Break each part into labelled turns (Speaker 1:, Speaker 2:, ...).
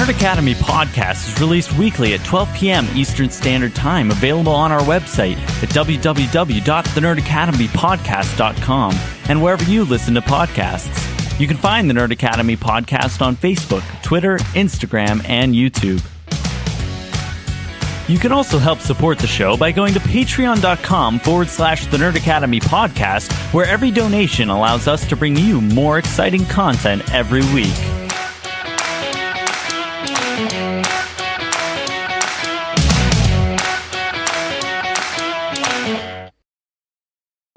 Speaker 1: Nerd Academy podcast is released weekly at 12 p.m. Eastern Standard Time, available on our website at www.thenerdacademypodcast.com and wherever you listen to podcasts. You can find the Nerd Academy podcast on Facebook, Twitter, Instagram, and YouTube. You can also help support the show by going to patreon.com/The Nerd Academy podcast, where every donation allows us to bring you more exciting content every week.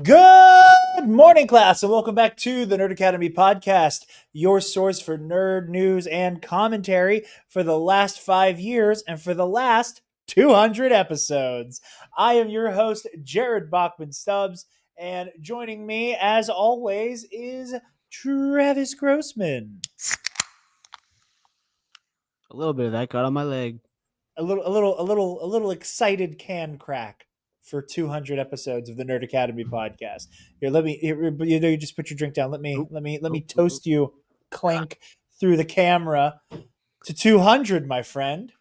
Speaker 2: Good morning, class, and welcome back to the Nerd Academy podcast, your source for nerd news and commentary for the last 5 years and for the last 200 episodes. I am your host, Jarod Bachman-Stubbs, and joining me, as always, is Travis Grossman.
Speaker 3: A little bit of that got on my leg.
Speaker 2: A little excited can crack for 200 episodes of the Nerd Academy podcast. Here, you just put your drink down. Let me toast you, clink through the camera to 200, my friend.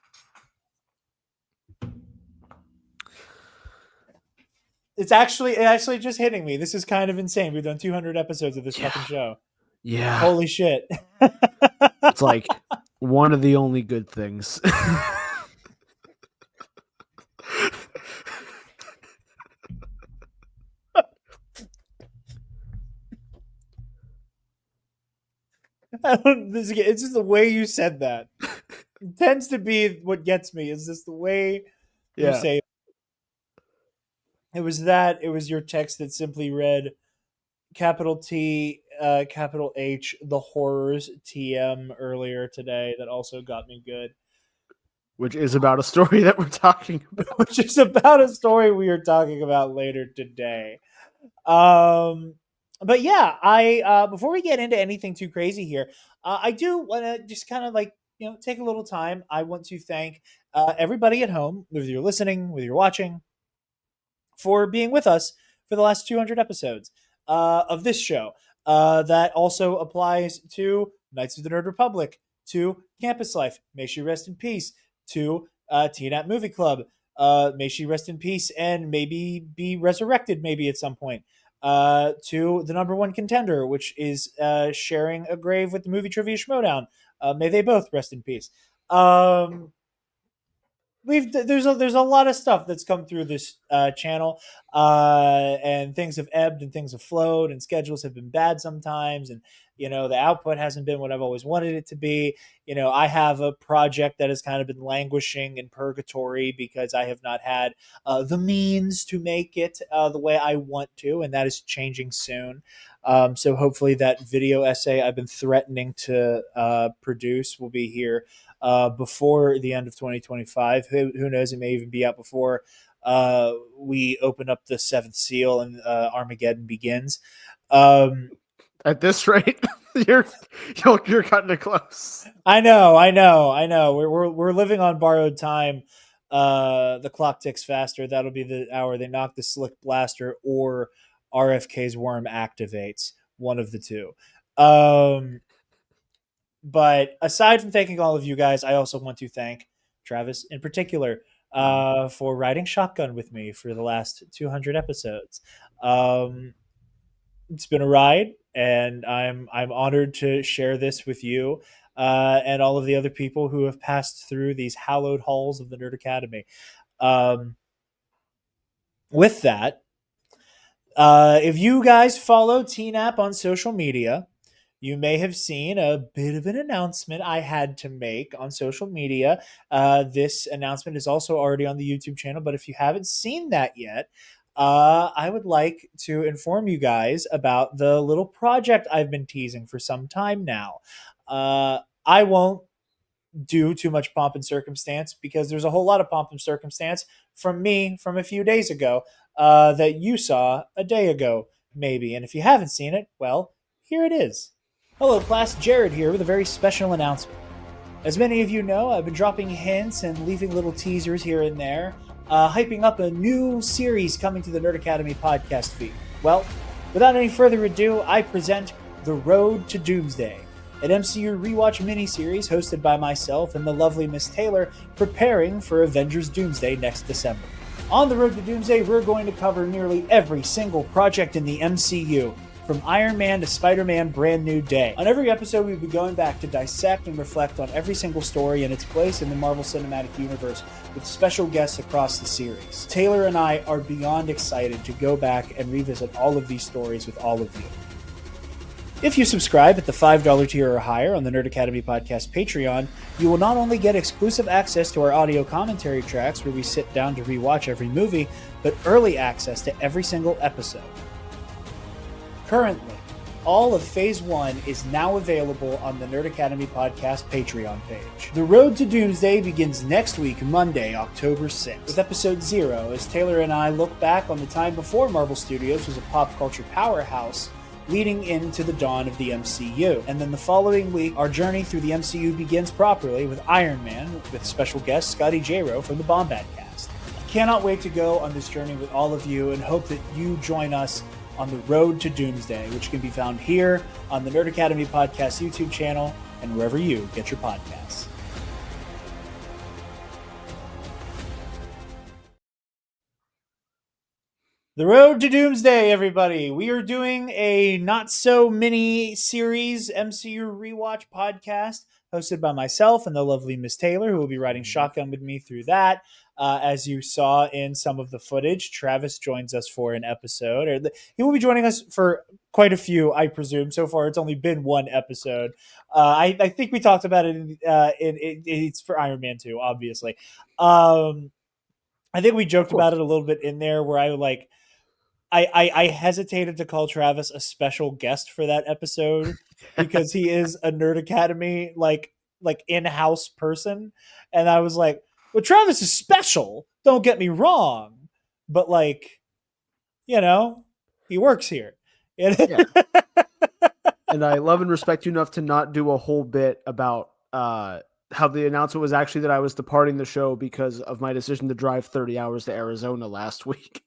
Speaker 2: It's actually just hitting me. This is kind of insane. We've done 200 episodes of this fucking show.
Speaker 3: Yeah.
Speaker 2: Holy shit.
Speaker 3: It's like one of the only good things.
Speaker 2: It's just the way you said that. It tends to be what gets me. Is this the way you say it? It was your text that simply read capital T, capital H, the horrors TM earlier today. That also got me good.
Speaker 3: Which is about a story that we're talking about.
Speaker 2: Which is about a story we are talking about later today. But yeah, I before we get into anything too crazy here, I do want to just kind of take a little time. I want to thank everybody at home, whether you're listening, whether you're watching, for being with us for the last 200 episodes of this show. That also applies to Knights of the Nerd Republic, to Campus Life, may she rest in peace, to TNAP Movie Club, may she rest in peace and maybe be resurrected maybe at some point. To the number one contender, which is sharing a grave with the Movie Trivia Schmodown. May they both rest in peace. There's a lot of stuff that's come through this channel, and things have ebbed and things have flowed, and schedules have been bad sometimes, and the output hasn't been what I've always wanted it to be. I have a project that has kind of been languishing in purgatory because I have not had the means to make it the way I want to, and that is changing soon. So hopefully that video essay I've been threatening to produce will be here before the end of 2025. Who knows? It may even be out before we open up the seventh seal and Armageddon begins.
Speaker 3: At this rate, you're cutting it close.
Speaker 2: I know. We're living on borrowed time. The clock ticks faster. That'll be the hour they knock the slick blaster or RFK's worm activates. One of the two. But aside from thanking all of you guys, I also want to thank Travis in particular for riding shotgun with me for the last 200 episodes. It's been a ride, and I'm honored to share this with you and all of the other people who have passed through these hallowed halls of the Nerd Academy. With that, if you guys follow TNAP on social media, you may have seen a bit of an announcement I had to make on social media. This announcement is also already on the YouTube channel, but if you haven't seen that yet, I would like to inform you guys about the little project I've been teasing for some time now. I won't do too much pomp and circumstance because there's a whole lot of pomp and circumstance from me from a few days ago that you saw a day ago, maybe. And if you haven't seen it, well, here it is. Hello, class. Jarod here with a very special announcement. As many of you know, I've been dropping hints and leaving little teasers here and there, hyping up a new series coming to the Nerd Academy podcast feed. Well, without any further ado, I present The Road to Doomsday, an MCU rewatch miniseries hosted by myself and the lovely Miss Taylor, preparing for Avengers Doomsday next December. On the Road to Doomsday, we're going to cover nearly every single project in the MCU, from Iron Man to Spider-Man Brand New Day. On every episode, we'll be going back to dissect and reflect on every single story and its place in the Marvel Cinematic Universe with special guests across the series. Taylor and I are beyond excited to go back and revisit all of these stories with all of you. If you subscribe at the $5 tier or higher on the Nerd Academy Podcast Patreon, you will not only get exclusive access to our audio commentary tracks where we sit down to rewatch every movie, but early access to every single episode. Currently, all of Phase 1 is now available on the Nerd Academy Podcast Patreon page. The Road to Doomsday begins next week, Monday, October 6th, with Episode 0, as Taylor and I look back on the time before Marvel Studios was a pop culture powerhouse, leading into the dawn of the MCU. And then the following week, our journey through the MCU begins properly with Iron Man, with special guest Scotty Jarod from the Bombad cast. I cannot wait to go on this journey with all of you and hope that you join us on the Road to Doomsday, which can be found here on the Nerd Academy Podcast YouTube channel and wherever you get your podcasts. The Road to Doomsday, everybody. We are doing a not-so-mini series MCU rewatch podcast hosted by myself and the lovely Miss Taylor, who will be riding shotgun with me through that. As you saw in some of the footage, Travis joins us for an episode. He will be joining us for quite a few, I presume. So far, it's only been one episode. I think we talked about it. It's for Iron Man 2, obviously. I think we joked about it a little bit in there where I hesitated to call Travis a special guest for that episode because he is a Nerd Academy like in-house person, and I was like, well, Travis is special, don't get me wrong, but he works here.
Speaker 3: Yeah. And I love and respect you enough to not do a whole bit about how the announcement was actually that I was departing the show because of my decision to drive 30 hours to Arizona last week.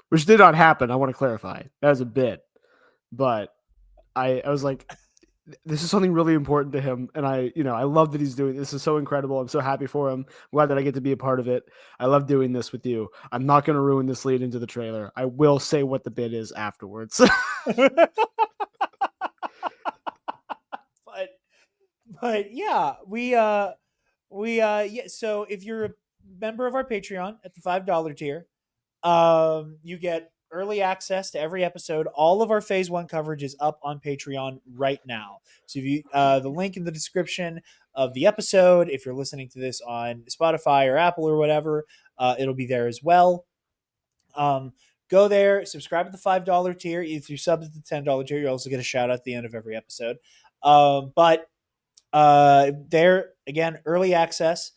Speaker 3: Which did not happen. I want to clarify. That was a bit. But I was like, this is something really important to him. And I love that he's doing this. Is so incredible. I'm so happy for him. I'm glad that I get to be a part of it. I love doing this with you. I'm not going to ruin this lead into the trailer. I will say what the bit is afterwards.
Speaker 2: But yeah, so if you're a member of our Patreon at the $5 tier, you get early access to every episode. All of our Phase 1 coverage is up on Patreon right now. So if you the link in the description of the episode, if you're listening to this on Spotify or Apple or whatever, it'll be there as well. Go there, subscribe to the $5 tier. If you sub to the $10 tier, you also get a shout out at the end of every episode. But there, again, early access.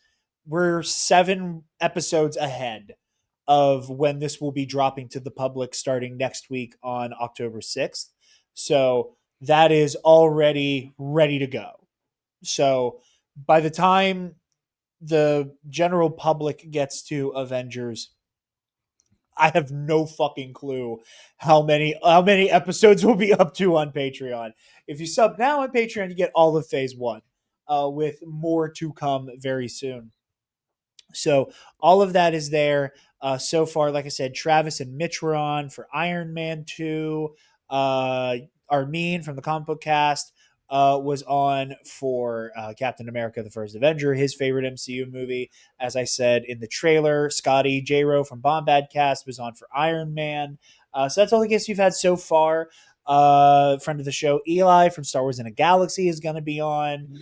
Speaker 2: We're 7 episodes ahead of when this will be dropping to the public starting next week on October 6th. So that is already ready to go. So by the time the general public gets to Avengers, I have no fucking clue how many episodes we'll be up to on Patreon. If you sub now on Patreon, you get all of Phase 1, with more to come very soon. So all of that is there. So far, like I said, Travis and Mitch were on for Iron Man 2. Armin from the Comic Book Cast was on for Captain America, the First Avenger, his favorite MCU movie. As I said in the trailer, Scotty Jarod from Bombad Cast was on for Iron Man. So that's all the guests we've had so far. Friend of the show, Eli from Star Wars in a Galaxy is going to be on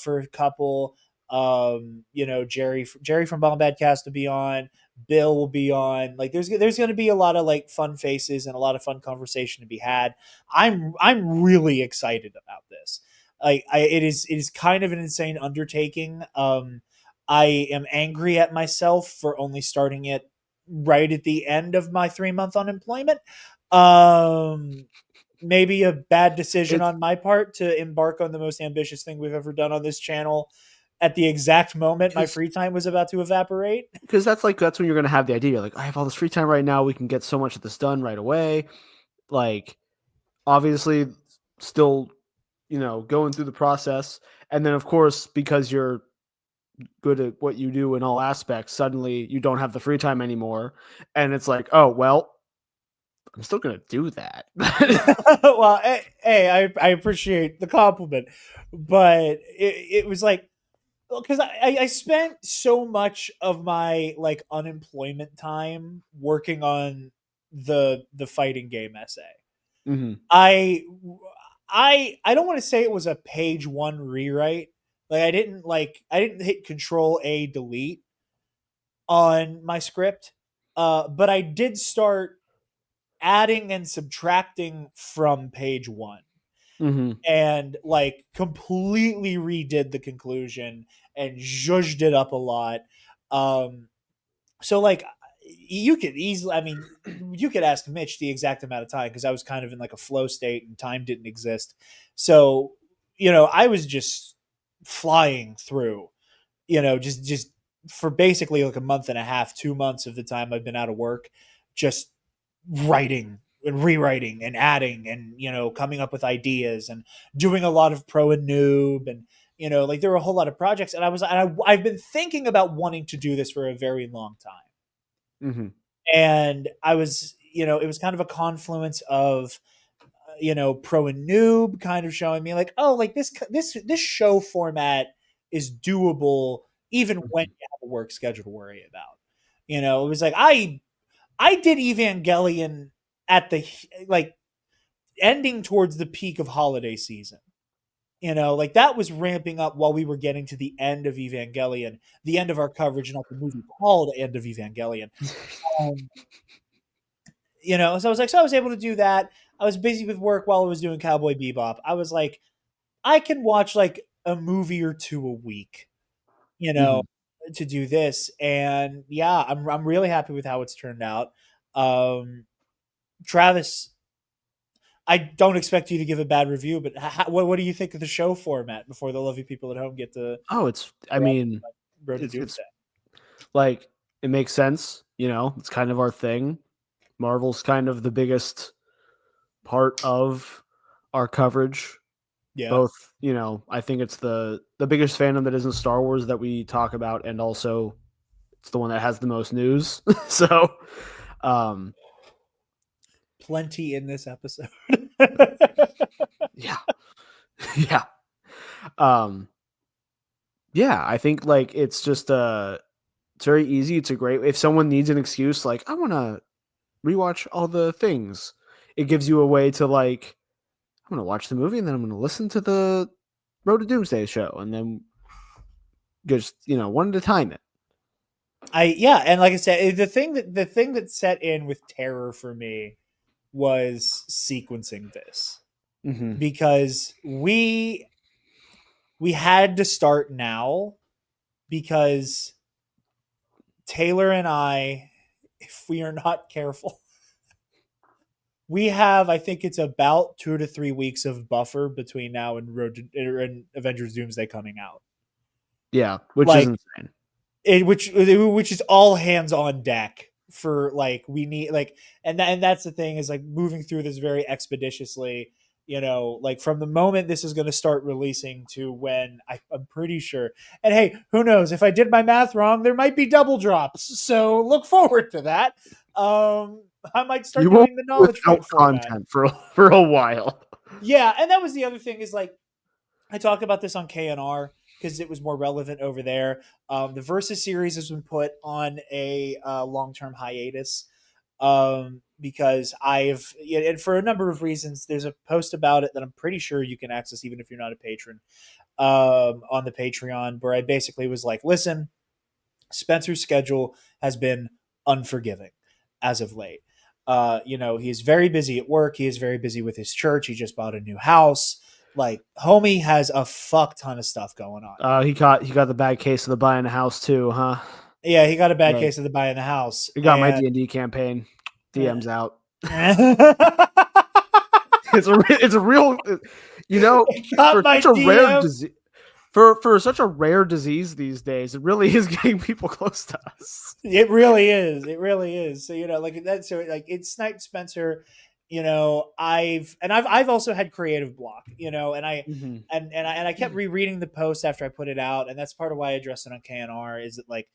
Speaker 2: for a couple. Jerry from Bombad Cast will be on. Bill will be on. Like there's going to be a lot of like fun faces and a lot of fun conversation to be had. I'm really excited about this. It is kind of an insane undertaking. I am angry at myself for only starting it right at the end of my 3-month unemployment. Maybe a bad decision on my part to embark on the most ambitious thing we've ever done on this channel at the exact moment my free time was about to evaporate.
Speaker 3: Because that's when you're going to have the idea. Like, I have all this free time right now. We can get so much of this done right away. Like, obviously still, going through the process. And then, of course, because you're good at what you do in all aspects, suddenly you don't have the free time anymore. And it's like, oh, well, I'm still going to do that.
Speaker 2: Well, hey, I appreciate the compliment, but it was like, because I spent so much of my like unemployment time working on the fighting game essay.
Speaker 3: Mm-hmm.
Speaker 2: I don't want to say it was a page one rewrite. Like I didn't hit control A delete on my script. But I did start adding and subtracting from page one,
Speaker 3: Mm-hmm.
Speaker 2: and like completely redid the conclusion and zhuzhed it up a lot. So like you could easily, I mean, you could ask Mitch the exact amount of time because I was kind of in like a flow state and time didn't exist. So, I was just flying through, just for basically like a month and a half, 2 months of the time I've been out of work, just writing and rewriting and adding and, coming up with ideas and doing a lot of pro and noob. And, like there were a whole lot of projects, and I've been thinking about wanting to do this for a very long time.
Speaker 3: Mm-hmm.
Speaker 2: And I was, it was kind of a confluence of, pro and noob kind of showing me like, oh, like this show format is doable even when you have a work schedule to worry about. It was like I did Evangelion at the like ending towards the peak of holiday season. Like that was ramping up while we were getting to the end of Evangelion, the end of our coverage, not the movie called End of Evangelion. Um, so I was like, so I was able to do that. I was busy with work while I was doing Cowboy Bebop. I was like, I can watch like a movie or two a week, you know, to do this. And yeah, I'm really happy with how it's turned out. Travis, I don't expect you to give a bad review, but what do you think of the show format before the lovely people at home get to
Speaker 3: Oh, I mean,
Speaker 2: Road to
Speaker 3: it's
Speaker 2: Doomsday?
Speaker 3: like, it makes sense. It's kind of our thing. Marvel's kind of the biggest part of our coverage.
Speaker 2: Yeah.
Speaker 3: Both, I think it's the biggest fandom that isn't Star Wars that we talk about, and also it's the one that has the most news. So,
Speaker 2: Plenty in this episode.
Speaker 3: yeah. Yeah. Yeah, I think like it's just it's very easy. It's a great, if someone needs an excuse, like I want to rewatch all the things, it gives you a way to like, I'm going to watch the movie and then I'm going to listen to the Road to Doomsday show, and then just, one at a time it.
Speaker 2: And like I said, the thing that set in with terror for me was sequencing this, because we had to start now, because Taylor and I, if we are not careful, we have, I think it's about 2 to 3 weeks of buffer between now and and Avengers Doomsday coming out.
Speaker 3: Yeah, which
Speaker 2: like,
Speaker 3: is insane.
Speaker 2: which is all hands on deck for like, we need like, and that's the thing, is like moving through this very expeditiously, like from the moment this is going to start releasing to when I'm pretty sure, and hey, who knows, if I did my math wrong, there might be double drops, so look forward to that. I might start doing the knowledge point
Speaker 3: content for a while.
Speaker 2: Yeah, and that was the other thing, is like, I talked about this on KNR because it was more relevant over there. The Versus series has been put on a long-term hiatus, because and for a number of reasons. There's a post about it that I'm pretty sure you can access even if you're not a patron, on the Patreon, where I basically was like, listen, Spencer's schedule has been unforgiving as of late. He's very busy at work. He is very busy with his church. He just bought a new house. Like, homie has a fuck ton of stuff going on.
Speaker 3: He got the bad case of the buying a house too, huh?
Speaker 2: Yeah, he got a bad case of the buying the house.
Speaker 3: He got my D&D campaign. DM's out. It's a real, for such a rare disease. For such a rare disease these days, it really is getting people close to us.
Speaker 2: It really is. It really is. So, like that. So like, it sniped Spencer, I've also had creative block, and
Speaker 3: Mhm.
Speaker 2: I kept rereading the post after I put it out, and that's part of why I addressed it on KNR. Is that like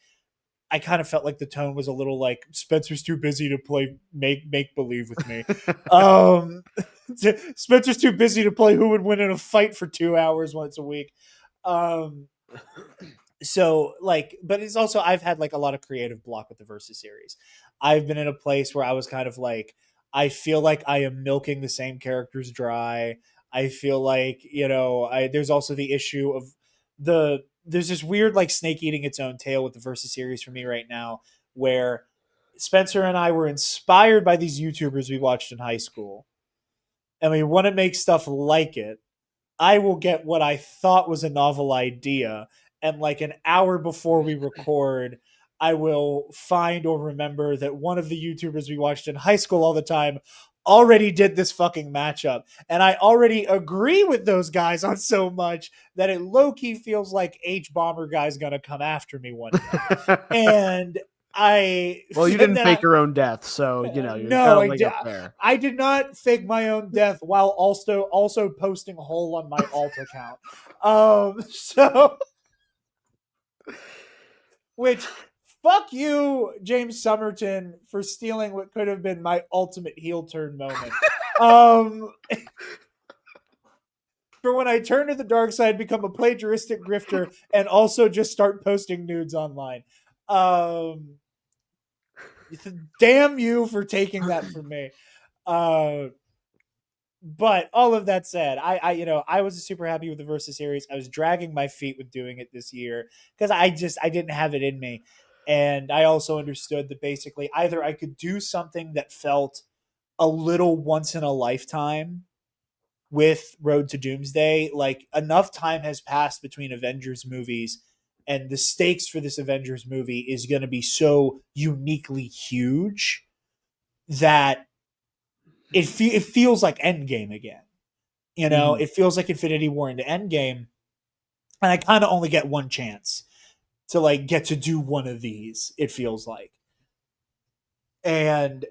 Speaker 2: I kind of felt like the tone was a little like Spencer's too busy to play make believe with me. Um, Spencer's too busy to play who would win in a fight for 2 hours once a week. Um, so like, but it's also I've had like a lot of creative block with the Versus series. I've been in a place where I was kind of like, I feel like I am milking the same characters dry. I feel like, I there's also the issue of there's this weird like snake eating its own tail with the Versus series for me right now, where Spencer and I were inspired by these YouTubers we watched in high school, and we want to make stuff like it. I will get what I thought was a novel idea, and like an hour before we record, I will find or remember that one of the YouTubers we watched in high school all the time already did this fucking matchup. And I already agree with those guys on so much that it low key feels like H Bomber guy's gonna come after me one day. And
Speaker 3: Well, you
Speaker 2: and
Speaker 3: didn't
Speaker 2: then
Speaker 3: fake your own death, so you got
Speaker 2: no,
Speaker 3: a leg up there.
Speaker 2: I did not fake my own death while also posting hole on my alt account. So which fuck you, James Somerton, for stealing what could have been my ultimate heel turn moment. For when I turn to the dark side, become a plagiaristic grifter, and also just start posting nudes online. Damn you for taking that from me. But all of that said, I was super happy with the Versus series. I was dragging my feet with doing it this year because I didn't have it in me, and I also understood that basically either I could do something that felt a little once in a lifetime with Road to Doomsday. Like enough time has passed between Avengers movies, and the stakes for this Avengers movie is going to be so uniquely huge that it feels like Endgame again. It feels like Infinity War into Endgame, and I kind of only get one chance to like get to do one of these. It feels like, and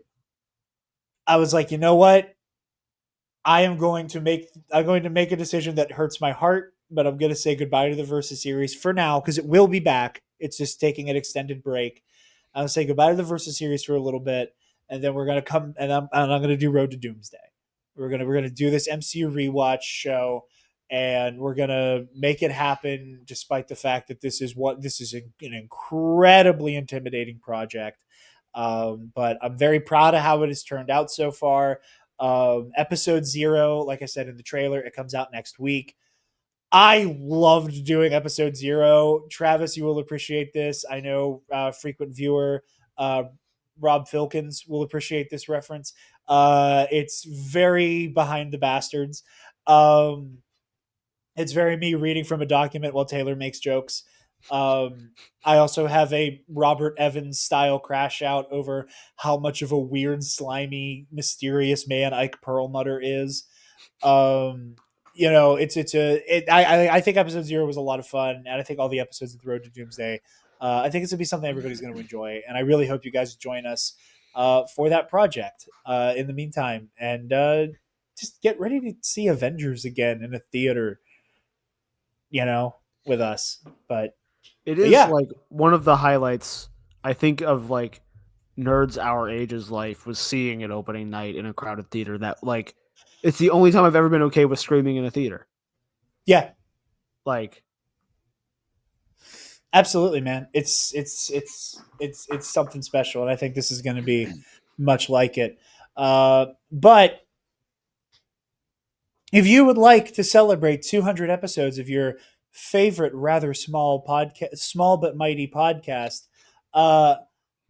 Speaker 2: I was like, you know what? I'm going to make a decision that hurts my heart, but I'm going to say goodbye to the Versus series for now because it will be back. It's just taking an extended break. I'll say goodbye to the Versus series for a little bit, and then we're gonna come and I'm gonna do Road to Doomsday. We're gonna do this MCU rewatch show, and we're gonna make it happen despite the fact that this is an incredibly intimidating project. But I'm very proud of how it has turned out so far. Episode 0, like I said in the trailer, it comes out next week. I loved doing episode 0. Travis, you will appreciate this. I know frequent viewer Rob Filkins will appreciate this reference. It's very behind the bastards. It's very me reading from a document while Taylor makes jokes. I also have a Robert Evans style crash out over how much of a weird, slimy, mysterious man Ike Perlmutter is. I think episode 0 was a lot of fun, and I think all the episodes of the Road to Doomsday, I think it's gonna be something everybody's gonna enjoy, and I really hope you guys join us for that project. In the meantime, and just get ready to see Avengers again in a theater, with us.
Speaker 3: It
Speaker 2: But
Speaker 3: is
Speaker 2: yeah,
Speaker 3: like one of the highlights I think of like nerds our age's life was seeing an opening night in a crowded theater. That like it's the only time I've ever been okay with screaming in a theater.
Speaker 2: yeah,
Speaker 3: Like
Speaker 2: absolutely, man. It's something special, and I think this is going to be much like it. But if you would like to celebrate 200 episodes of your favorite rather small podcast, small but mighty podcast, uh,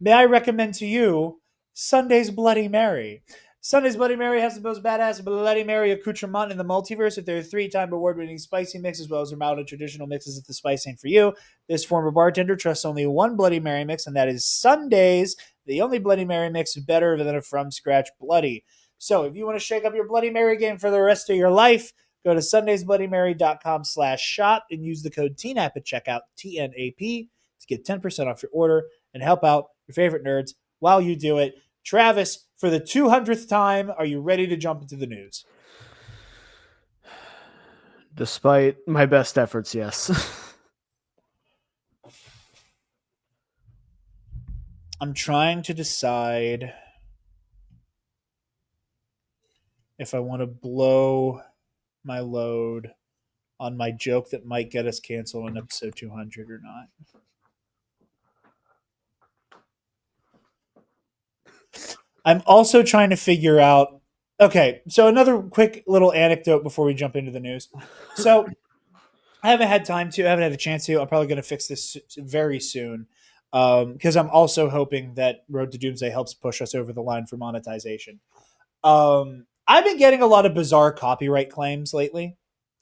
Speaker 2: may I recommend to you Sunday's Bloody Mary. Sunday's Bloody Mary has the most badass Bloody Mary accoutrement in the multiverse with their 3-time award-winning spicy mix as well as their mild and traditional mixes if the spice ain't for you. This former bartender trusts only one Bloody Mary mix, and that is Sunday's, the only Bloody Mary mix better than a from-scratch Bloody. So if you want to shake up your Bloody Mary game for the rest of your life, go to sundaysbloodymary.com/shop and use the code TNAP at checkout, TNAP, to get 10% off your order and help out your favorite nerds while you do it. Travis, For the 200th time, are you ready to jump into the news?
Speaker 3: Despite my best efforts, yes.
Speaker 2: I'm trying to decide if I want to blow my load on my joke that might get us canceled on episode 200 or not. I'm also trying to figure out. Okay, so another quick little anecdote before we jump into the news. So I haven't had a chance to. I'm probably going to fix this very soon because I'm also hoping that Road to Doomsday helps push us over the line for monetization. I've been getting a lot of bizarre copyright claims lately,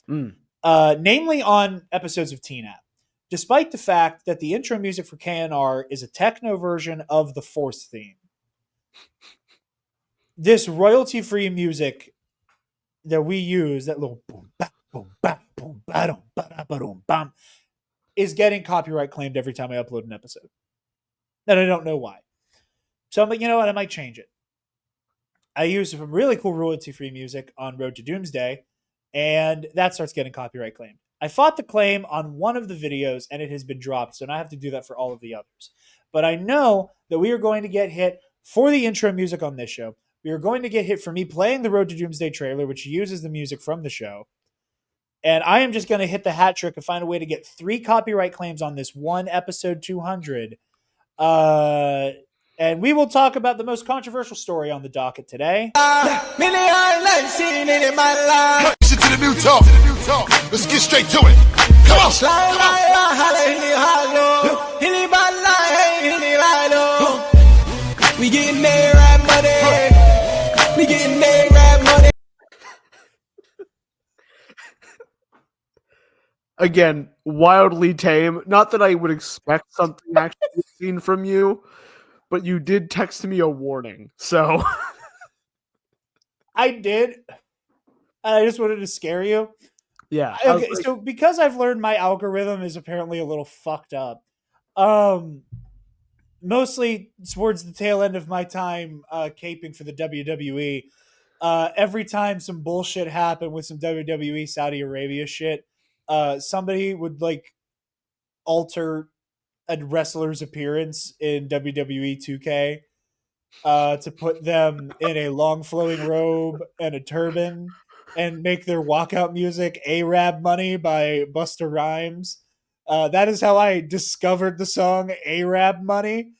Speaker 2: namely on episodes of Teen App, despite the fact that the intro music for KNR is a techno version of the Force theme. This royalty-free music that we use, that little boom, ba, boom, ba, boom, ba, dum, ba, da, ba, dum, bam, is getting copyright claimed every time I upload an episode. And I don't know why. So I'm like, you know what? I might change it. I use some really cool royalty-free music on Road to Doomsday, and that starts getting copyright claimed. I fought the claim on one of the videos, and it has been dropped, so now I have to do that for all of the others. But I know that we are going to get hit for the intro music on this show. We are going to get hit for me playing the Road to Doomsday trailer, which uses the music from the show. And I am just going to hit the hat trick and find a way to get 3 copyright claims on this one episode 200. And we will talk about the most controversial story on the docket today.
Speaker 4: Listen to the new talk. Let's get straight to it. Come on. We getting there rap money. We getting there rap money.
Speaker 3: Again, wildly tame. Not that I would expect something actually seen from you, but you did text me a warning. So
Speaker 2: I did. I just wanted to scare you.
Speaker 3: yeah.
Speaker 2: Okay, so because I've learned my algorithm is apparently a little fucked up. Mostly towards the tail end of my time caping for the WWE, every time some bullshit happened with some WWE Saudi Arabia shit, somebody would like alter a wrestler's appearance in WWE 2K to put them in a long flowing robe and a turban and make their walkout music Arab Money by Busta Rhymes. That is how I discovered the song Arab Money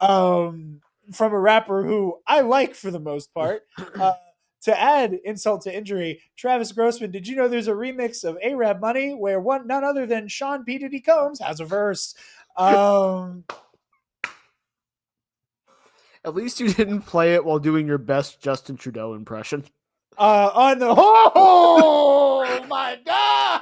Speaker 2: from a rapper who I like for the most part. To add insult to injury, Travis Grossman, did you know there's a remix of Arab Money where none other than Sean P. Diddy Combs has a verse?
Speaker 3: At least you didn't play it while doing your best Justin Trudeau impression.
Speaker 2: On the oh my god!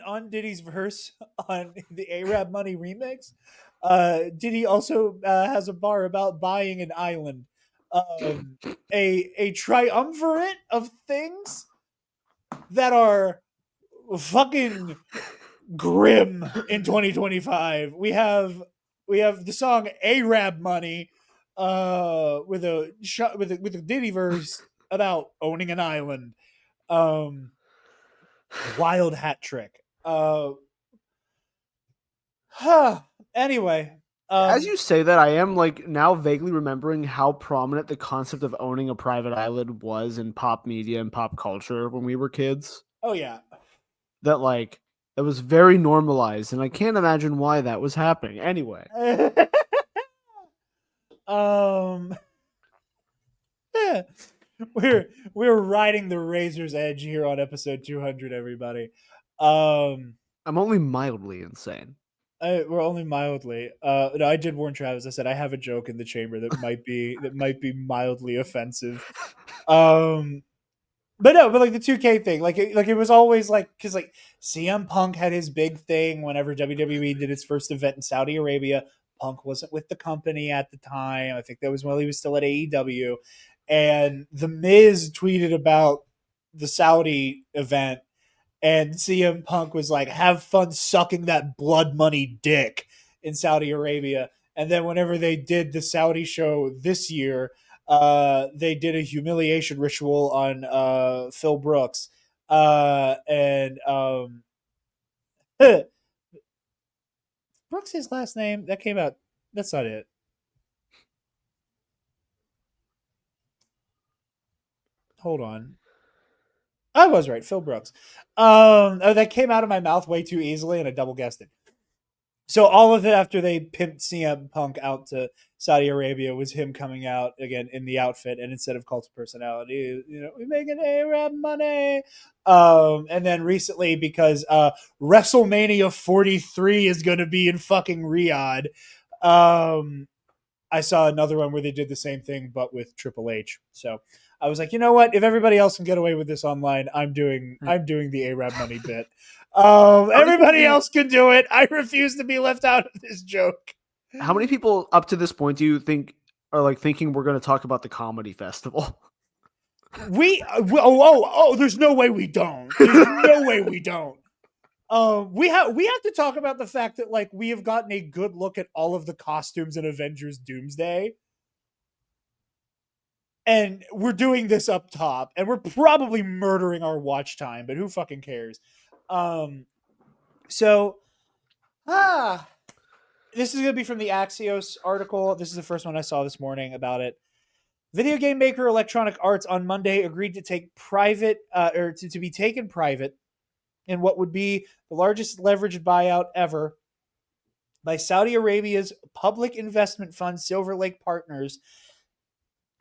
Speaker 2: On Diddy's verse on the Arab Money remix, Diddy also has a bar about buying an island, a triumvirate of things that are fucking grim in 2025. We have the song Arab Money, with a Diddy verse about owning an island. Wild hat trick. Anyway,
Speaker 3: as you say that, I am like now vaguely remembering how prominent the concept of owning a private island was in pop media and pop culture when we were kids.
Speaker 2: Oh yeah,
Speaker 3: that like it was very normalized, and I can't imagine why that was happening. Anyway,
Speaker 2: we're riding the razor's edge here on episode 200, everybody.
Speaker 3: I'm only mildly insane.
Speaker 2: We're only mildly. No, I did warn Travis. I said I have a joke in the chamber that might be mildly offensive. But like the 2K thing, like it was always like, because like CM Punk had his big thing whenever WWE did its first event in Saudi Arabia. Punk wasn't with the company at the time. I think that was while he was still at AEW. And The Miz tweeted about the Saudi event, and CM Punk was like, "Have fun sucking that blood money dick in Saudi Arabia." And then whenever they did the Saudi show this year, they did a humiliation ritual on Phil Brooks, and Brooks, his last name that came out. That's not it. Hold on. I was right, Phil Brooks. That came out of my mouth way too easily, and I double guessed it. So all of it after they pimped CM Punk out to Saudi Arabia was him coming out again in the outfit, and instead of Cult of Personality, we making Arab money. And then recently, because WrestleMania 43 is going to be in fucking Riyadh, I saw another one where they did the same thing but with Triple H. So I was like, you know what? If everybody else can get away with this online, I'm doing the Arab money bit. Everybody else can do it. I refuse to be left out of this joke.
Speaker 3: How many people up to this point do you think are like thinking we're going to talk about the comedy festival?
Speaker 2: There's no way we don't. There's no way we don't. We have to talk about the fact that like we have gotten a good look at all of the costumes in Avengers Doomsday. And we're doing this up top, and we're probably murdering our watch time, but who fucking cares? This is going to be from the Axios article. This is the first one I saw this morning about it. Video game maker Electronic Arts on Monday agreed to take private, to be taken private in what would be the largest leveraged buyout ever by Saudi Arabia's public investment fund Silver Lake Partners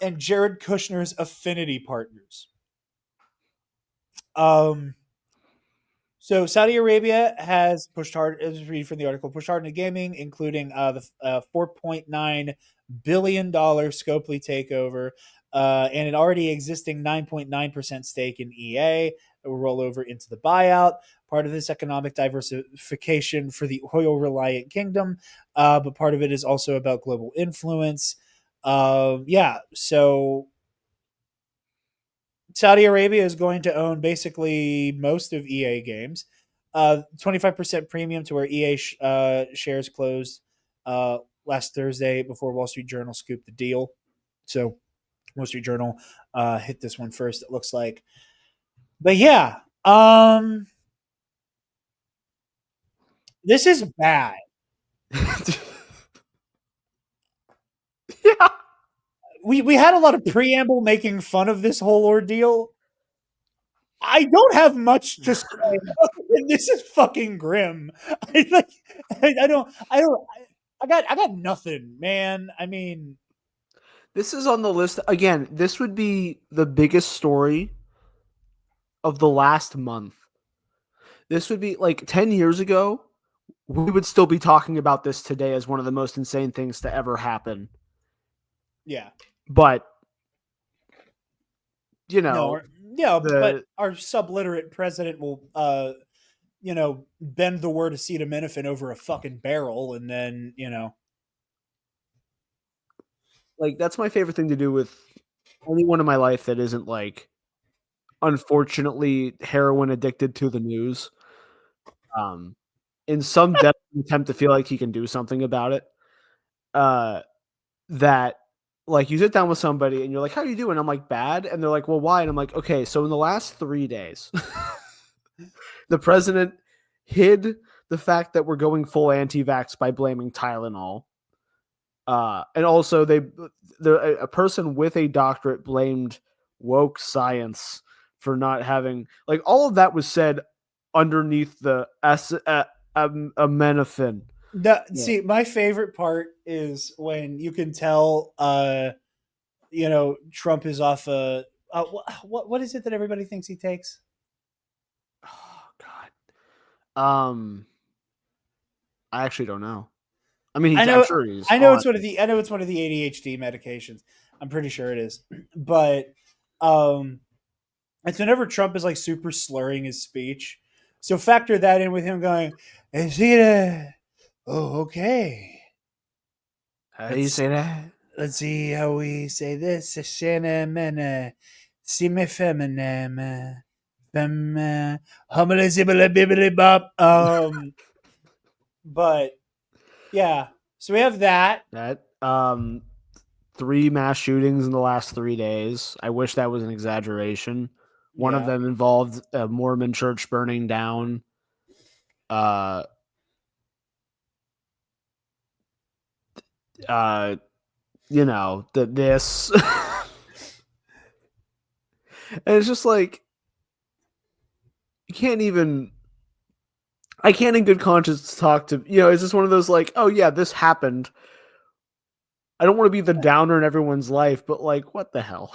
Speaker 2: and Jared Kushner's Affinity Partners. So Saudi Arabia has pushed hard, as read from the article, pushed hard into gaming, including the $4.9 billion Scopely takeover and an already existing 9.9% stake in EA that will roll over into the buyout. Part of this economic diversification for the oil-reliant kingdom, but part of it is also about global influence. So Saudi Arabia is going to own basically most of EA games. 25% premium to where EA shares closed last Thursday before Wall Street Journal scooped the deal. So Wall Street Journal hit this one first, it looks like. But yeah, this is bad.
Speaker 3: Yeah.
Speaker 2: We had a lot of preamble making fun of this whole ordeal. I don't have much to say. This is fucking grim. I got nothing, man. I mean,
Speaker 3: this is on the list again. This would be the biggest story of the last month. This would be like 10 years ago. We would still be talking about this today as one of the most insane things to ever happen.
Speaker 2: Yeah.
Speaker 3: But, but
Speaker 2: our subliterate president will, bend the word acetaminophen over a fucking barrel, and then,
Speaker 3: Like, that's my favorite thing to do with anyone in my life that isn't, like, unfortunately heroin addicted to the news. In some desperate attempt to feel like he can do something about it. That, like, you sit down with somebody and you're like, how are you doing? I'm like, bad. And they're like, well, why? And I'm like, okay, so in the last 3 days, the president hid the fact that we're going full anti-vax by blaming Tylenol. And also a person with a doctorate blamed woke science for not having, like, all of that was said underneath the acetaminophen.
Speaker 2: See, my favorite part is when you can tell, Trump is off what is it that everybody thinks he takes?
Speaker 3: Oh God. I actually don't know. I mean, I'm sure he's.
Speaker 2: I know it's one of the ADHD medications. I'm pretty sure it is, but it's whenever Trump is like super slurring his speech. So factor that in with him going, "Is he?" Oh, okay.
Speaker 3: How do you say that?
Speaker 2: Let's see how we say this. Sime feminine. But yeah, so we have that.
Speaker 3: That 3 mass shootings in the last 3 days. I wish that was an exaggeration. One of
Speaker 2: Yeah.
Speaker 3: them involved a Mormon church burning down. This and it's just like you can't even I can't in good conscience talk to it's just one of those like, oh yeah, this happened. I don't want to be the downer in everyone's life, but like, what the hell?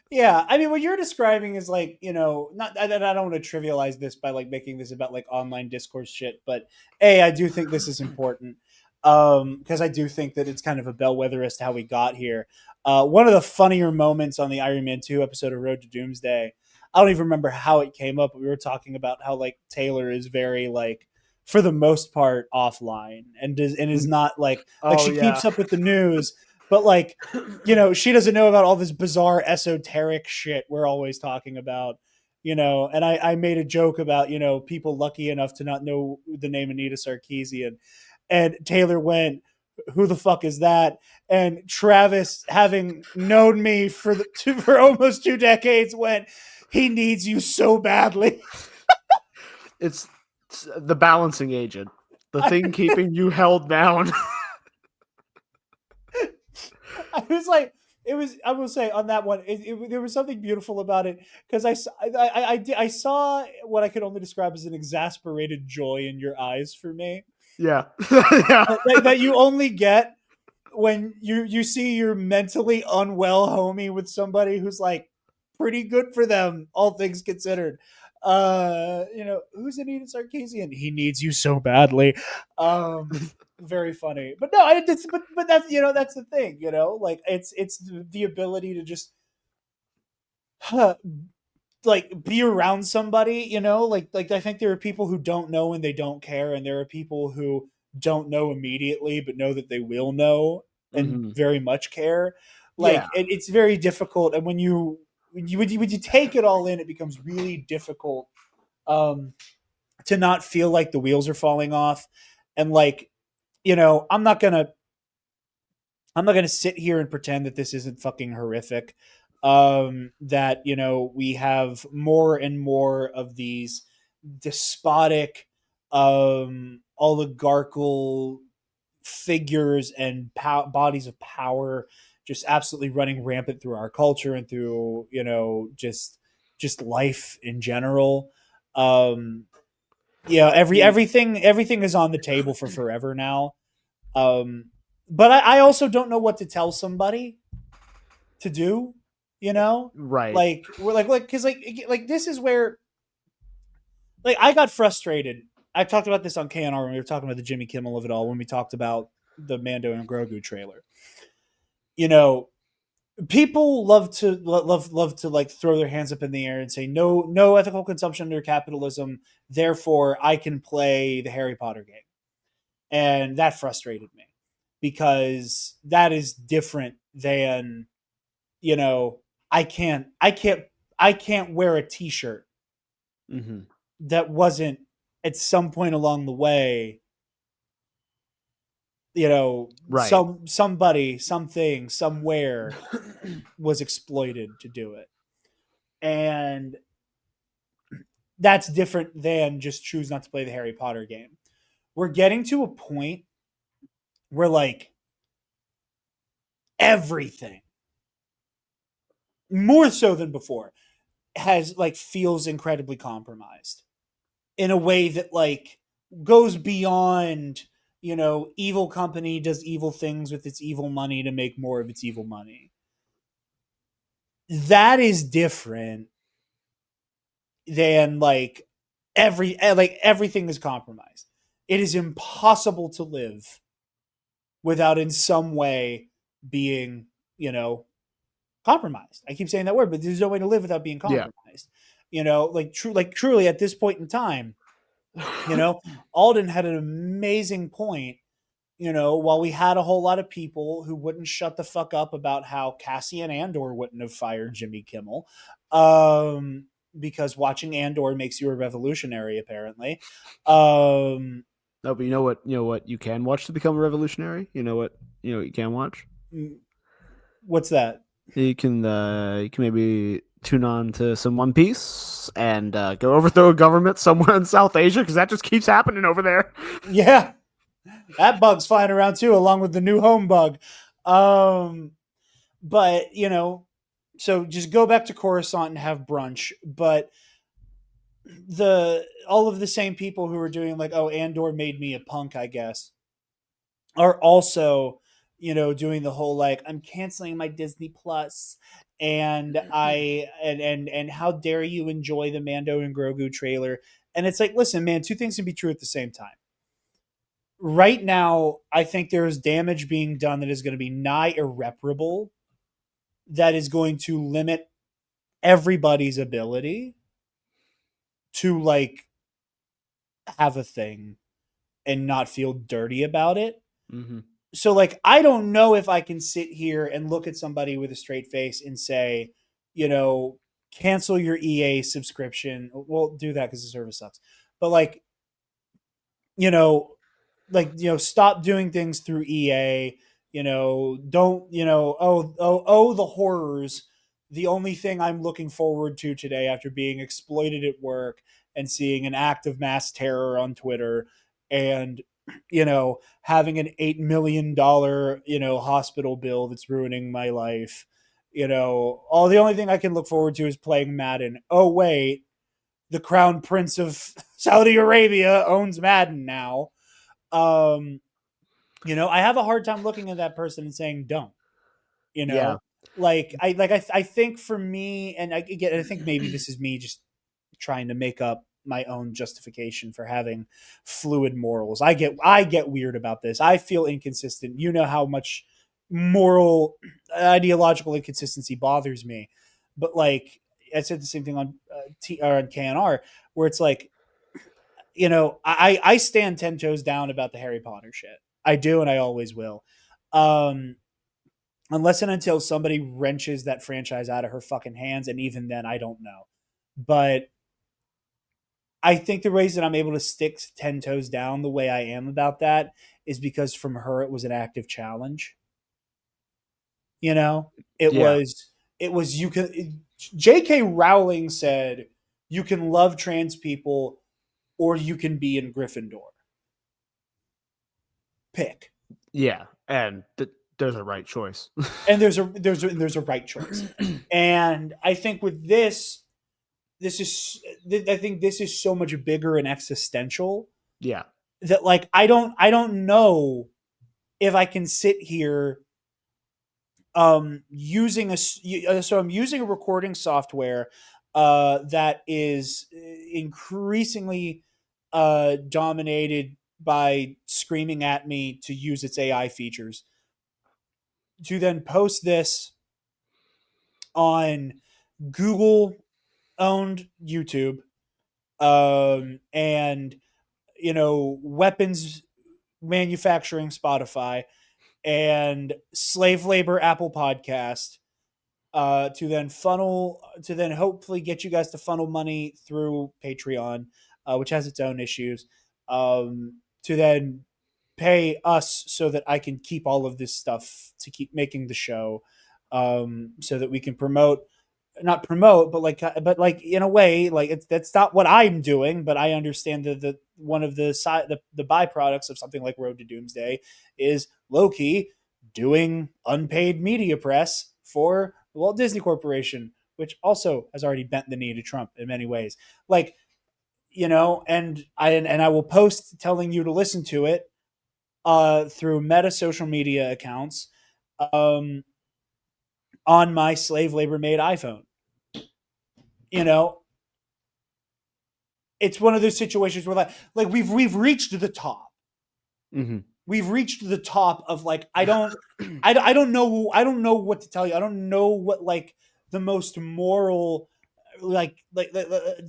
Speaker 2: Yeah, I mean, what you're describing is like, not. I don't want to trivialize this by like making this about like online discourse shit, but I do think this is important because I do think that it's kind of a bellwether as to how we got here. One of the funnier moments on the Iron Man 2 episode of Road to Doomsday, I don't even remember how it came up, but we were talking about how like Taylor is very like, for the most part, offline and is not like she keeps up with the news. But like, she doesn't know about all this bizarre esoteric shit we're always talking about, and I made a joke about, people lucky enough to not know the name Anita Sarkeesian. And Taylor went, who the fuck is that? And Travis, having known me for almost 2 decades, went, he needs you so badly.
Speaker 3: It's the balancing agent, the thing keeping you held down.
Speaker 2: I was like, I will say on that one, there was something beautiful about it because I saw what I could only describe as an exasperated joy in your eyes for me.
Speaker 3: Yeah. Yeah.
Speaker 2: That you only get when you see your mentally unwell homie with somebody who's like pretty good for them, all things considered. Who's Anita Sarkeesian? He needs you so badly. Very funny, but no, but that's that's the thing, like it's the ability to just like be around somebody, like I think there are people who don't know and they don't care, and there are people who don't know immediately but know that they will know and very much care. Like it's very difficult, and when you take it all in, it becomes really difficult to not feel like the wheels are falling off. And like, I'm not gonna sit here and pretend that this isn't fucking horrific. That we have more and more of these despotic, oligarchical figures and bodies of power just absolutely running rampant through our culture and through just life in general. Everything is on the table for forever now. But I also don't know what to tell somebody to do,
Speaker 3: Right.
Speaker 2: like we're like because like this is where like I got frustrated. I talked about this on KNR when we were talking about the Jimmy Kimmel of it all, when we talked about the Mando and Grogu trailer. People love to like throw their hands up in the air and say no ethical consumption under capitalism, therefore I can play the Harry Potter game. And that frustrated me because that is different than I can't wear a t-shirt that wasn't at some point along the way
Speaker 3: right.
Speaker 2: somebody, something, somewhere was exploited to do it. And that's different than just choose not to play the Harry Potter game. We're getting to a point where like everything, more so than before, has like feels incredibly compromised in a way that like goes beyond evil company does evil things with its evil money to make more of its evil money. That is different than like everything is compromised. It is impossible to live without in some way being compromised. I keep saying that word, but there's no way to live without being compromised. Truly at this point in time, Alden had an amazing point, while we had a whole lot of people who wouldn't shut the fuck up about how Cassian Andor wouldn't have fired Jimmy Kimmel, because watching Andor makes you a revolutionary, apparently.
Speaker 3: No, but you know what you can watch to become a revolutionary? You know what you can watch?
Speaker 2: What's that?
Speaker 3: You can maybe tune on to some One Piece and go overthrow a government somewhere in South Asia, because that just keeps happening over there.
Speaker 2: Yeah. That bug's flying around too, along with the new home bug. But, so just go back to Coruscant and have brunch. But all of the same people who are doing like, oh, Andor made me a punk, I guess, are also, doing the whole like, I'm canceling my Disney Plus, and and how dare you enjoy the Mando and Grogu trailer. And it's like, listen, man, two things can be true at the same time. Right now, I think there is damage being done that is going to be nigh irreparable, that is going to limit everybody's ability to like have a thing and not feel dirty about it.
Speaker 3: Mm-hmm.
Speaker 2: So like, I don't know if I can sit here and look at somebody with a straight face and say, cancel your EA subscription. Well, do that because the service sucks. But like, stop doing things through EA. Don't, oh, the horrors. The only thing I'm looking forward to today, after being exploited at work and seeing an act of mass terror on Twitter, and having an $8 million hospital bill that's ruining my life. All the only thing I can look forward to is playing Madden. Oh wait, the Crown Prince of Saudi Arabia owns Madden now. I have a hard time looking at that person and saying don't.
Speaker 3: Yeah.
Speaker 2: I think for me, and I think maybe this is me just trying to make up my own justification for having fluid morals. I get weird about this. I feel inconsistent. You know how much moral ideological inconsistency bothers me. But like I said the same thing on on KNR, where it's like, I stand 10 toes down about the Harry Potter shit. I do, and I always will. Unless and until somebody wrenches that franchise out of her fucking hands, and even then, I don't know. But I think the reason I'm able to stick 10 toes down the way I am about that is because from her, it was an active challenge. It was, you can, J.K. Rowling said, you can love trans people or you can be in Gryffindor. Pick.
Speaker 3: Yeah, and there's a right choice.
Speaker 2: And there's a right choice. And I think with this is so much bigger and existential.
Speaker 3: Yeah.
Speaker 2: That like I don't know if I can sit here using I'm using a recording software that is increasingly dominated by screaming at me to use its AI features, to then post this on Google owned YouTube, and weapons manufacturing Spotify, and slave labor Apple Podcast, to then hopefully get you guys to funnel money through Patreon, which has its own issues, to then pay us so that I can keep all of this stuff, to keep making the show, so that we can not promote, but like in a way, like that's not what I'm doing, but I understand that one of the byproducts of something like Road to Doomsday is low-key doing unpaid media press for the Walt Disney Corporation, which also has already bent the knee to Trump in many ways. Like, and I will post telling you to listen to it through Meta social media accounts, on my slave labor made iPhone. It's one of those situations where like we've reached the top.
Speaker 3: Mm-hmm.
Speaker 2: We've reached the top of like, I don't know what to tell you. I don't know what like the most moral like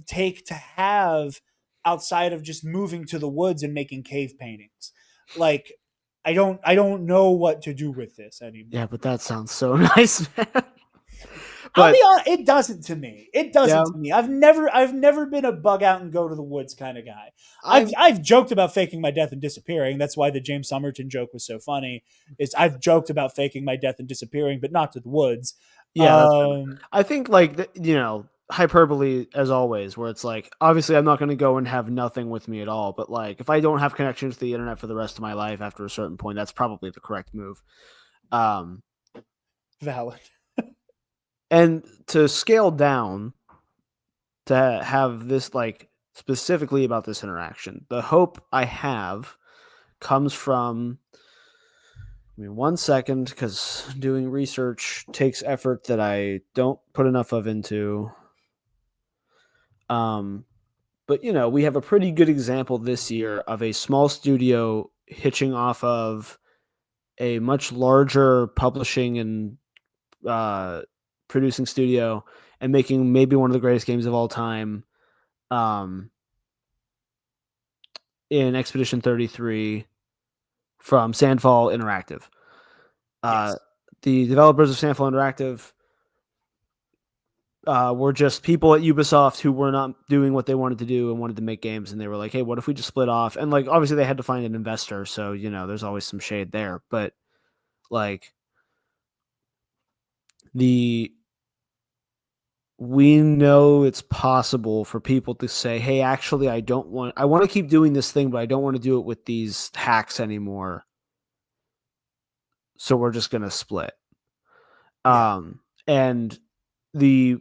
Speaker 2: take to have outside of just moving to the woods and making cave paintings. Like, I don't know what to do with this anymore.
Speaker 3: Yeah, but that sounds so nice, man.
Speaker 2: I'll
Speaker 3: But
Speaker 2: be honest, it doesn't to me. It doesn't
Speaker 3: Yeah.
Speaker 2: to me. I've never been a bug out and go to the woods kind of guy.
Speaker 3: I'm
Speaker 2: I've joked about faking my death and disappearing. That's why the James Somerton joke was so funny. Is I've joked about faking my death and disappearing, but not to the woods.
Speaker 3: yeah, that's fair. I think like hyperbole as always, where it's like obviously I'm not going to go and have nothing with me at all, but like if I don't have connections to the internet for the rest of my life after a certain point, that's probably the correct move.
Speaker 2: Valid.
Speaker 3: And to scale down to have this like specifically about this interaction, the hope I have comes from. Give me 1 second because doing research takes effort that I don't put enough of into. But we have a pretty good example this year of a small studio hitching off of a much larger publishing and producing studio and making maybe one of the greatest games of all time in Expedition 33 from Sandfall Interactive.
Speaker 2: Yes.
Speaker 3: The developers of Sandfall Interactive were just people at Ubisoft who were not doing what they wanted to do and wanted to make games, and they were like, hey, what if we just split off? And like obviously they had to find an investor, so there's always some shade there, but like we know it's possible for people to say, hey, actually I want to keep doing this thing, but I don't want to do it with these hacks anymore, so we're just gonna split. And the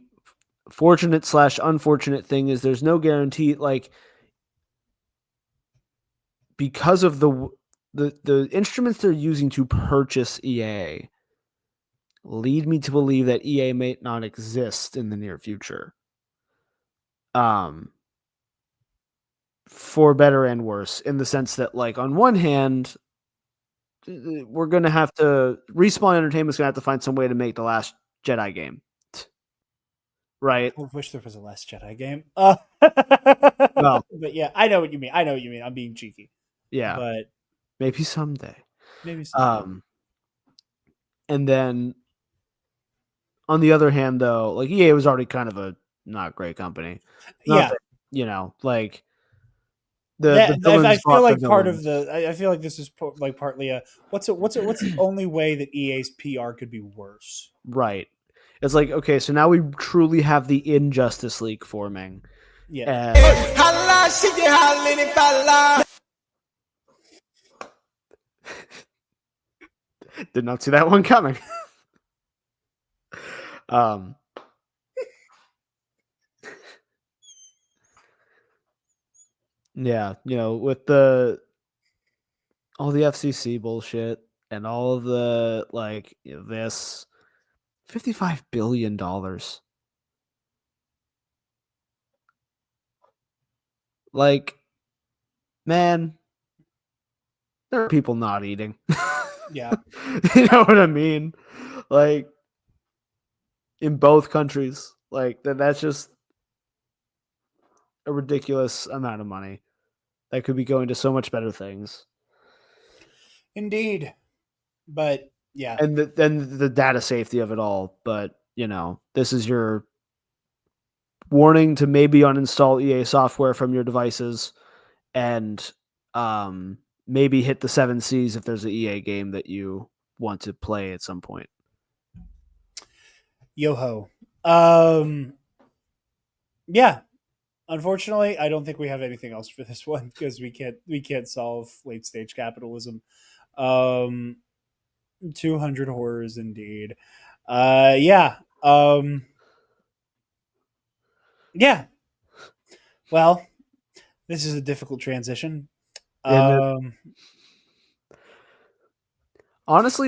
Speaker 3: fortunate / unfortunate thing is there's no guarantee, like, because of the instruments they're using to purchase EA lead me to believe that EA may not exist in the near future. For better and worse, in the sense that, like, on one hand, we're going to have to Respawn Entertainment's going to have to find some way to make the Last Jedi game. Right?
Speaker 2: I wish there was a Last Jedi game.
Speaker 3: Well,
Speaker 2: but yeah, I know what you mean. I'm being cheeky.
Speaker 3: Yeah.
Speaker 2: But
Speaker 3: maybe someday.
Speaker 2: Maybe someday.
Speaker 3: And then on the other hand, though, like EA was already kind of a not great company. Not that, like the
Speaker 2: I feel like part of I feel like this is like partly a what's the only way that EA's PR could be worse?
Speaker 3: Right. It's like, okay, so now we truly have the Injustice League forming.
Speaker 2: Yeah.
Speaker 3: Did not see that one coming. Yeah, with all the FCC bullshit and all of the this $55 billion. Like, man, there are people not eating.
Speaker 2: Yeah.
Speaker 3: You know what I mean? Like, in both countries, like that's just a ridiculous amount of money that could be going to so much better things.
Speaker 2: Indeed. But yeah.
Speaker 3: And then the data safety of it all. But, this is your warning to maybe uninstall EA software from your devices and maybe hit the 7 Cs if there's an EA game that you want to play at some point.
Speaker 2: Yo-ho. Yeah. Unfortunately, I don't think we have anything else for this one because we can't solve late stage capitalism. 200 horrors indeed. Yeah. Yeah. Well, this is a difficult transition.
Speaker 3: Honestly,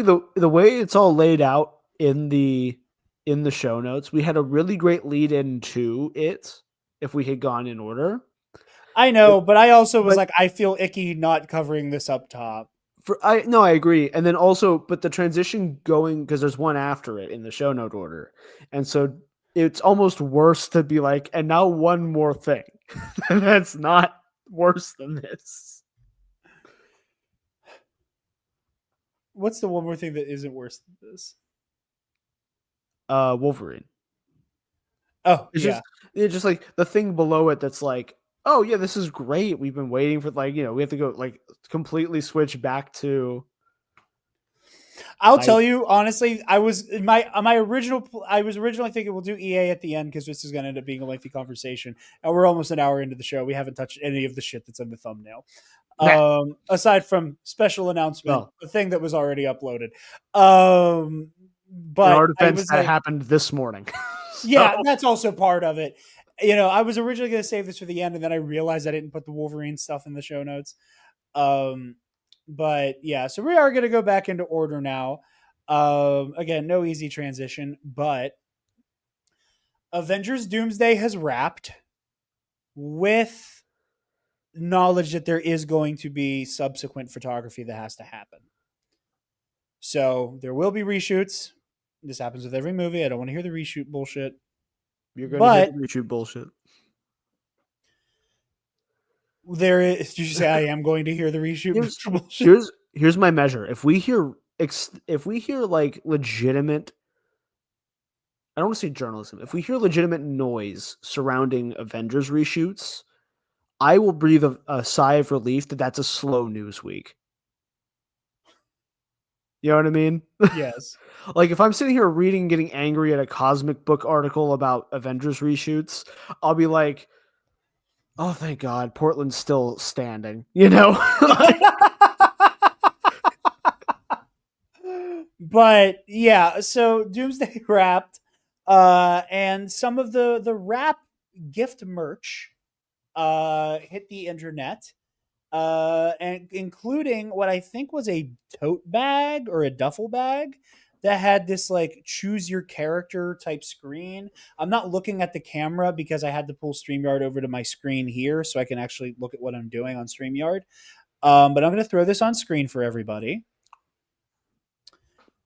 Speaker 3: the way it's all laid out in the show notes, we had a really great lead into it if we had gone in order.
Speaker 2: I know, but I also was like, I feel icky not covering this up top.
Speaker 3: I agree. And then also, but the transition going, because there's one after it in the show note order. And so it's almost worse to be like, and now one more thing. That's not worse than this.
Speaker 2: What's the one more thing that isn't worse than this?
Speaker 3: Wolverine.
Speaker 2: Oh,
Speaker 3: It's
Speaker 2: yeah.
Speaker 3: just like the thing below it that's like, oh yeah, this is great. We've been waiting for we have to go completely switch back to.
Speaker 2: I'll tell you honestly, I was originally thinking we'll do EA at the end because this is going to end up being a lengthy conversation, and we're almost an hour into the show. We haven't touched any of the shit that's in the thumbnail, aside from special announcement, the thing that was already uploaded. But
Speaker 3: in our defense,
Speaker 2: I was
Speaker 3: that happened this morning.
Speaker 2: Yeah, that's also part of it. I was originally going to save this for the end, and then I realized I didn't put the Wolverine stuff in the show notes. But yeah, so we are going to go back into order now. Again, no easy transition, but Avengers Doomsday has wrapped with knowledge that there is going to be subsequent photography that has to happen. So there will be reshoots. This happens with every movie. I don't want to hear the reshoot bullshit.
Speaker 3: You're going to hear the reshoot bullshit.
Speaker 2: There is. Did you say I am going to hear the reshoot bullshit?
Speaker 3: Here's my measure. If we hear like legitimate, I don't want to say journalism. If we hear legitimate noise surrounding Avengers reshoots, I will breathe a sigh of relief that that's a slow news week. You know what I mean?
Speaker 2: Yes.
Speaker 3: Like if I'm sitting here reading, getting angry at a Cosmic Book article about Avengers reshoots, I'll be like, oh, thank God, Portland's still standing,
Speaker 2: But yeah, so Doomsday wrapped, and some of the wrap gift merch hit the internet, and including what I think was a tote bag or a duffel bag that had this like choose your character type screen. I'm not looking at the camera because I had to pull StreamYard over to my screen here so I can actually look at what I'm doing on StreamYard. But I'm going to throw this on screen for everybody.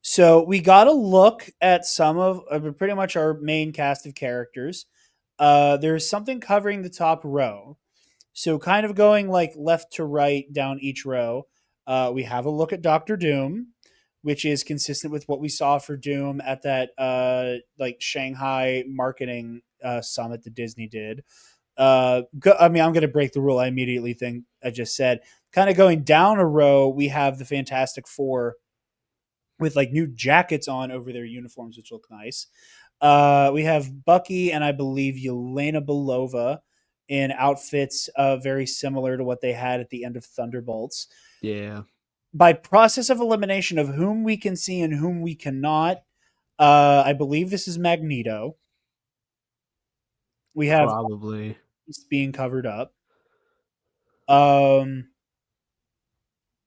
Speaker 2: So we got to look at some of pretty much our main cast of characters. There's something covering the top row. So kind of going like left to right down each row. We have a look at Doctor Doom, which is consistent with what we saw for Doom at that like Shanghai marketing summit that Disney did. I'm going to break the rule. I immediately think I just said. Kind of going down a row, we have the Fantastic Four with like new jackets on over their uniforms, which look nice. We have Bucky and I believe Yelena Belova in outfits very similar to what they had at the end of Thunderbolts.
Speaker 3: Yeah.
Speaker 2: By process of elimination of whom we can see and whom we cannot, I believe this is Magneto. We have
Speaker 3: probably
Speaker 2: being covered up.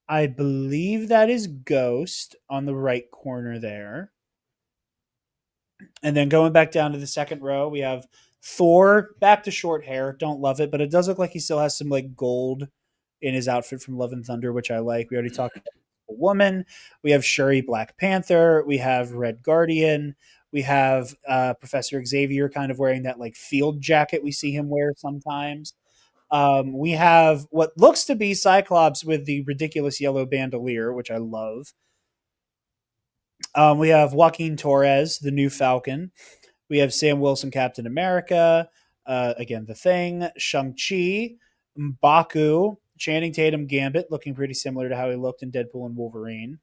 Speaker 2: I believe that is Ghost on the right corner there. And then going back down to the second row, we have Thor back to short hair. Don't love it, but it does look like he still has some like gold in his outfit from Love and Thunder, which I like. We already talked about a woman. We have Shuri Black Panther. We have Red Guardian. We have Professor Xavier kind of wearing that like field jacket we see him wear sometimes. We have what looks to be Cyclops with the ridiculous yellow bandolier, which I love. We have Joaquin Torres, the new Falcon. We have Sam Wilson, Captain America. Again, The Thing. Shang-Chi. M'Baku. Channing Tatum Gambit, looking pretty similar to how he looked in Deadpool and Wolverine.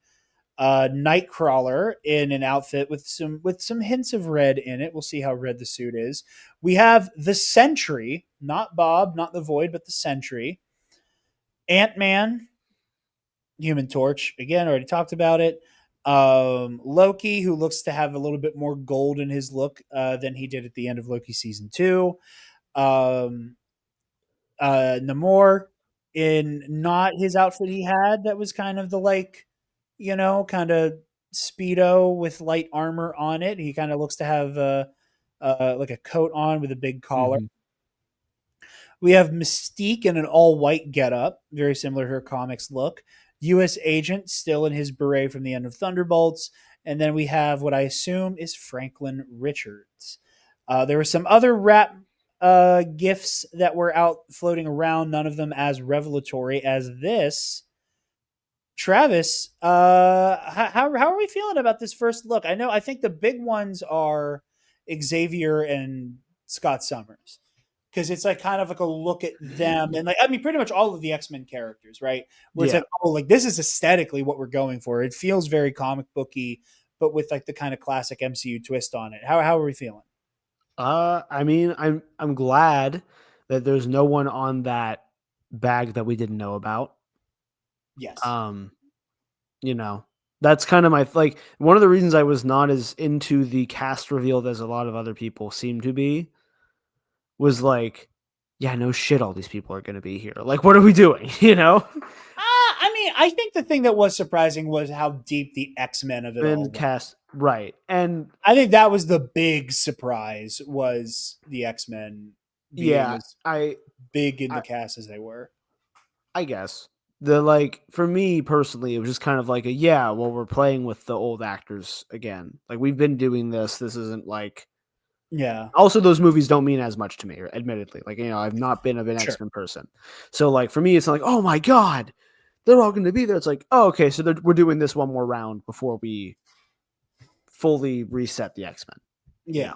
Speaker 2: Nightcrawler in an outfit with some hints of red in it. We'll see how red the suit is. We have the Sentry, not Bob, not the Void, but the Sentry. Ant-Man, Human Torch. Again, already talked about it. Loki, who looks to have a little bit more gold in his look than he did at the end of Loki season 2. Namor in not his outfit he had that was kind of the like, kind of Speedo with light armor on it. He kind of looks to have like a coat on with a big collar. Mm-hmm. We have Mystique in an all-white getup, very similar to her comics look. U.S. Agent still in his beret from the end of Thunderbolts. And then we have what I assume is Franklin Richards. There were some other rap gifts that were out floating around, none of them as revelatory as this. Travis, how are we feeling about this first look? I think the big ones are Xavier and Scott Summers, because it's like kind of like a look at them, and like I mean, pretty much all of the X-Men characters, right? Where it's
Speaker 3: Yeah.
Speaker 2: like, oh, like this is aesthetically what we're going for. It feels very comic booky, but with like the kind of classic MCU twist on it. How are we feeling?
Speaker 3: I mean, I'm glad that there's no one on that bag that we didn't know about.
Speaker 2: Yes,
Speaker 3: You know, that's kind of my like one of the reasons I was not as into the cast reveal as a lot of other people seem to be was like, yeah, no shit, all these people are going to be here. Like, what are we doing? You know,
Speaker 2: I mean, I think the thing that was surprising was how deep the X-Men of it all
Speaker 3: and
Speaker 2: went.
Speaker 3: cast right, and
Speaker 2: I think that was the big surprise, was the X-Men being
Speaker 3: yeah,
Speaker 2: as big in the cast as they were.
Speaker 3: I guess the like for me personally, it was just kind of like a yeah. Well, we're playing with the old actors again. Like we've been doing this. This isn't like.
Speaker 2: Yeah,
Speaker 3: Also, those movies don't mean as much to me, admittedly. Like I've not been an
Speaker 2: sure.
Speaker 3: X-Men person, so like for me, it's not like oh my god, they're all going to be there. It's like oh okay, so we're doing this one more round before we fully reset the X-Men.
Speaker 2: Yeah.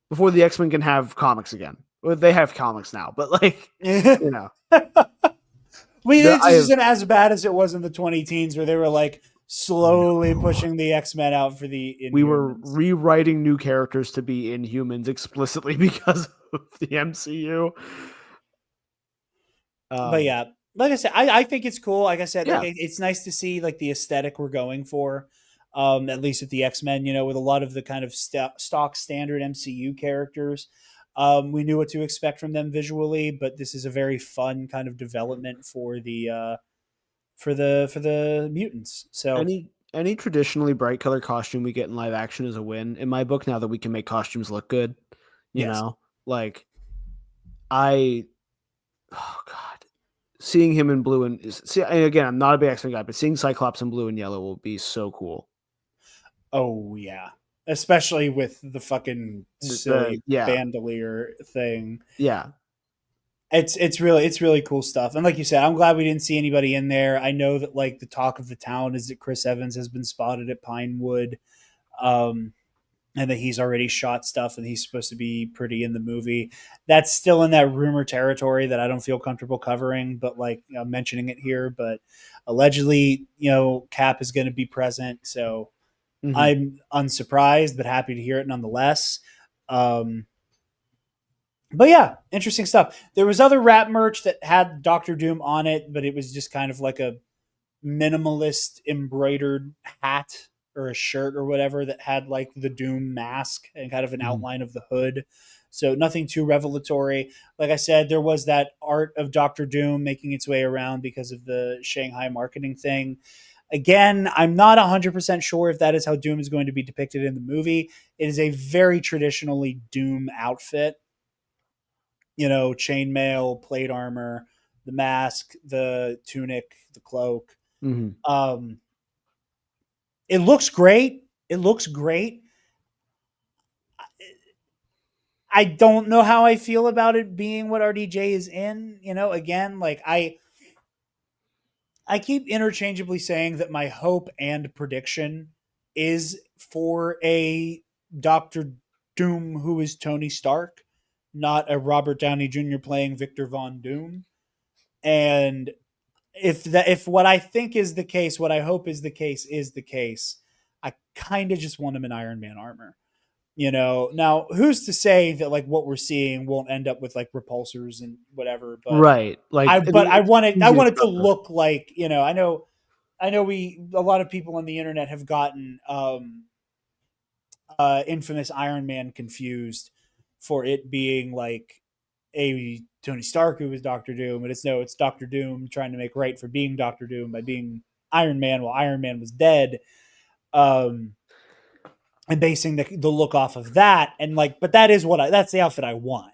Speaker 3: Before the X-Men can have comics again. Well, they have comics now, but like you know.
Speaker 2: This isn't as bad as it was in the 2010s, where they were like slowly pushing the X-Men out for the Inhumans.
Speaker 3: We were rewriting new characters to be Inhumans explicitly because of the MCU.
Speaker 2: But yeah, like I said, I think it's cool. Like I said,
Speaker 3: Yeah.
Speaker 2: like it's nice to see like the aesthetic we're going for. At least with the X-Men, with a lot of the kind of stock standard MCU characters. We knew what to expect from them visually, but this is a very fun kind of development for the mutants. So
Speaker 3: any traditionally bright color costume we get in live action is a win in my book. Now that we can make costumes look good, you know, like oh god, seeing him in blue and again, I'm not a big X-Men guy, but seeing Cyclops in blue and yellow will be so cool.
Speaker 2: Oh yeah. Especially with the fucking silly bandolier thing.
Speaker 3: Yeah.
Speaker 2: It's really cool stuff. And like you said, I'm glad we didn't see anybody in there. I know that like the talk of the town is that Chris Evans has been spotted at Pinewood. And that he's already shot stuff and he's supposed to be pretty in the movie. That's still in that rumor territory that I don't feel comfortable covering, but like mentioning it here. But allegedly, Cap is going to be present. So I'm unsurprised, but happy to hear it nonetheless. But yeah, interesting stuff. There was other rap merch that had Doctor Doom on it, but it was just kind of like a minimalist embroidered hat or a shirt or whatever that had like the Doom mask and kind of an outline of the hood. So nothing too revelatory. Like I said, there was that art of Doctor Doom making its way around because of the Shanghai marketing thing. Again, I'm not 100% sure if that is how Doom is going to be depicted in the movie. It is a very traditionally Doom outfit. Chainmail, plate armor, the mask, the tunic, the cloak.
Speaker 3: Mm-hmm.
Speaker 2: It looks great. I don't know how I feel about it being what RDJ is in. Again, like I keep interchangeably saying that my hope and prediction is for a Dr. Doom who is Tony Stark, not a Robert Downey Jr. playing Victor Von Doom. And if what I think is the case, what I hope is the case, I kind of just want him in Iron Man armor. Now who's to say that like what we're seeing won't end up with like repulsors and whatever, but
Speaker 3: right. Like,
Speaker 2: I want it to look like, I know a lot of people on the internet have gotten infamous Iron Man confused for it being like a Tony Stark who was Doctor Doom, but it's Doctor Doom trying to make right for being Doctor Doom by being Iron Man while Iron Man was dead. And basing the look off of that, and like, but that's the outfit I want.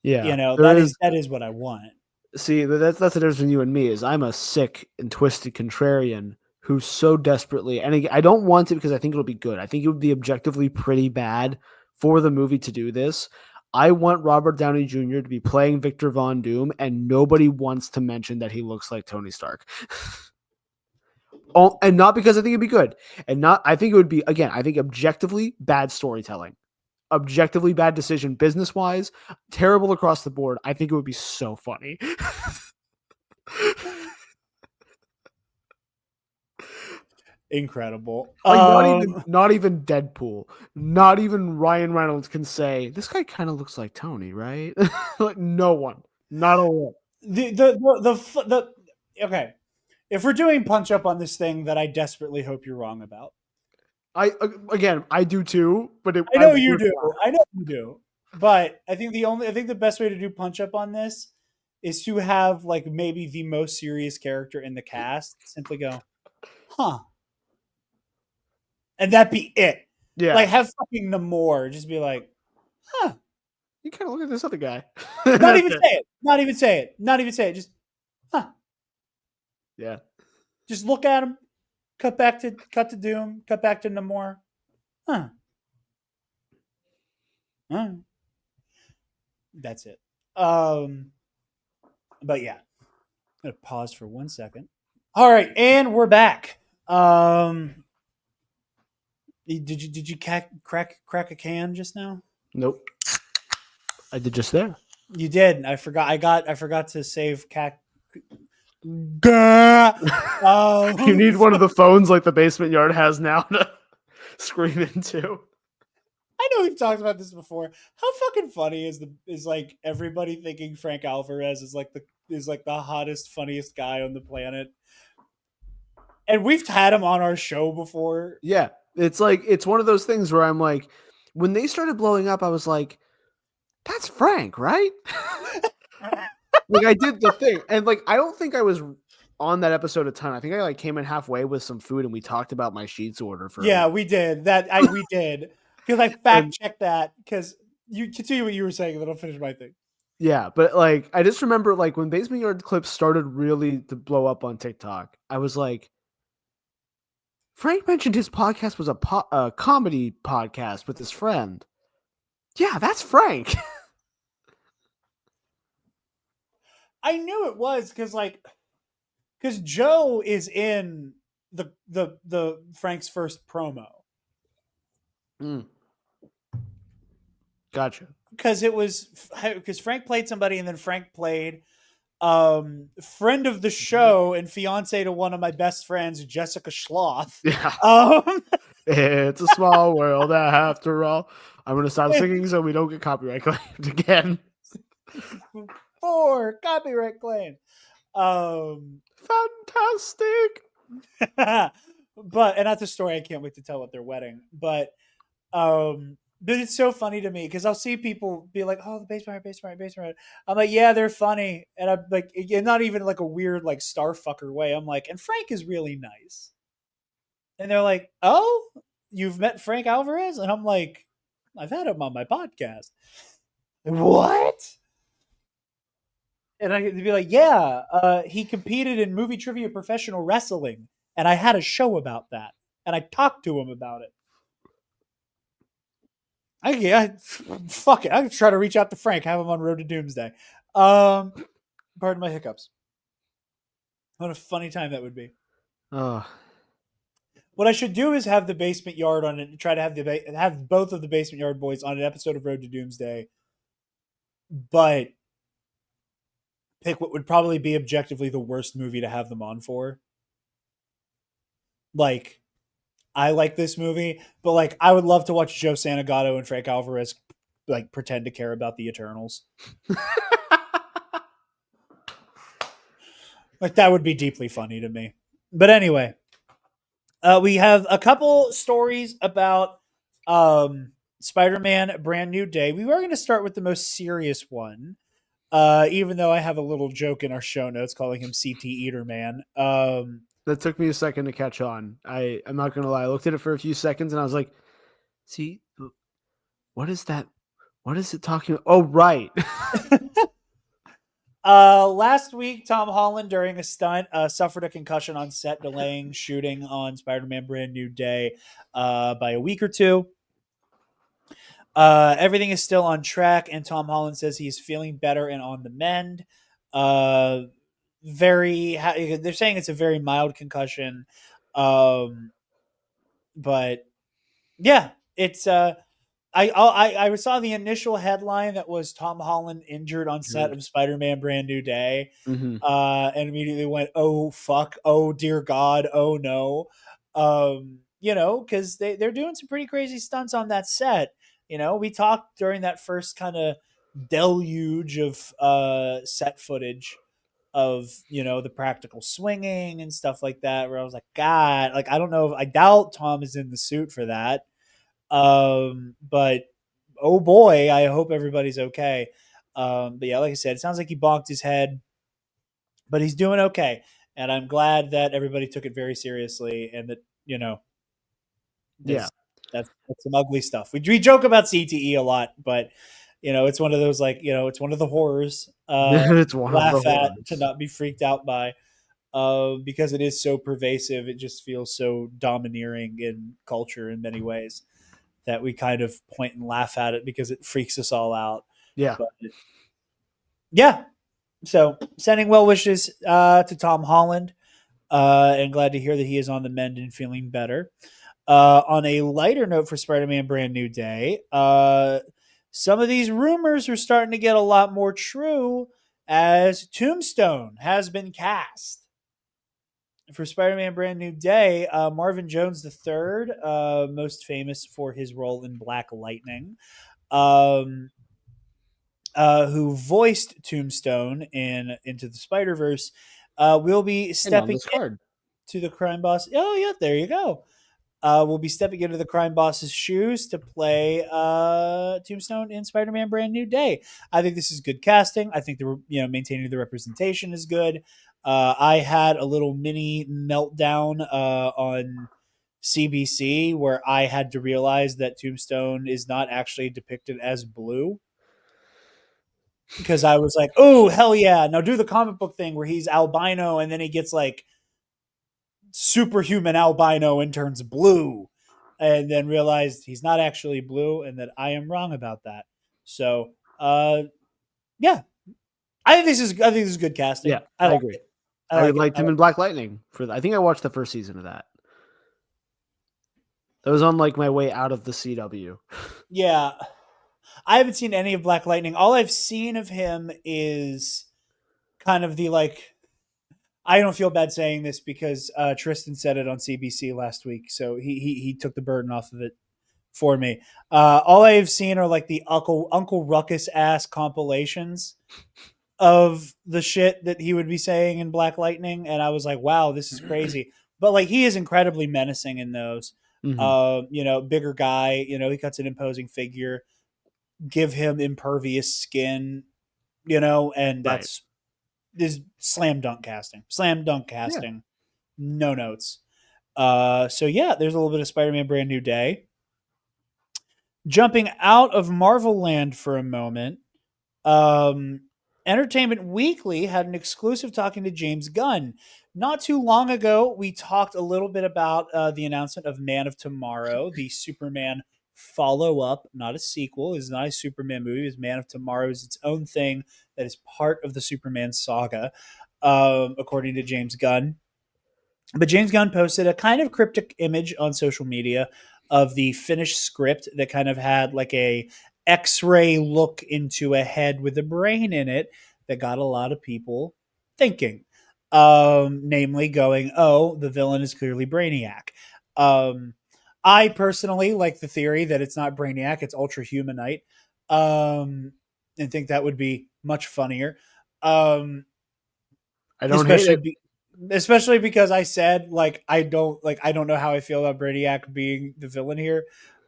Speaker 3: Yeah,
Speaker 2: that is what I want.
Speaker 3: See, that's the difference between you and me. Is I'm a sick and twisted contrarian who so desperately, and I don't want it because I think it'll be good. I think it would be objectively pretty bad for the movie to do this. I want Robert Downey Jr. to be playing Victor Von Doom, and nobody wants to mention that he looks like Tony Stark. Oh, and not because I think it'd be good, and not I think it would be again. I think objectively bad storytelling, objectively bad decision business wise, terrible across the board. I think it would be so funny.
Speaker 2: Incredible.
Speaker 3: Like not even Deadpool, not even Ryan Reynolds can say this guy kind of looks like Tony, right? Like no one, not a one.
Speaker 2: Okay. If we're doing punch up on this thing that I desperately hope you're wrong about.
Speaker 3: I do too, but
Speaker 2: I know you do. But I think the best way to do punch up on this is to have like maybe the most serious character in the cast simply go, huh. And that be it.
Speaker 3: Yeah.
Speaker 2: Like have fucking Namor just be like, huh.
Speaker 3: You kind of look at this other guy.
Speaker 2: Not even say it. Just, huh.
Speaker 3: Yeah.
Speaker 2: Just look at him. Cut to Doom. Cut back to Namor. Huh. That's it. But yeah. I'm gonna pause for 1 second. All right, and we're back. Did you crack a can just now?
Speaker 3: Nope. I did just there.
Speaker 2: You did. I forgot to save cat.
Speaker 3: You need one of the phones like the Basement Yard has now to scream into.
Speaker 2: I know we've talked about this before. How fucking funny is like everybody thinking Frank Alvarez is like the hottest, funniest guy on the planet, and we've had him on our show before.
Speaker 3: Yeah, it's one of those things where I'm like, when they started blowing up, I was like, that's Frank, right? Like I did the thing, and like I don't think I was on that episode a ton. I think I like came in halfway with some food, and we talked about my sheets order for.
Speaker 2: Yeah, we did that. We did because I fact checked that because you continue what you were saying, and then I'll finish my thing.
Speaker 3: Yeah, but like I just remember like when Basement Yard clips started really to blow up on TikTok, I was like, Frank mentioned his podcast was a comedy podcast with his friend. Yeah, that's Frank.
Speaker 2: I knew it was because Joe is in the Frank's first promo.
Speaker 3: Gotcha.
Speaker 2: Because Frank played somebody, and then Frank played friend of the show and fiance to one of my best friends, Jessica Schloth.
Speaker 3: Yeah. It's a small world after all. I'm gonna stop singing so we don't get copyright claimed again.
Speaker 2: For copyright claim.
Speaker 3: Fantastic.
Speaker 2: And that's a story I can't wait to tell at their wedding. But it's so funny to me because I'll see people be like, "Oh, the Basement Yard." I'm like, "Yeah, they're funny," and I'm like, not even like a weird like star fucker way. I'm like, and Frank is really nice. And they're like, "Oh, you've met Frank Alvarez?" And I'm like, "I've had him on my podcast." What? And I could be like, "Yeah, he competed in movie trivia professional wrestling, and I had a show about that, and I talked to him about it." Fuck it. I can try to reach out to Frank, have him on Road to Doomsday. Pardon my hiccups. What a funny time that would be. What I should do is have the Basement Yard on it and try to have both of the Basement Yard boys on an episode of Road to Doomsday, but pick what would probably be objectively the worst movie to have them on for. Like, I like this movie, but like I would love to watch Joe Santagato and Frank Alvarez like pretend to care about the Eternals. Like that would be deeply funny to me. But anyway, we have a couple stories about Spider-Man: Brand New Day. We were going to start with the most serious one, even though I have a little joke in our show notes calling him CT Eater Man.
Speaker 3: That took me a second to catch on. I'm not going to lie. I looked at it for a few seconds and I was like, see, what is that? What is it talking about? Oh, right.
Speaker 2: Last week, Tom Holland, during a stunt, suffered a concussion on set, delaying shooting on Spider-Man Brand New Day by a week or two. Everything is still on track, and Tom Holland says he's feeling better and on the mend. They're saying it's a very mild concussion. But yeah, it's I saw the initial headline that was Tom Holland injured on set of Spider-Man Brand New Day,
Speaker 3: Mm-hmm.
Speaker 2: and immediately went, oh fuck, oh dear God, oh no, because they're doing some pretty crazy stunts on that set. We talked during that first kind of deluge of set footage of the practical swinging and stuff like that, where I was like, God, like I don't know, I doubt Tom is in the suit for that. But oh boy, I hope everybody's okay. But yeah, like I said, it sounds like he bonked his head, but he's doing okay. And I'm glad that everybody took it very seriously, and that
Speaker 3: Yeah.
Speaker 2: that's some ugly stuff. We joke about CTE a lot, but it's one of those, like, it's one of the horrors.
Speaker 3: It's one of the
Speaker 2: Laugh at, to
Speaker 3: horrors.
Speaker 2: not be freaked out by, because it is so pervasive. It just feels so domineering in culture in many ways that we kind of point and laugh at it because it freaks us all out.
Speaker 3: Yeah.
Speaker 2: But yeah, so sending well wishes to Tom Holland, and glad to hear that he is on the mend and feeling better. On a lighter note for Spider-Man Brand New Day, some of these rumors are starting to get a lot more true, as Tombstone has been cast for Spider-Man Brand New Day. Marvin Jones III, most famous for his role in Black Lightning, who voiced Tombstone in Into the Spider-Verse, will be
Speaker 3: And on
Speaker 2: stepping
Speaker 3: this card.
Speaker 2: to the crime boss. Oh yeah, there you go. Will be stepping into the crime boss's shoes to play Tombstone in Spider-Man Brand New Day. I think this is good casting. I think the maintaining the representation is good. I had a little mini meltdown on CBC where I had to realize that Tombstone is not actually depicted as blue, because I was like, oh hell yeah, now do the comic book thing where he's albino and then he gets like superhuman albino and turns blue, and then realized he's not actually blue and that I am wrong about that. So yeah, I think this is good casting.
Speaker 3: Yeah,
Speaker 2: I
Speaker 3: I
Speaker 2: like
Speaker 3: agree.
Speaker 2: it.
Speaker 3: I
Speaker 2: like it.
Speaker 3: liked him in Black Lightning. I think I watched the first season of that. That was on like my way out of the CW.
Speaker 2: Yeah, I haven't seen any of Black Lightning. All I've seen of him is kind of the, like, I don't feel bad saying this because Tristan said it on CBC last week, so he took the burden off of it for me. All I've seen are like the Uncle Ruckus ass compilations of the shit that he would be saying in Black Lightning, and I was like, wow, this is crazy. But like, he is incredibly menacing in those. Bigger guy. He cuts an imposing figure. Give him impervious skin. And
Speaker 3: Right.
Speaker 2: that's this slam dunk casting. Slam dunk casting. Yeah. No notes. So yeah, there's a little bit of Spider-Man Brand New Day. Jumping out of Marvel Land for a moment, Entertainment Weekly had an exclusive talking to James Gunn. Not too long ago, we talked a little bit about the announcement of Man of Tomorrow, the Superman follow-up, not a sequel. It's not a Superman movie. It's Man of Tomorrow is its own thing that is part of the Superman saga, according to James Gunn. But James Gunn posted a kind of cryptic image on social media of the finished script that kind of had like a X-ray look into a head with a brain in it that got a lot of people thinking. Namely going, oh, the villain is clearly Brainiac. I personally like the theory that it's not Brainiac, it's Ultra Humanite, and think that would be much funnier.
Speaker 3: I don't hate it.
Speaker 2: Especially because I said, like, I don't know how I feel about Brainiac being the villain here,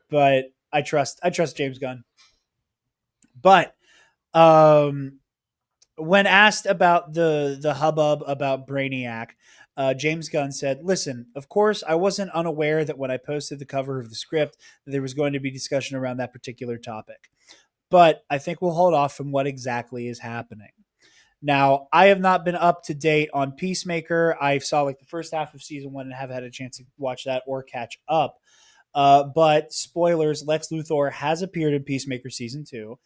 Speaker 2: but I trust James Gunn. But when asked about the hubbub about Brainiac, James Gunn said, listen, of course, I wasn't unaware that when I posted the cover of the script that there was going to be discussion around that particular topic. But I think we'll hold off from what exactly is happening. Now, I have not been up to date on Peacemaker. I saw like the first half of season 1 and haven't had a chance to watch that or catch up. But spoilers, Lex Luthor has appeared in Peacemaker season 2.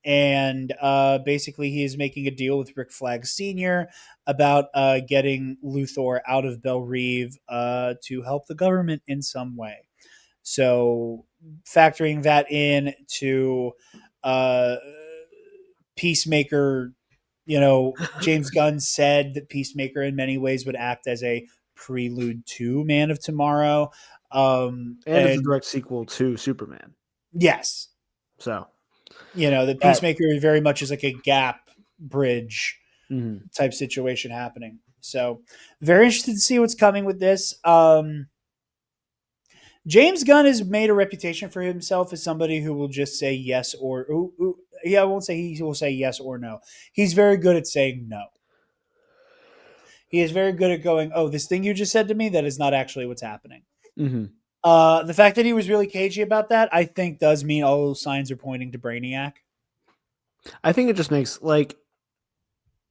Speaker 2: and basically he is making a deal with Rick Flag Sr. about getting Luthor out of Belle Reve to help the government in some way. So factoring that in to uh, Peacemaker, James Gunn said that Peacemaker in many ways would act as a prelude to Man of Tomorrow.
Speaker 3: And it's a direct sequel to Superman.
Speaker 2: Yes.
Speaker 3: So,
Speaker 2: the Peacemaker very much is like a gap bridge
Speaker 3: mm-hmm.
Speaker 2: type situation happening. So very interested to see what's coming with this. James Gunn has made a reputation for himself as somebody who will just say yes or I won't say he will say yes or no. He's very good at saying no. He is very good at going, oh, this thing you just said to me, that is not actually what's happening.
Speaker 3: Mm-hmm.
Speaker 2: The fact that he was really cagey about that, I think, does mean all those signs are pointing to Brainiac.
Speaker 3: I think it just makes,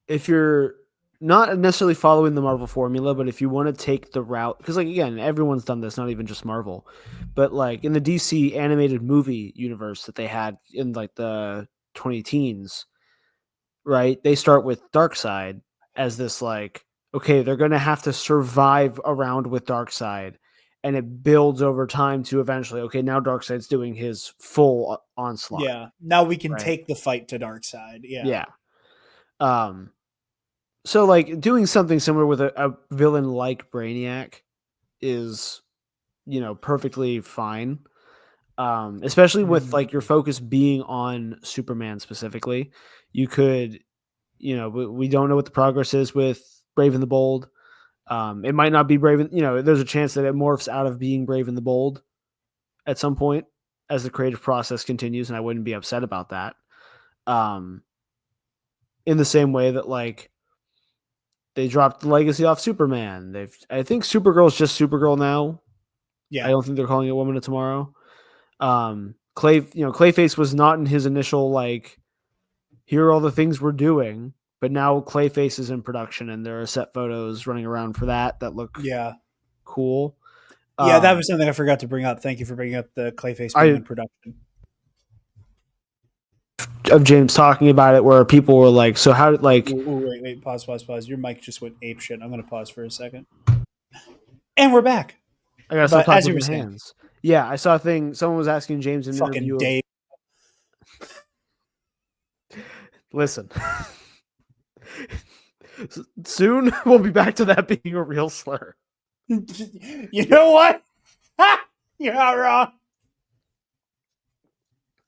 Speaker 3: if you're not necessarily following the Marvel formula, but if you want to take the route, because again, everyone's done this, not even just Marvel, but in the DC animated movie universe that they had in the 20 teens, right? They start with Darkseid as this okay, they're going to have to survive around with Darkseid, and it builds over time to eventually, okay, now Darkseid's doing his full onslaught.
Speaker 2: Yeah, now we can
Speaker 3: right?
Speaker 2: take the fight to Darkseid.
Speaker 3: Yeah. So doing something similar with a villain like Brainiac is, perfectly fine. Especially with your focus being on Superman specifically. You could, we don't know what the progress is with Brave and the Bold. It might not be Brave and, there's a chance that it morphs out of being Brave and the Bold at some point as the creative process continues, and I wouldn't be upset about that. In the same way that they dropped the legacy off Superman. I think Supergirl's just Supergirl now.
Speaker 2: Yeah.
Speaker 3: I don't think they're calling it Woman of Tomorrow. Clayface was not in his initial here are all the things we're doing, but now Clayface is in production and there are set photos running around for that look cool.
Speaker 2: Yeah, that was something I forgot to bring up. Thank you for bringing up the Clayface being in production.
Speaker 3: Of James talking about it, where people were like, "So how did
Speaker 2: wait, pause. Your mic just went ape shit. I'm going to pause for a second, and we're back.
Speaker 3: I gotta stop talking with my hands. Yeah, I saw a thing. Someone was asking James in an interview.
Speaker 2: Dave.
Speaker 3: Listen, soon we'll be back to that being a real slur.
Speaker 2: You know what? You're not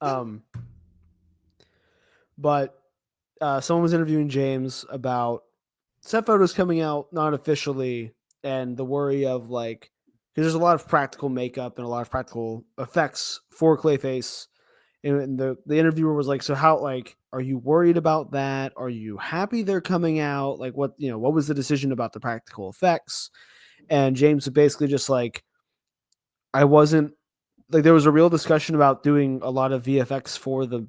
Speaker 2: wrong.
Speaker 3: But someone was interviewing James about set photos coming out not officially, and the worry of because there's a lot of practical makeup and a lot of practical effects for Clayface. And the interviewer was like, "So how are you worried about that? Are you happy they're coming out? What was the decision about the practical effects?" And James was basically just I wasn't there was a real discussion about doing a lot of VFX for the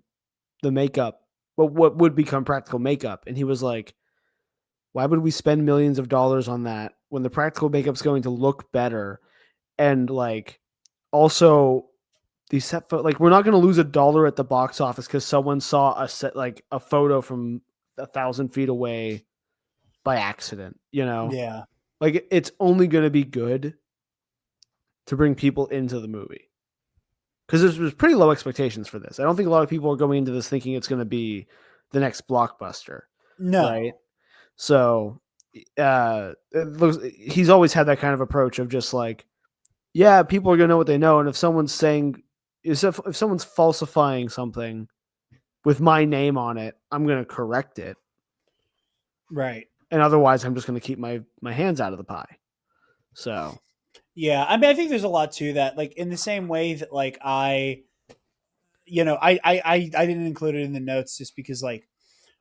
Speaker 3: makeup, but what would become practical makeup. And he was like, why would we spend millions of dollars on that when the practical makeup's going to look better? And also these set we're not going to lose $1 at the box office because someone saw a set a photo from 1,000 feet away by accident,
Speaker 2: Yeah.
Speaker 3: It's only going to be good to bring people into the movie. Because there's pretty low expectations for this. I don't think a lot of people are going into this thinking it's going to be the next blockbuster.
Speaker 2: No.
Speaker 3: Right? So he's always had that kind of approach of just yeah, people are going to know what they know. And if someone's if someone's falsifying something with my name on it, I'm going to correct it.
Speaker 2: Right.
Speaker 3: And otherwise, I'm just going to keep my hands out of the pie. So...
Speaker 2: Yeah, I mean, I think there's a lot to that. In the same way that I didn't include it in the notes just because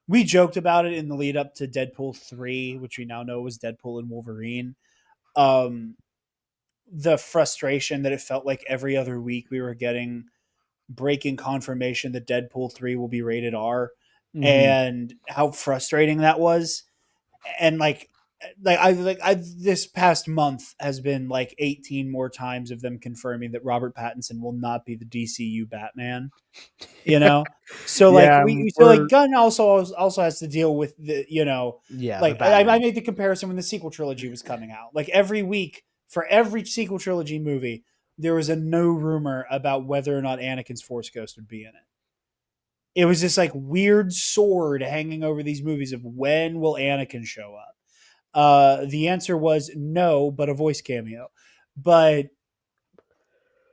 Speaker 2: we joked about it in the lead up to Deadpool 3, which we now know was Deadpool and Wolverine. The frustration that it felt like every other week we were getting breaking confirmation that Deadpool 3 will be rated R, and how frustrating that was. And this past month has been like 18 more times of them confirming that Robert Pattinson will not be the DCU Batman. You know, so like
Speaker 3: Yeah,
Speaker 2: Gunn also has to deal with the
Speaker 3: the
Speaker 2: I
Speaker 3: Batman.
Speaker 2: made the comparison when the sequel trilogy was coming out. Like every week for every sequel trilogy movie, there was a no rumor about whether or not Anakin's Force Ghost would be in it. It was this like weird sword hanging over these movies of when will Anakin show up. The answer was no, but a voice cameo. But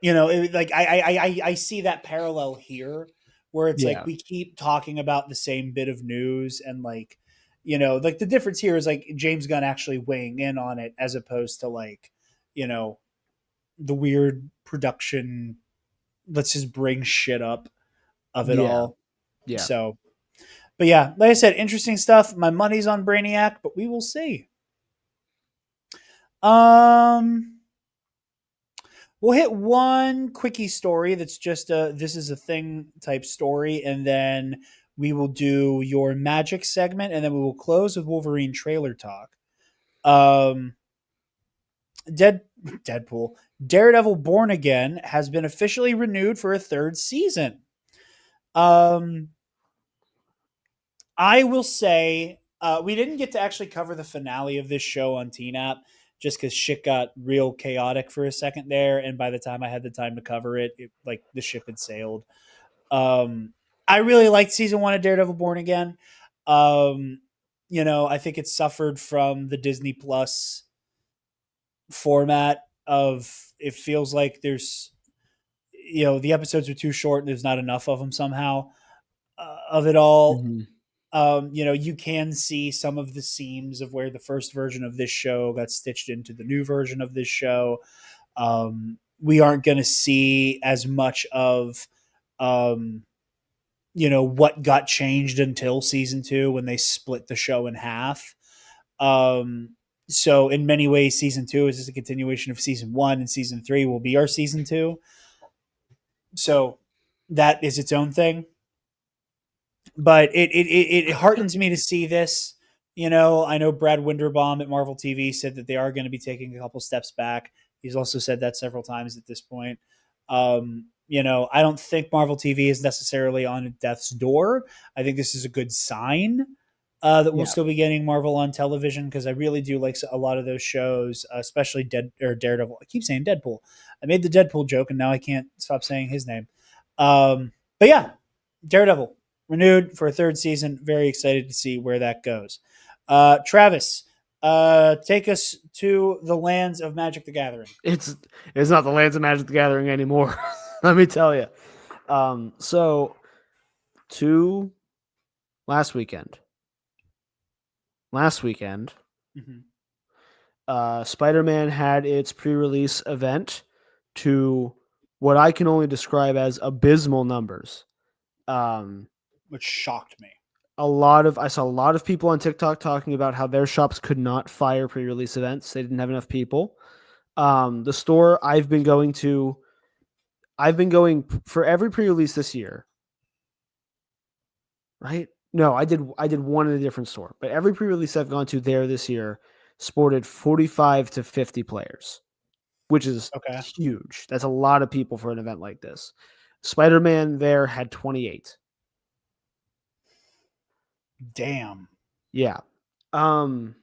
Speaker 2: I see that parallel here, where it's like
Speaker 3: Yeah.
Speaker 2: we keep talking about the same bit of news, and like the difference here is like James Gunn actually weighing in on it as opposed to like the weird production. Let's just bring shit up of it
Speaker 3: Yeah.
Speaker 2: all.
Speaker 3: Yeah.
Speaker 2: So, but yeah, like I said, interesting stuff. My money's on Brainiac, but we will see. We'll hit one quickie story that's just a this is a thing type story, and then we will do your magic segment, and then we will close with Wolverine trailer talk. Um, Deadpool, Daredevil Born Again has been officially renewed for a third season. I will say we didn't get to actually cover the finale of this show on TNAP just because shit got real chaotic for a second there, and by the time I had the time to cover it, like the ship had sailed. I really liked season 1 of Daredevil Born Again. I think it suffered from the Disney Plus format of it feels like there's the episodes are too short and there's not enough of them somehow of it all.
Speaker 3: Mhm.
Speaker 2: You can see some of the seams of where the first version of this show got stitched into the new version of this show. We aren't going to see as much of, what got changed until season 2 when they split the show in half. So in many ways, season 2 is just a continuation of season 1, and season 3 will be our season 2. So that is its own thing. But it heartens me to see this. I know Brad Winderbaum at Marvel TV said that they are going to be taking a couple steps back. He's also said that several times at this point. I don't think Marvel TV is necessarily on death's door. I think this is a good sign that we'll still be getting Marvel on television, because I really do like a lot of those shows, especially Daredevil. I keep saying Deadpool. I made the Deadpool joke, and now I can't stop saying his name. But yeah, Daredevil renewed for a third season. Very excited to see where that goes. Travis, take us to the lands of Magic the Gathering.
Speaker 3: It's not the lands of Magic the Gathering anymore. Let me tell you. So last weekend, Spider-Man had its pre-release event to what I can only describe as abysmal numbers.
Speaker 2: Which shocked me.
Speaker 3: I saw a lot of people on TikTok talking about how their shops could not fire pre-release events. They didn't have enough people. The store I've been going for every pre-release this year. Right? No, I did one in a different store, but every pre-release I've gone to there this year sported 45 to 50 players, which is huge. That's a lot of people for an event like this. Spider-Man there had 28.
Speaker 2: Damn.
Speaker 3: Yeah. And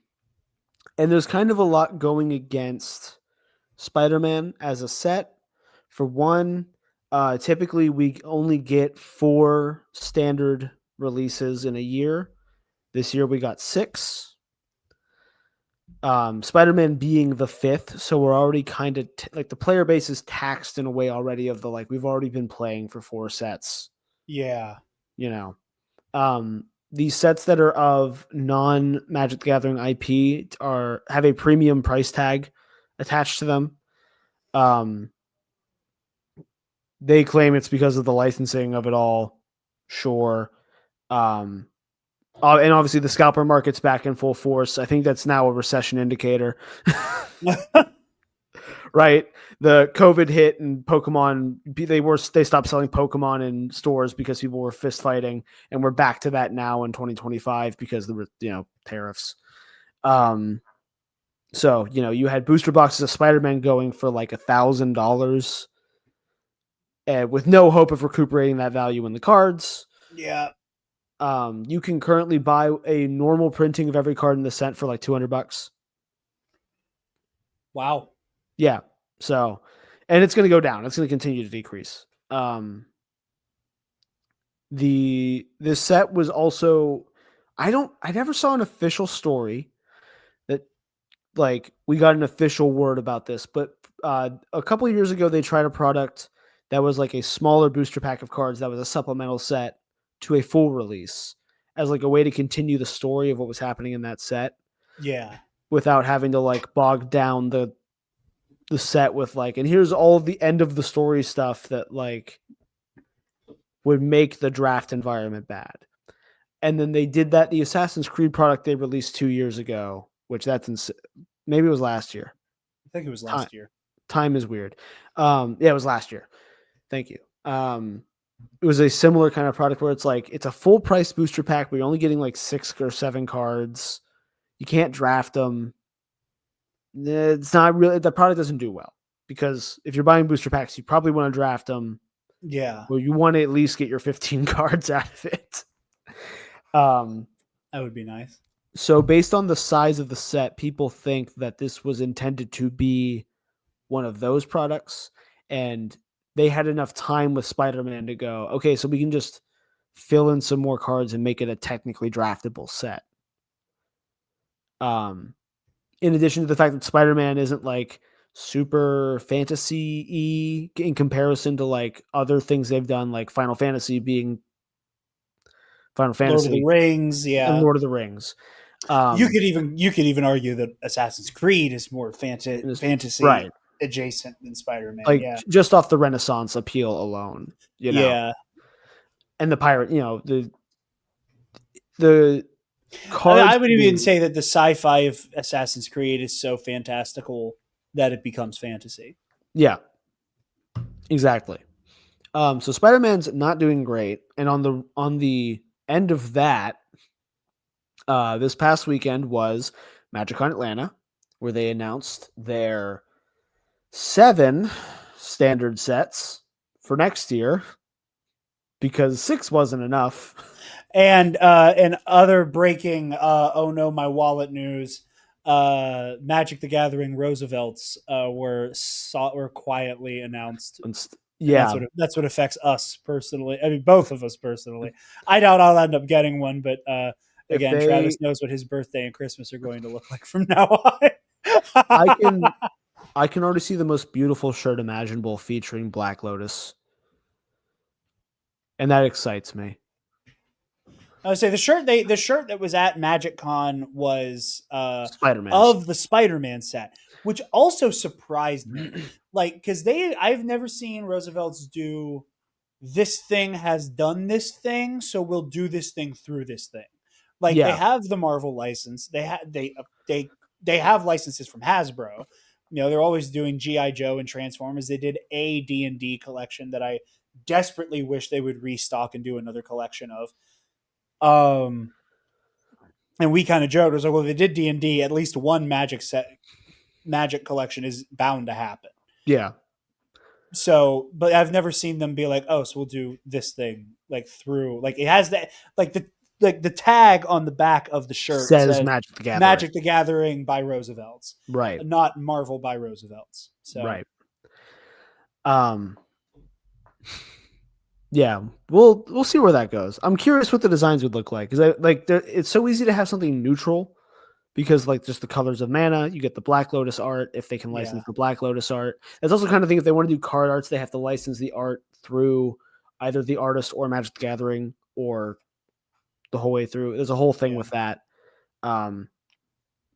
Speaker 3: there's kind of a lot going against Spider-Man as a set. For one, typically we only get 4 standard releases in a year. This year we got 6. Spider-Man being the 5th, so we're already kind of the player base is taxed in a way already of the we've already been playing for 4 sets.
Speaker 2: Yeah.
Speaker 3: These sets that are of non-Magic the Gathering IP have a premium price tag attached to them. They claim it's because of the licensing of it all. Sure. And obviously the scalper market's back in full force. I think that's now a recession indicator. Right? The COVID hit and Pokemon, they stopped selling Pokemon in stores because people were fist fighting, and we're back to that now in 2025 because the tariffs. So, you had booster boxes of Spider-Man going for like $1,000 with no hope of recuperating that value in the cards.
Speaker 2: Yeah.
Speaker 3: You can currently buy a normal printing of every card in the set for like $200.
Speaker 2: Wow.
Speaker 3: Yeah. So, and it's going to go down. It's going to continue to decrease. This set was also, I never saw an official story that like we got an official word about this, but a couple of years ago they tried a product that was like a smaller booster pack of cards that was a supplemental set to a full release as like a way to continue the story of what was happening in that set.
Speaker 2: Yeah.
Speaker 3: Without having to like bog down the set with like, and here's all of the end of the story stuff that like would make the draft environment bad. And then they did that. The Assassin's Creed product they released 2 years ago, which maybe it was last year.
Speaker 2: I think it was last year.
Speaker 3: Time is weird. Yeah, it was last year. Thank you. It was a similar kind of product where it's like, it's a full price booster pack, but you're only getting like 6 or 7 cards. You can't draft them. It's not really, the product doesn't do well because if you're buying booster packs, you probably want to draft them.
Speaker 2: Yeah.
Speaker 3: Well, you want to at least get your 15 cards out of it.
Speaker 2: That would be nice.
Speaker 3: So based on the size of the set, people think that this was intended to be one of those products, and they had enough time with Spider-Man to go, okay, so we can just fill in some more cards and make it a technically draftable set. In addition to the fact that Spider-Man isn't like super fantasy-y in comparison to like other things they've done, like Final Fantasy being Final Fantasy,
Speaker 2: Lord of the Rings, yeah,
Speaker 3: and Lord of the Rings.
Speaker 2: You could even argue that Assassin's Creed is more fantasy
Speaker 3: right.
Speaker 2: adjacent than Spider-Man.
Speaker 3: Like
Speaker 2: yeah.
Speaker 3: just off the Renaissance appeal alone,
Speaker 2: Yeah.
Speaker 3: And the pirate, the cards.
Speaker 2: I would even say that the sci-fi of Assassin's Creed is so fantastical that it becomes fantasy.
Speaker 3: Yeah, exactly. So Spider-Man's not doing great, and on the end of that, this past weekend was MagicCon Atlanta, where they announced their 7 standard sets for next year because 6 wasn't enough.
Speaker 2: And other breaking, oh no, my wallet news. Magic the Gathering Roosevelts were quietly announced.
Speaker 3: Yeah,
Speaker 2: that's what affects us personally. I mean, both of us personally. I doubt I'll end up getting one, but again, Travis knows what his birthday and Christmas are going to look like from now on.
Speaker 3: I can already see the most beautiful shirt imaginable featuring Black Lotus, and that excites me.
Speaker 2: I would say the shirt that was at MagicCon was
Speaker 3: Spider-Man
Speaker 2: of the Spider-Man set, which also surprised me. Like, because I've never seen Roosevelt's do this thing has done this thing, so we'll do this thing through this thing. Like they have the Marvel license, they have licenses from Hasbro. They're always doing G.I. Joe and Transformers. They did a D&D collection that I desperately wish they would restock and do another collection of. And we kind of joked, it was like, well, if they did D&D, at least one magic collection is bound to happen.
Speaker 3: Yeah.
Speaker 2: So, but I've never seen them be like, oh, so we'll do this thing like through, like it has that, like the tag on the back of the shirt says
Speaker 3: Magic the Gathering.
Speaker 2: Magic the Gathering by Roosevelt's,
Speaker 3: right?
Speaker 2: Not Marvel by Roosevelt's. So,
Speaker 3: right. Yeah, we'll see where that goes. I'm curious what the designs would look like because it's so easy to have something neutral because like just the colors of mana, you get the Black Lotus art if they can license the Black Lotus art. It's also kind of thing if they want to do card arts, they have to license the art through either the artist or Magic the Gathering or the whole way through. There's a whole thing with that. I know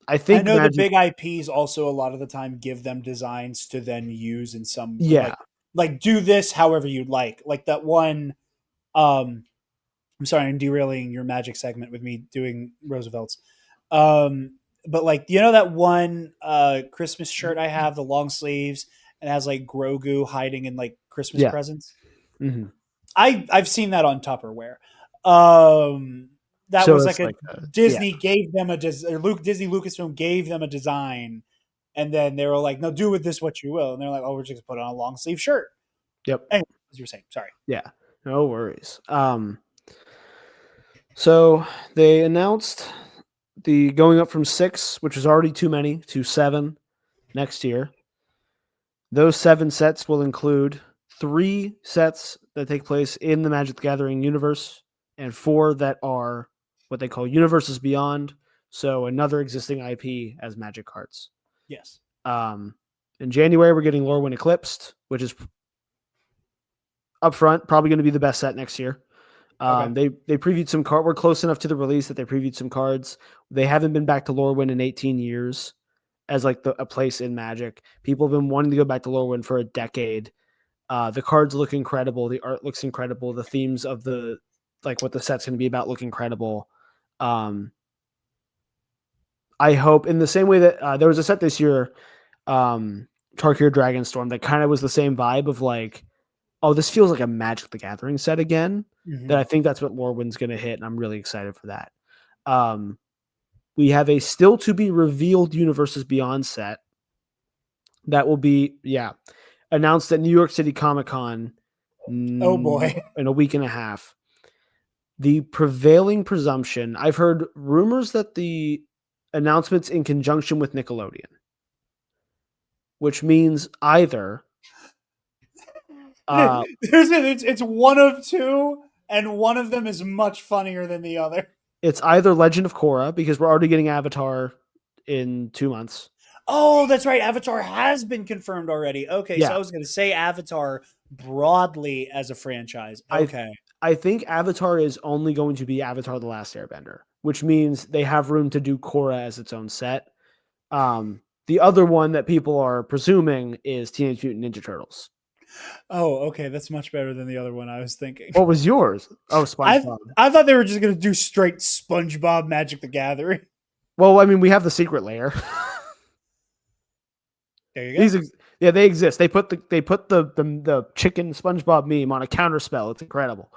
Speaker 2: the big IPs also a lot of the time give them designs to then use in some like do this however you'd like that one. I'm sorry, I'm derailing your Magic segment with me doing Roosevelt's. But like, that one Christmas shirt I have, the long sleeves, and has like Grogu hiding in like Christmas presents.
Speaker 3: Mm-hmm.
Speaker 2: I've seen that on Tupperware. that
Speaker 3: So
Speaker 2: was
Speaker 3: it's
Speaker 2: like a
Speaker 3: like
Speaker 2: Disney gave them a Disney Lucasfilm gave them a design, and then they were like, "No, do with this what you will," and they're like, "Oh, we're just gonna put on a long sleeve shirt."
Speaker 3: Yep.
Speaker 2: Anyway, as you were saying, sorry.
Speaker 3: Yeah. No worries. So they announced the going up from 6, which is already too many, to 7 next year. Those 7 sets will include 3 sets that take place in the Magic the Gathering universe and 4 that are what they call universes beyond. So another existing IP as Magic cards.
Speaker 2: Yes.
Speaker 3: In January, we're getting Lorwyn Eclipsed, which is up front, probably going to be the best set next year.
Speaker 2: Okay.
Speaker 3: They previewed some cards. We're close enough to the release that they previewed some cards. They haven't been back to Lorwyn in 18 years as like a place in Magic. People have been wanting to go back to Lorwyn for a decade. The cards look incredible. The art looks incredible. The themes of what the set's going to be about look incredible. I hope in the same way that there was a set this year, Tarkir Dragonstorm, that kind of was the same vibe of like, oh, this feels like a Magic the Gathering set again.
Speaker 2: Mhm.
Speaker 3: That I think that's what Lorwyn's going to hit, and I'm really excited for that. We have a still to be revealed Universes Beyond set that will be announced at New York City Comic Con.
Speaker 2: Oh boy.
Speaker 3: In a week and a half. The prevailing presumption, I've heard rumors that the announcement's in conjunction with Nickelodeon, which means either
Speaker 2: it's one of two, and one of them is much funnier than the other.
Speaker 3: it's either Legend of Korra, because we're already getting Avatar in 2 months.
Speaker 2: Oh, that's right. Avatar has been confirmed already. Okay,
Speaker 3: Yeah.
Speaker 2: so I was going to say Avatar broadly as a franchise. Okay.
Speaker 3: I think Avatar is only going to be Avatar The Last Airbender, which means they have room to do Korra as its own set. The other one that people are presuming is Teenage Mutant Ninja Turtles.
Speaker 2: Oh, okay. That's much better than the other one I was thinking.
Speaker 3: What was yours? Oh, SpongeBob.
Speaker 2: I thought they were just going to do straight SpongeBob Magic the Gathering.
Speaker 3: Well, I mean, we have the secret layer.
Speaker 2: There you go.
Speaker 3: They exist. They put the chicken SpongeBob meme on a counter spell. It's incredible.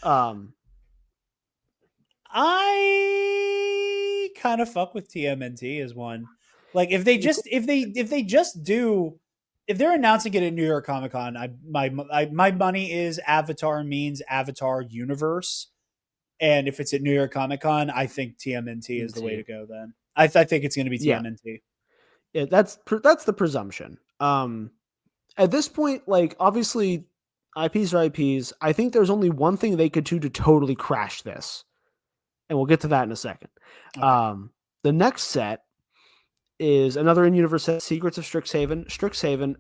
Speaker 2: I kind of fuck with TMNT as one. Like if they're announcing it at New York Comic Con, my money is Avatar means Avatar universe, and if it's at New York Comic Con, I think TMNT is the way to go. Then I think it's going to be TMNT.
Speaker 3: Yeah, that's the presumption. At this point, like obviously, IPs are IPs. I think there's only one thing they could do to totally crash this, and we'll get to that in a second. Okay. The next set is another in-universe set, Secrets of Strixhaven. Strixhaven,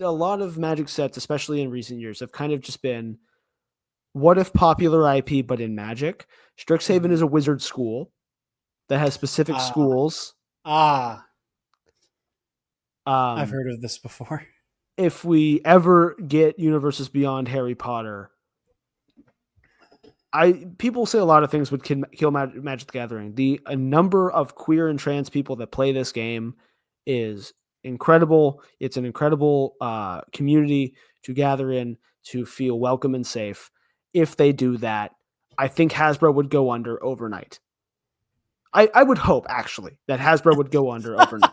Speaker 3: a lot of Magic sets, especially in recent years, have kind of just been, what if popular IP but in Magic? Strixhaven is a wizard school that has specific schools.
Speaker 2: I've heard of this before.
Speaker 3: If we ever get universes beyond Harry Potter, people say a lot of things would kill Magic the Gathering. A number of queer and trans people that play this game is incredible. It's an incredible community to gather in, to feel welcome and safe. If they do that, I think Hasbro would go under overnight. I would hope, actually, that Hasbro would go under overnight.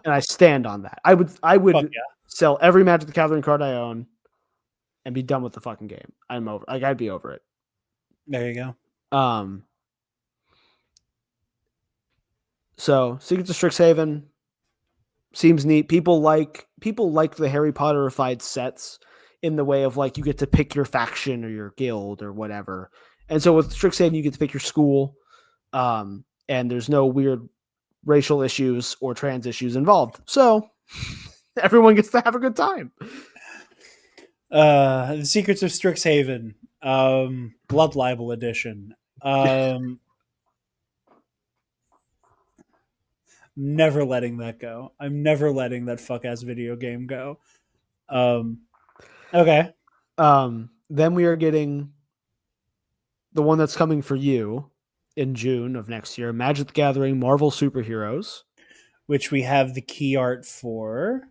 Speaker 3: And I stand on that. I would sell every Magic the Gathering card I own and be done with the fucking game. I'm over. Like, I'd be over it.
Speaker 2: There you go.
Speaker 3: So Secrets of Strixhaven seems neat. People like the Harry Potterified sets in the way of like you get to pick your faction or your guild or whatever. And so with Strixhaven, you get to pick your school, and there's no weird racial issues or trans issues involved. So everyone gets to have a good time.
Speaker 2: The Secrets of Strixhaven, Blood Libel Edition. Never letting that go. I'm never letting that fuck ass video game go. Okay.
Speaker 3: Then we are getting the one that's coming for you in June of next year, Magic the Gathering Marvel Superheroes,
Speaker 2: which we have the key art for.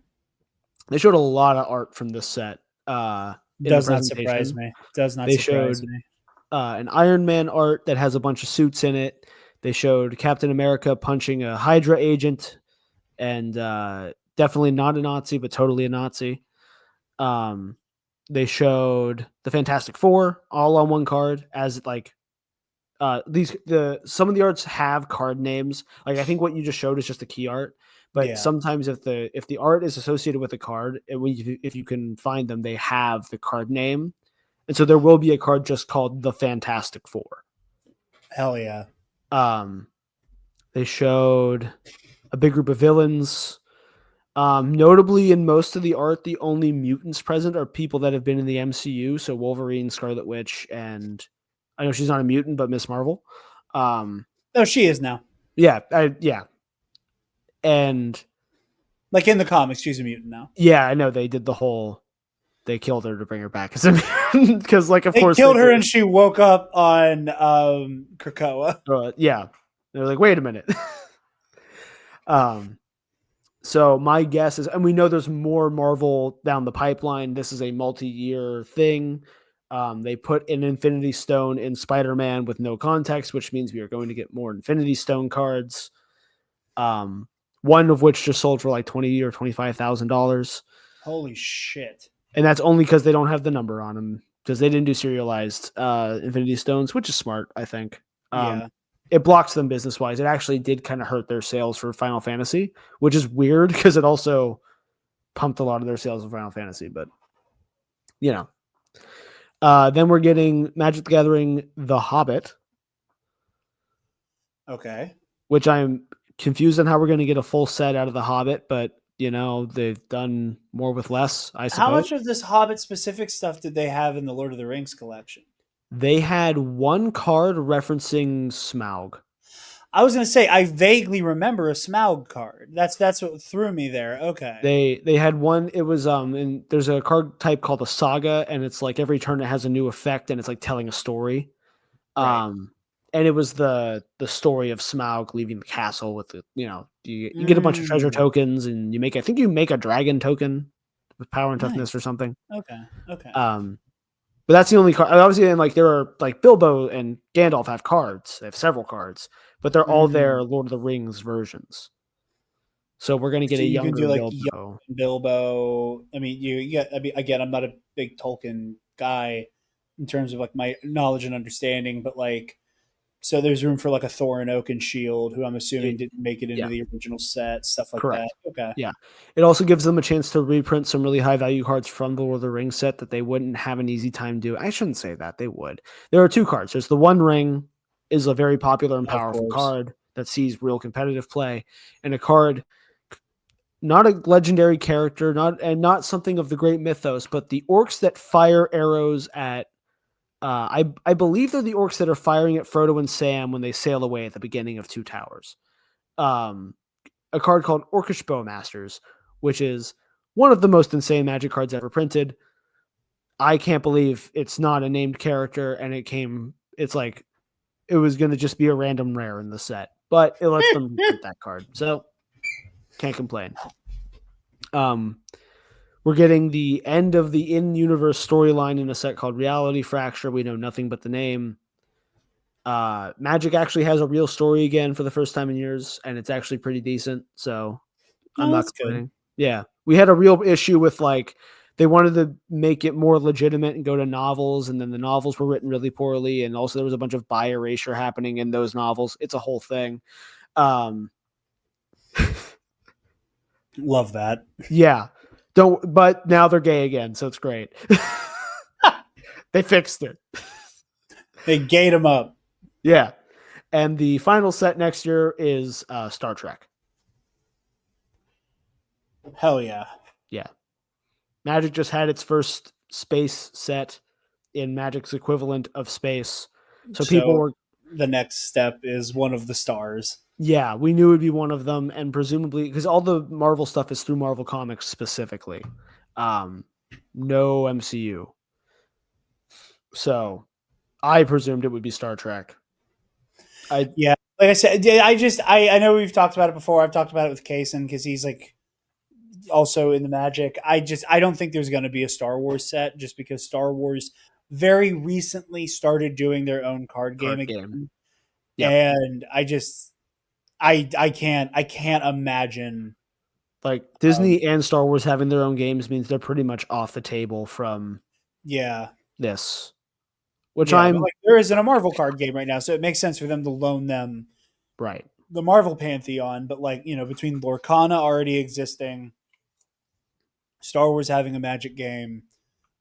Speaker 3: They showed a lot of art from this set.
Speaker 2: Does not surprise me. Does not surprise me.
Speaker 3: an Iron Man art that has a bunch of suits in it. They showed Captain America punching a Hydra agent, and definitely not a Nazi, but totally a Nazi. They showed the Fantastic Four all on one card as like some of the arts have card names. Like I think what you just showed is just the key art, but
Speaker 2: Yeah.
Speaker 3: sometimes if the art is associated with a card, if you can find them, they have the card name, and so there will be a card just called the Fantastic Four.
Speaker 2: Hell yeah.
Speaker 3: They showed a big group of villains. Notably, in most of the art, the only mutants present are people that have been in the MCU. So Wolverine, Scarlet Witch, and I know she's not a mutant, but Miss Marvel.
Speaker 2: No, she is now.
Speaker 3: Yeah, and
Speaker 2: Like in the comics, she's a mutant now.
Speaker 3: yeah, I know they did the whole. They killed her to bring her back as a mutant because, like, of
Speaker 2: They
Speaker 3: course,
Speaker 2: killed her and she woke up on Krakoa.
Speaker 3: Yeah, they're like, wait a minute. So my guess is, and we know there's more Marvel down the pipeline. This is a multi-year thing. They put an Infinity Stone in Spider-Man with no context, which means we are going to get more Infinity Stone cards. One of which just sold for like $20,000 or $25,000.
Speaker 2: Holy shit!
Speaker 3: And that's only because they don't have the number on them because they didn't do serialized Infinity Stones, which is smart, I think.
Speaker 2: Yeah.
Speaker 3: It blocks them business wise. It actually did kind of hurt their sales for Final Fantasy, which is weird because it also pumped a lot of their sales of Final Fantasy. But, you know, then we're getting Magic the Gathering The Hobbit.
Speaker 2: Okay.
Speaker 3: Which I'm confused on how we're going to get a full set out of The Hobbit, but, you know, they've done more with less, I suppose.
Speaker 2: How much of this Hobbit specific stuff did they have in the Lord of the Rings collection?
Speaker 3: They had one card referencing Smaug.
Speaker 2: I was going to say, I vaguely remember a Smaug card. That's what threw me there. Okay.
Speaker 3: They had one. It was and there's a card type called a saga, and it's like every turn it has a new effect, and it's like telling a story.
Speaker 2: Right.
Speaker 3: And it was the story of Smaug leaving the castle with the you get a bunch of treasure tokens, and you make a dragon token with power and toughness or something.
Speaker 2: Okay.
Speaker 3: But that's the only card. Obviously, and like there are like Bilbo and Gandalf have cards. They have several cards, but they're all their Lord of the Rings versions. So we're gonna get a younger Bilbo.
Speaker 2: Young Bilbo. I mean, again, I'm not a big Tolkien guy in terms of like my knowledge and understanding, but like, so there's room for like a Thorin Oakenshield, who I'm assuming didn't make it into the original set, stuff like
Speaker 3: Correct.
Speaker 2: that. Okay.
Speaker 3: Yeah. It also gives them a chance to reprint some really high value cards from the Lord of the Rings set that they wouldn't have an easy time doing. I shouldn't say that. They would. There are two cards. There's the One Ring is a very popular and powerful card that sees real competitive play, and a card, not a legendary character, not something of the great mythos, but the orcs that fire arrows at I believe they're the orcs that are firing at Frodo and Sam when they sail away at the beginning of Two Towers. A card called Orcish Bowmasters, which is one of the most insane Magic cards ever printed. I can't believe it's not a named character, and it's like it was going to just be a random rare in the set, but it lets them print that card, so can't complain. We're getting the end of the in-universe storyline in a set called Reality Fracture. We know nothing but the name. Magic actually has a real story again for the first time in years, and it's actually pretty decent. So I'm not complaining. Yeah, we had a real issue with like they wanted to make it more legitimate and go to novels, and then the novels were written really poorly, and also there was a bunch of bi erasure happening in those novels. It's a whole thing.
Speaker 2: Love that.
Speaker 3: Yeah. But now they're gay again, so it's great. They fixed it.
Speaker 2: They gate them up.
Speaker 3: Yeah. And the final set next year is Star Trek.
Speaker 2: Hell yeah.
Speaker 3: Yeah. Magic just had its first space set in Magic's equivalent of space. So people were...
Speaker 2: The next step is one of the stars.
Speaker 3: Yeah, we knew it would be one of them, and presumably, because all the Marvel stuff is through Marvel Comics specifically. No MCU. So I presumed it would be Star Trek.
Speaker 2: Yeah, like I said, I know we've talked about it before. I've talked about it with Kaysen because he's like also in the Magic. I don't think there's going to be a Star Wars set just because Star Wars very recently started doing their own card game again.
Speaker 3: Yep.
Speaker 2: And I can't imagine.
Speaker 3: Like Disney and Star Wars having their own games means they're pretty much off the table from this. Which
Speaker 2: but like, there isn't a Marvel card game right now, so it makes sense for them to loan them the Marvel Pantheon. But like, between Lorcana already existing, Star Wars having a Magic game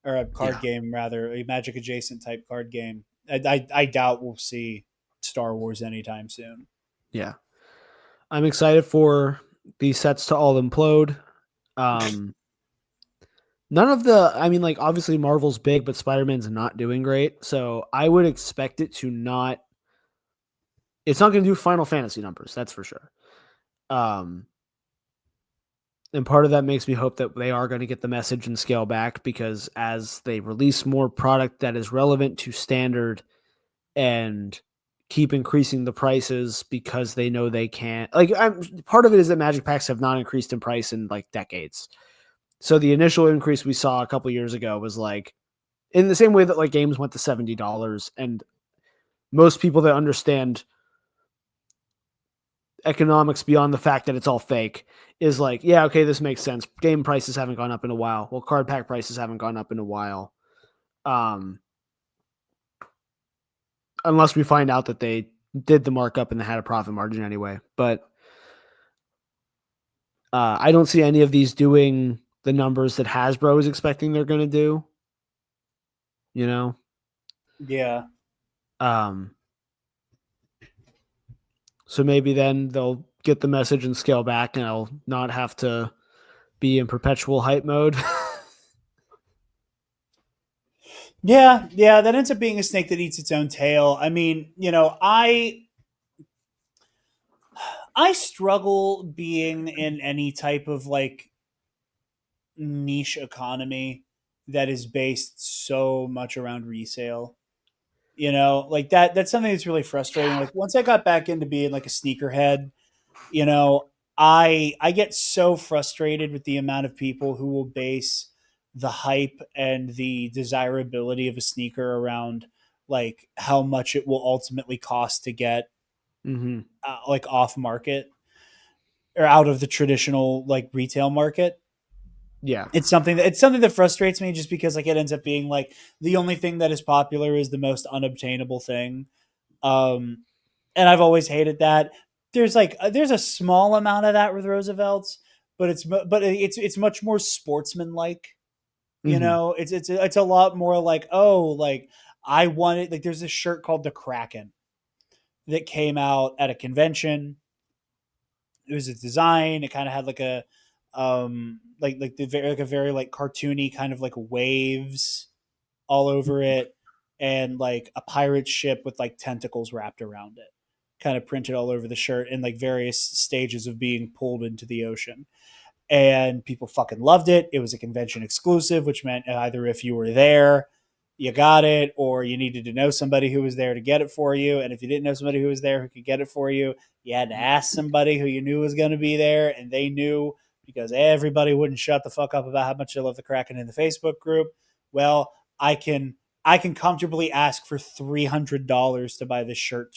Speaker 2: or a card game rather, a Magic adjacent type card game, I doubt we'll see Star Wars anytime soon.
Speaker 3: Yeah. I'm excited for these sets to all implode. None of the, obviously Marvel's big, but Spider-Man's not doing great. So I would expect it to not, it's not going to do Final Fantasy numbers. That's for sure. And part of that makes me hope that they are going to get the message and scale back, because as they release more product that is relevant to standard and keep increasing the prices because they know they can't, part of it is that Magic Packs have not increased in price in like decades. So the initial increase we saw a couple years ago was like in the same way that like games went to $70, and most people that understand economics beyond the fact that it's all fake is like, yeah, okay, this makes sense. Game prices haven't gone up in a while. Well, card pack prices haven't gone up in a while. Unless we find out that they did the markup and they had a profit margin anyway. But I don't see any of these doing the numbers that Hasbro is expecting they're going to do.
Speaker 2: Yeah.
Speaker 3: So maybe then they'll get the message and scale back, and I'll not have to be in perpetual hype mode.
Speaker 2: Yeah, that ends up being a snake that eats its own tail. I mean, I struggle being in any type of like niche economy that is based so much around resale. Like that's something that's really frustrating. Like once I got back into being like a sneakerhead, I get so frustrated with the amount of people who will base the hype and the desirability of a sneaker around like how much it will ultimately cost to get like off market or out of the traditional like retail market.
Speaker 3: Yeah.
Speaker 2: It's something that frustrates me, just because like it ends up being like the only thing that is popular is the most unobtainable thing. And I've always hated that. There's a small amount of that with Roosevelt's, but it's much more sportsmanlike. It's a lot more like, oh, like I wanted, like there's this shirt called the Kraken that came out at a convention. It was a design. It kind of had like a a very like cartoony kind of like waves all over it, and like a pirate ship with like tentacles wrapped around it, kind of printed all over the shirt in like various stages of being pulled into the ocean. And people fucking loved it. It was a convention exclusive, which meant either if you were there, you got it, or you needed to know somebody who was there to get it for you. And if you didn't know somebody who was there who could get it for you, you had to ask somebody who you knew was going to be there, and they knew, because everybody wouldn't shut the fuck up about how much they love the Kraken in the Facebook group. Well, I can comfortably ask for $300 to buy this shirt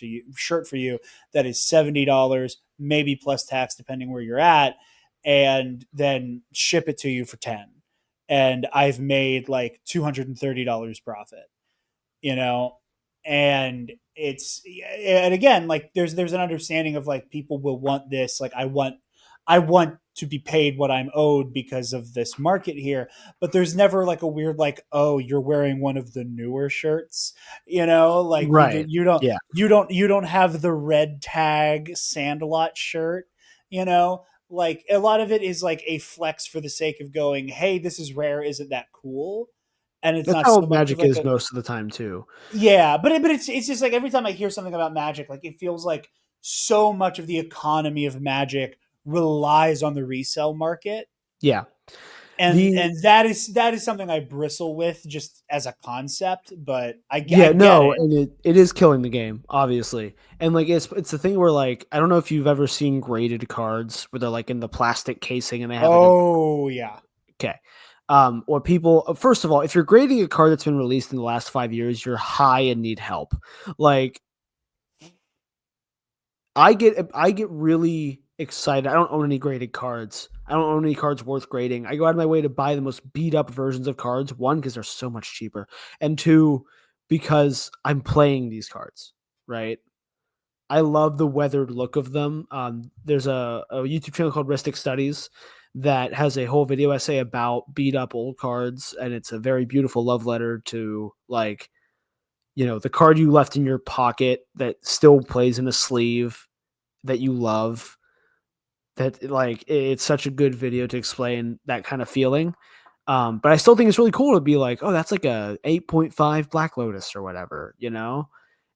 Speaker 2: for you that is $70, maybe plus tax depending where you're at, and then ship it to you for 10. And I've made like $230 profit, and and again, like there's an understanding of like people will want this. Like I want to be paid what I'm owed because of this market here, but there's never like a weird like, oh, you're wearing one of the newer shirts, like
Speaker 3: right.
Speaker 2: you don't have the red tag Sandlot shirt, like a lot of it is like a flex for the sake of going, hey, this is rare, isn't that cool? And it's
Speaker 3: That's
Speaker 2: not
Speaker 3: how
Speaker 2: so much
Speaker 3: Magic
Speaker 2: like
Speaker 3: is most of the time too.
Speaker 2: Yeah, but it's just like every time I hear something about Magic, like it feels like so much of the economy of Magic relies on the resale market.
Speaker 3: Yeah.
Speaker 2: And that is something I bristle with just as a concept, but I get it.
Speaker 3: And it is killing the game, obviously. And like it's the thing where like I don't know if you've ever seen graded cards where they're like in the plastic casing and they have
Speaker 2: yeah.
Speaker 3: Okay. Or people, first of all, if you're grading a card that's been released in the last 5 years, you're high and need help. Like, I get really excited. I don't own any graded cards. I don't own any cards worth grading. I go out of my way to buy the most beat up versions of cards. One, because they're so much cheaper, and two, because I'm playing these cards, right? I love the weathered look of them. There's a YouTube channel called Ristic Studies that has a whole video essay about beat up old cards, and it's a very beautiful love letter to, like, the card you left in your pocket that still plays in a sleeve that you love. That, like, it's such a good video to explain that kind of feeling. But I still think it's really cool to be like, oh, that's like a 8.5 Black Lotus or whatever,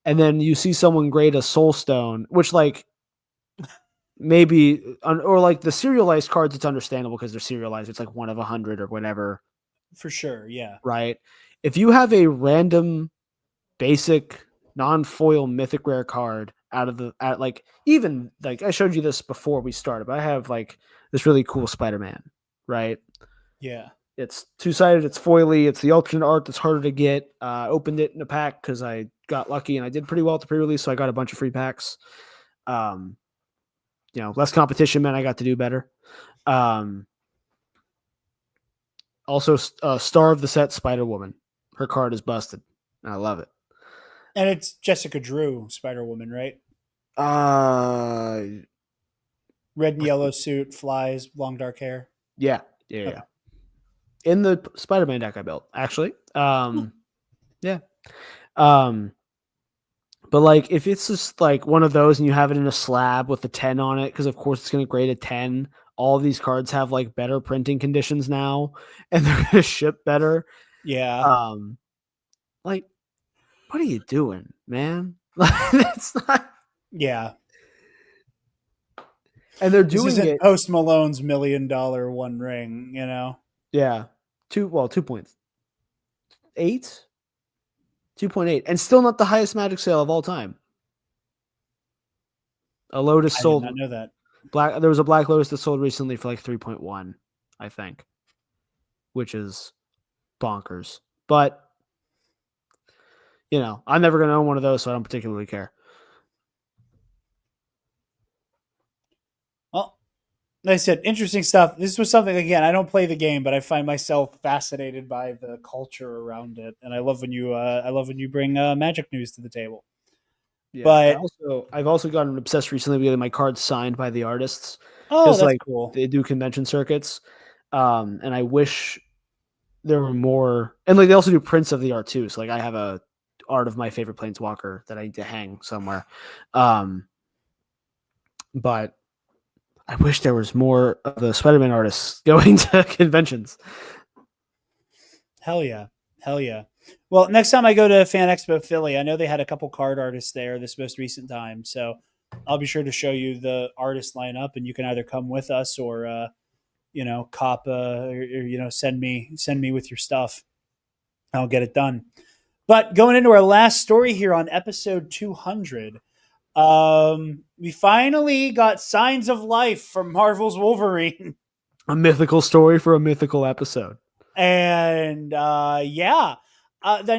Speaker 3: And then you see someone grade a Soul Stone, which, like, maybe, or like the serialized cards, it's understandable because they're serialized. It's like 1 of 100 or whatever.
Speaker 2: For sure, yeah.
Speaker 3: Right? If you have a random, basic, non-foil mythic rare card even like I showed you this before we started, but I have like this really cool Spider-Man, right?
Speaker 2: Yeah.
Speaker 3: It's 2-sided, it's foily, it's the alternate art that's harder to get. Opened it in a pack because I got lucky and I did pretty well at the pre-release, so I got a bunch of free packs. Less competition meant I got to do better. Also, star of the set, Spider-Woman. Her card is busted. I love it.
Speaker 2: And it's Jessica Drew, Spider-Woman, right? Red and yellow suit, flies, long dark hair.
Speaker 3: Yeah.
Speaker 2: Okay.
Speaker 3: In the Spider-Man deck I built, actually. Yeah. But like, if it's just like one of those and you have it in a slab with a 10 on it, because of course it's going to grade a 10. All of these cards have like better printing conditions now, and they're going to ship better.
Speaker 2: Yeah.
Speaker 3: Like, what are you doing, man? That's not.
Speaker 2: Yeah.
Speaker 3: And they're doing
Speaker 2: it.
Speaker 3: Post
Speaker 2: Malone's $1 million One Ring,
Speaker 3: Yeah. 2.8? 2.8. And still not the highest Magic sale of all time. A Lotus sold.
Speaker 2: I did not know that.
Speaker 3: There was a Black Lotus that sold recently for like 3.1, I think, which is bonkers. But, I'm never going to own one of those, so I don't particularly care.
Speaker 2: Well, like I said, interesting stuff. This was something, again, I don't play the game, but I find myself fascinated by the culture around it. And I love when you bring Magic news to the table.
Speaker 3: Yeah,
Speaker 2: but
Speaker 3: I've also gotten obsessed recently with getting my cards signed by the artists.
Speaker 2: Oh, that's cool.
Speaker 3: They do convention circuits. And I wish there were more, and like they also do prints of the art too. So like I have a art of my favorite Planeswalker that I need to hang somewhere. But I wish there was more of the Spider-Man artists going to conventions.
Speaker 2: Hell yeah. Well, next time I go to Fan Expo Philly, I know they had a couple card artists there this most recent time. So I'll be sure to show you the artist lineup, and you can either come with us or, cop, or send me with your stuff. I'll get it done. But going into our last story here on episode 200, we finally got signs of life from Marvel's Wolverine.
Speaker 3: A mythical story for a mythical episode.
Speaker 2: And I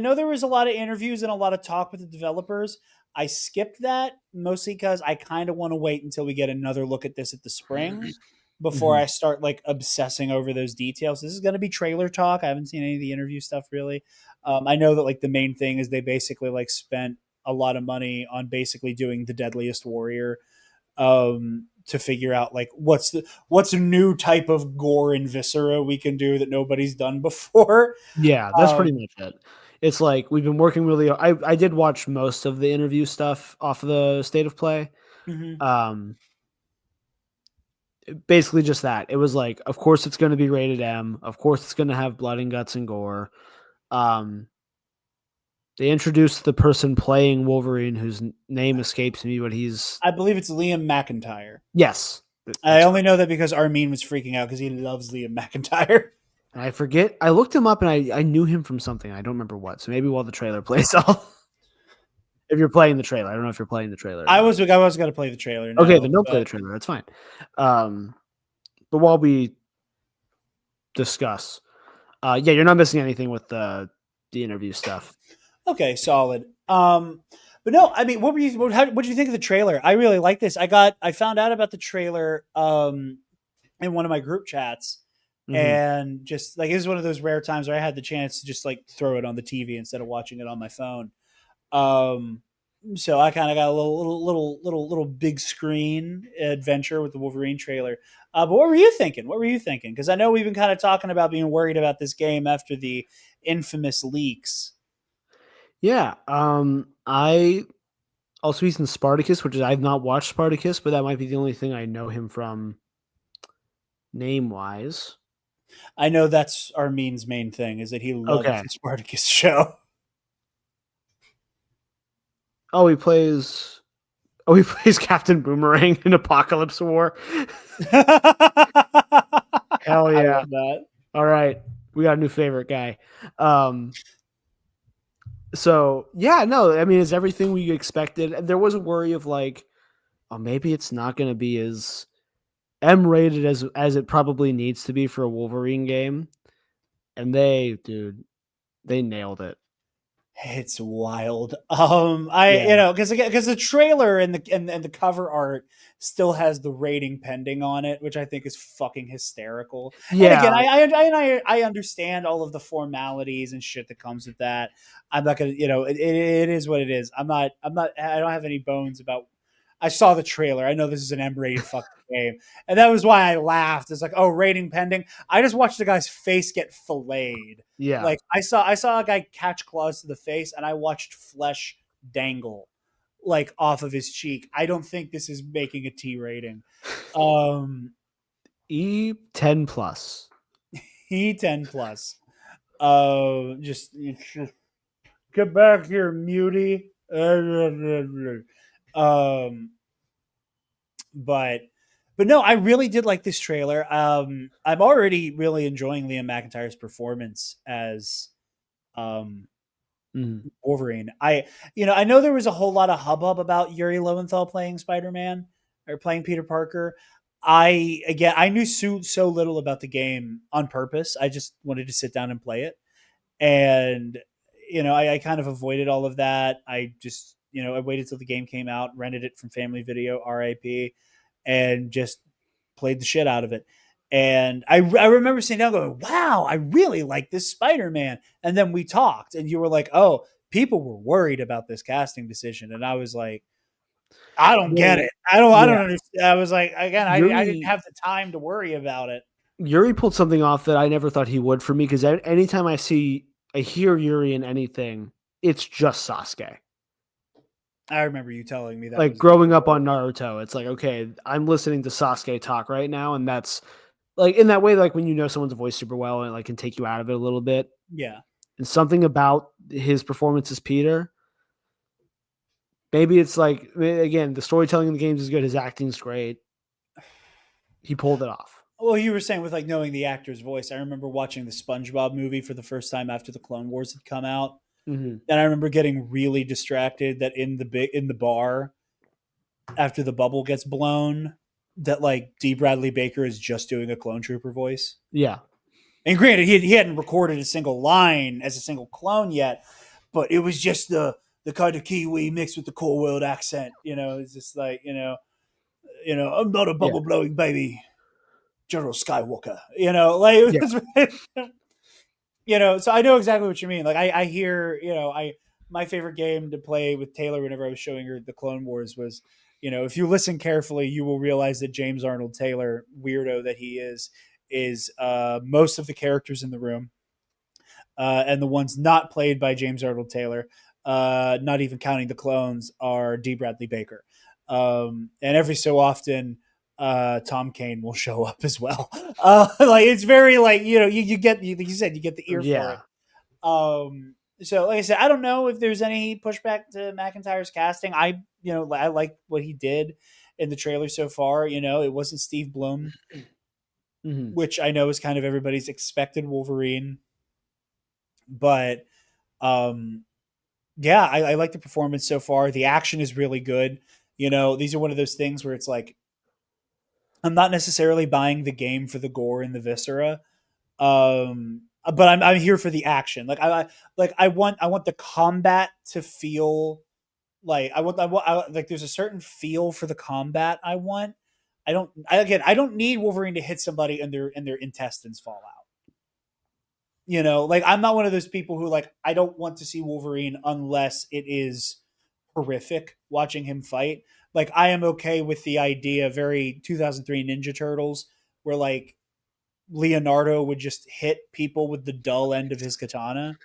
Speaker 2: know there was a lot of interviews and a lot of talk with the developers. I skipped that mostly because I kind of want to wait until we get another look at this at the spring before I start like obsessing over those details. This is going to be trailer talk. I haven't seen any of the interview stuff really. I know that like the main thing is they basically like spent a lot of money on basically doing the Deadliest Warrior to figure out like what's a new type of gore and viscera we can do that nobody's done before.
Speaker 3: Yeah, that's pretty much it. It's like we've been working really. I did watch most of the interview stuff off of the State of Play. Basically just that. It was like, of course it's going to be rated M. Of course it's going to have blood and guts and gore. They introduced the person playing Wolverine, whose name escapes me, but
Speaker 2: I believe it's Liam McIntyre.
Speaker 3: Yes.
Speaker 2: I only know that because Armin was freaking out because he loves Liam McIntyre.
Speaker 3: I forget. I looked him up and I knew him from something. I don't remember what. So maybe while the trailer plays, if you're playing the trailer. I don't know if you're playing the trailer.
Speaker 2: I was going to play the trailer.
Speaker 3: Okay, then don't play the trailer. That's fine. But while we discuss, Yeah, you're not missing anything with the interview stuff.
Speaker 2: Okay, solid. But no, I mean, what did you think of the trailer? I really like this. I found out about the trailer in one of my group chats,
Speaker 3: Mhm.
Speaker 2: and just like, it was one of those rare times where I had the chance to just like throw it on the TV instead of watching it on my phone. Um, so I kind of got a little big screen adventure with the Wolverine trailer. But what were you thinking? What were you thinking? Because I know we've been kind of talking about being worried about this game after the infamous leaks.
Speaker 3: Yeah. I also he's in Spartacus, which is I've not watched Spartacus, but that might be the only thing I know him from name wise.
Speaker 2: I know that's Armin's main thing, is that he loves
Speaker 3: Okay.
Speaker 2: the Spartacus show.
Speaker 3: Oh, he plays. Oh, he plays Captain Boomerang in Apocalypse War. Hell
Speaker 2: I
Speaker 3: yeah!
Speaker 2: love that.
Speaker 3: All right, we got a new favorite guy. So yeah, no, I mean it's everything we expected. There was a worry of like, oh, maybe it's not going to be as M-rated as it probably needs to be for a Wolverine game, and they nailed it.
Speaker 2: It's wild. I
Speaker 3: Yeah,
Speaker 2: because the trailer and the cover art still has the rating pending on it, which I think is fucking hysterical. And again,
Speaker 3: yeah.
Speaker 2: I understand all of the formalities and shit that comes with that. I'm not gonna, it is what it is. I don't have any bones about. I saw the trailer. I know this is an M-rated fucking game, and that was why I laughed. It's like, oh, rating pending. I just watched the guy's face get filleted.
Speaker 3: Yeah.
Speaker 2: Like I saw a guy catch claws to the face, and I watched flesh dangle like off of his cheek. I don't think this is making a T rating.
Speaker 3: E10 plus.
Speaker 2: E10 plus. Just get back here, mutie. Um, but no, I really did like this trailer. I'm already really enjoying Liam McIntyre's performance as um
Speaker 3: Mhm.
Speaker 2: Wolverine. I know there was a whole lot of hubbub about Yuri Lowenthal playing Spider-Man or playing Peter Parker. I knew so little about the game on purpose. I just wanted to sit down and play it. And I kind of avoided all of that. I just, I waited till the game came out, rented it from Family Video, RIP, and just played the shit out of it. And I remember sitting down going, wow, I really like this Spider-Man. And then we talked, and you were like, oh, people were worried about this casting decision. And I was like, I don't get
Speaker 3: Well,
Speaker 2: it. I don't
Speaker 3: yeah.
Speaker 2: understand. I was like, again, I didn't
Speaker 3: Yuri
Speaker 2: have the time to worry about it.
Speaker 3: Yuri pulled something off that I never thought he would for me because anytime I hear Yuri in anything, it's just Sasuke.
Speaker 2: I remember you telling me that
Speaker 3: Like
Speaker 2: was
Speaker 3: growing up on Naruto, it's like, okay, I'm listening to Sasuke talk right now, and that's like in that way, like when you know someone's voice super well and it like can take you out of it a little bit.
Speaker 2: yeah.
Speaker 3: And something about his performance as Peter, maybe it's like again, the storytelling in the games is good, his acting's great. He pulled it off.
Speaker 2: Well, you were saying with like knowing the actor's voice. I remember watching the SpongeBob movie for the first time after the Clone Wars had come out,
Speaker 3: Mm-hmm.
Speaker 2: and I remember getting really distracted that in the bar after the bubble gets blown, that like D. Bradley Baker is just doing a clone trooper voice.
Speaker 3: Yeah.
Speaker 2: And granted, he hadn't recorded a single line as a single clone yet, but it was just the kind of Kiwi mixed with the core world accent. It's just like I'm not a
Speaker 3: Yeah.
Speaker 2: bubble blowing baby, General Skywalker. Like it
Speaker 3: Yeah.
Speaker 2: was, So I know exactly what you mean. Like I hear, my favorite game to play with Taylor whenever I was showing her the Clone Wars was, if you listen carefully, you will realize that James Arnold Taylor, weirdo that he is most of the characters in the room, and the ones not played by James Arnold Taylor, not even counting the clones, are D. Bradley Baker. And every so often, Tom Kane will show up as well. Like it's very like you get you said you get the ear for
Speaker 3: Yeah.
Speaker 2: it. So like I said, I don't know if there's any pushback to McIntyre's casting. I like what he did in the trailer so far. It wasn't Steve Blum,
Speaker 3: Mm-hmm.
Speaker 2: which I know is kind of everybody's expected Wolverine, but um, yeah, I like the performance so far. The action is really good. These are one of those things where it's like I'm not necessarily buying the game for the gore and the viscera. but I'm here for the action. I want the combat to feel like like there's a certain feel for the combat I want. I don't need Wolverine to hit somebody and their intestines fall out. Like I'm not one of those people who like I don't want to see Wolverine unless it is horrific watching him fight. Like I am okay with the idea, very 2003 Ninja Turtles, where like Leonardo would just hit people with the dull end of his katana.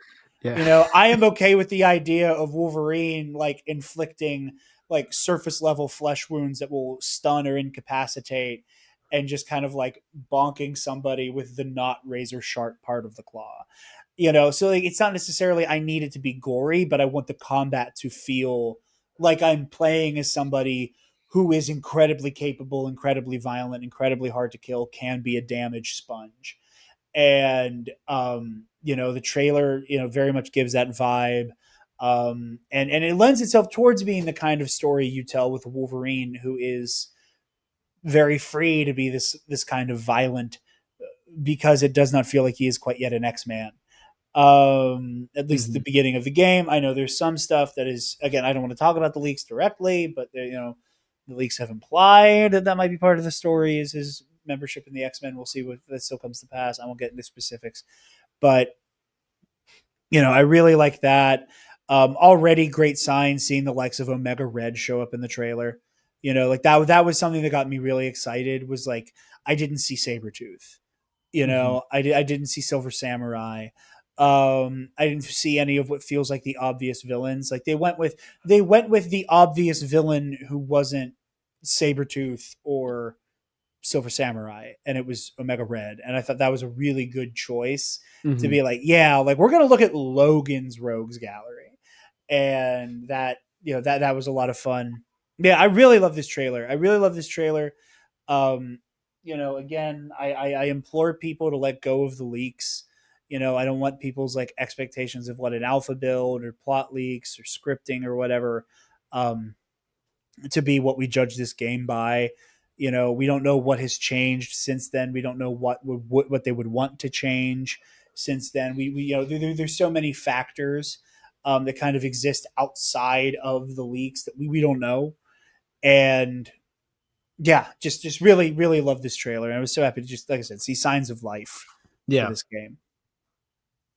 Speaker 3: Yeah.
Speaker 2: I am okay with the idea of Wolverine like inflicting like surface level flesh wounds that will stun or incapacitate and just kind of like bonking somebody with the not razor sharp part of the claw. So like it's not necessarily I need it to be gory, but I want the combat to feel like I'm playing as somebody who is incredibly capable, incredibly violent, incredibly hard to kill, can be a damage sponge. And the trailer very much gives that vibe. And it lends itself towards being the kind of story you tell with Wolverine, who is very free to be this kind of violent, because it does not feel like he is quite yet an X-Man. At least at the beginning of the game. I know there's some stuff that is, again, I don't want to talk about the leaks directly, but the leaks have implied that might be part of the story is his membership in the X-Men. We'll see what that still comes to pass. I won't get into specifics, but I really like that. Already great signs seeing the likes of Omega Red show up in the trailer. Like that was something that got me really excited, was like, I didn't see Sabretooth. I didn't see Silver Samurai. I didn't see any of what feels like the obvious villains. Like they went with the obvious villain who wasn't Sabretooth or Silver Samurai, and it was Omega Red. And I thought that was a really good choice to be like, yeah, like we're gonna look at Logan's Rogues Gallery. And that that was a lot of fun. Yeah, I really love this trailer. Again, I implore people to let go of the leaks. I don't want people's like expectations of what an alpha build or plot leaks or scripting or whatever to be what we judge this game by. We don't know what has changed since then. We don't know what they would want to change since then. There's so many factors that kind of exist outside of the leaks that we don't know. And yeah, just really, really love this trailer. And I was so happy to just, like I said, see signs of life for this game.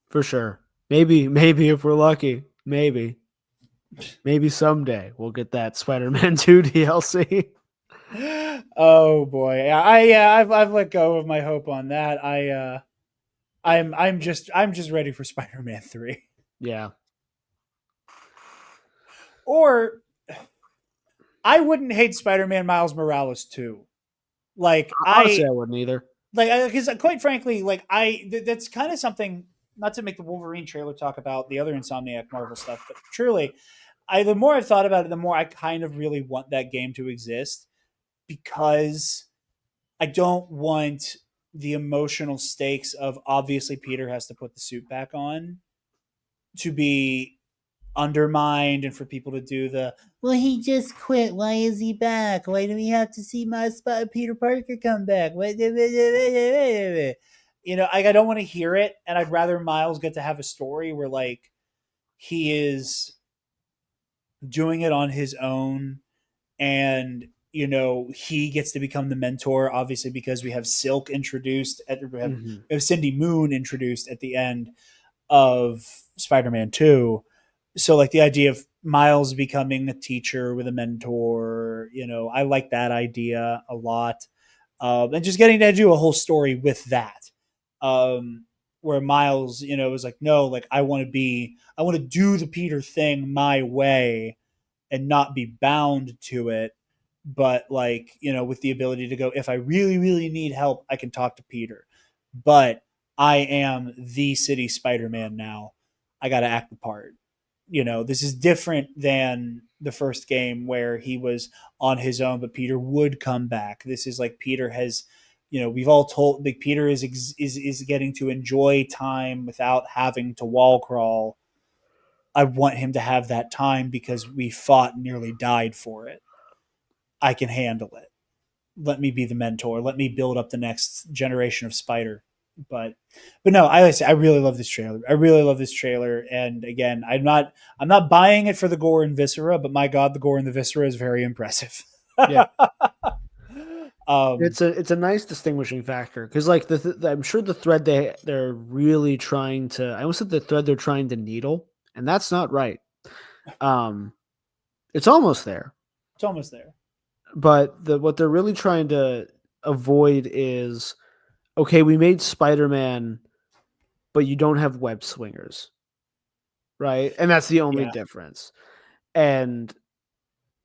Speaker 3: For sure. Maybe if we're lucky, maybe someday we'll get that Spider-Man 2 DLC.
Speaker 2: Oh boy. I've let go of my hope on that. I'm just ready for Spider-Man 3.
Speaker 3: Yeah.
Speaker 2: Or I wouldn't hate Spider-Man Miles Morales 2. Like
Speaker 3: honestly, I wouldn't either.
Speaker 2: Like, because quite frankly, like that's kind of something, not to make the Wolverine trailer talk about the other Insomniac Marvel stuff, but truly, the more I've thought about it, the more I kind of really want that game to exist, because I don't want the emotional stakes of obviously Peter has to put the suit back on to be undermined, and for people to do the, well, he just quit, why is he back, why do we have to see my Peter Parker come back, I don't want to hear it. And I'd rather Miles get to have a story where like he is doing it on his own, and he gets to become the mentor, obviously, because we have Silk introduced we have Cindy Moon introduced at the end of Spider-Man 2. So like the idea of Miles becoming a teacher with a mentor, I like that idea a lot. And just getting to do a whole story with that, where Miles, is like, no, like I want to do the Peter thing my way and not be bound to it. But like, with the ability to go, if I really, really need help, I can talk to Peter. But I am the city Spider-Man now. I got to act the part. This is different than the first game where he was on his own, but Peter would come back. This is like Peter has, we've all told, like Peter is getting to enjoy time without having to wall crawl. I want him to have that time because we fought and nearly died for it. I can handle it. Let me be the mentor. Let me build up the next generation of Spider. But no, I really love this trailer. I really love this trailer. And again, I'm not buying it for the gore and viscera, but my God, the gore and the viscera is very impressive.
Speaker 3: Yeah.
Speaker 2: um,
Speaker 3: It's a nice distinguishing factor because like I'm sure the thread they're really trying to, I almost said the thread they're trying to needle, and that's not right. It's almost there,
Speaker 2: it's almost there.
Speaker 3: but what they're really trying to avoid is, okay, we made Spider-Man, but you don't have web swingers, right? And that's the only
Speaker 2: Yeah.
Speaker 3: difference. And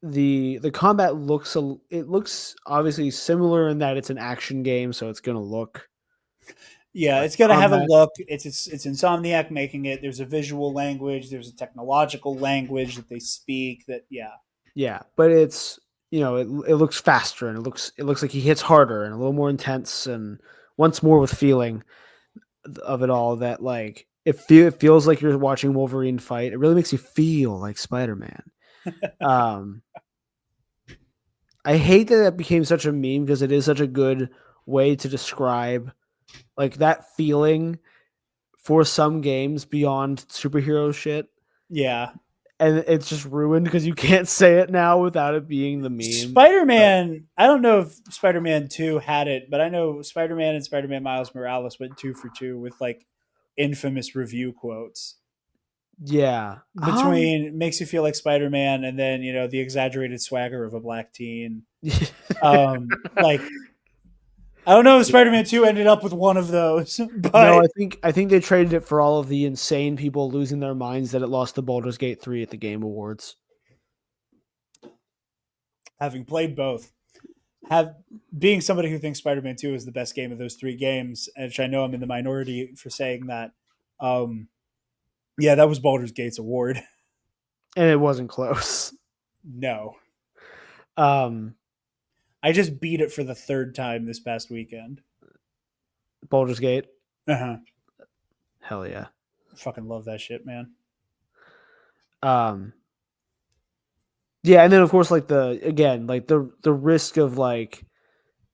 Speaker 3: the combat it looks obviously similar in that it's an action game, so it's gonna look
Speaker 2: Yeah,
Speaker 3: like
Speaker 2: it's gonna have a
Speaker 3: combat.
Speaker 2: look. It's Insomniac making it. There's a visual language. There's a technological language that they speak.
Speaker 3: Yeah, but it's it looks faster and it looks like he hits harder and a little more intense and once more with feeling of it all that like it feels like you're watching Wolverine fight. It really makes you feel like Spider-Man. I hate that it became such a meme because it is such a good way to describe like that feeling for some games beyond superhero shit.
Speaker 2: Yeah.
Speaker 3: And it's just ruined because you can't say it now without it being the meme.
Speaker 2: Spider-Man, I don't know if Spider-Man 2 had it, but I know Spider-Man and Spider-Man Miles Morales went 2 for 2 with like infamous review quotes.
Speaker 3: Yeah.
Speaker 2: Between makes you feel like Spider-Man and then, the exaggerated swagger of a black teen. Like I don't know if Spider-Man 2 ended up with one of those, but
Speaker 3: no, I think they traded it for all of the insane people losing their minds that it lost to Baldur's Gate 3 at the Game Awards.
Speaker 2: having played both, being somebody who thinks Spider-Man 2 is the best game of those 3 games, which I know I'm in the minority for saying that. Yeah, that was Baldur's Gate's award.
Speaker 3: And it wasn't close.
Speaker 2: No.
Speaker 3: Um
Speaker 2: I just beat it for the 3rd time this past weekend.
Speaker 3: Baldur's Gate.
Speaker 2: Uh-huh.
Speaker 3: Hell yeah.
Speaker 2: Fucking love that shit, man.
Speaker 3: Yeah, and then of course like the risk of like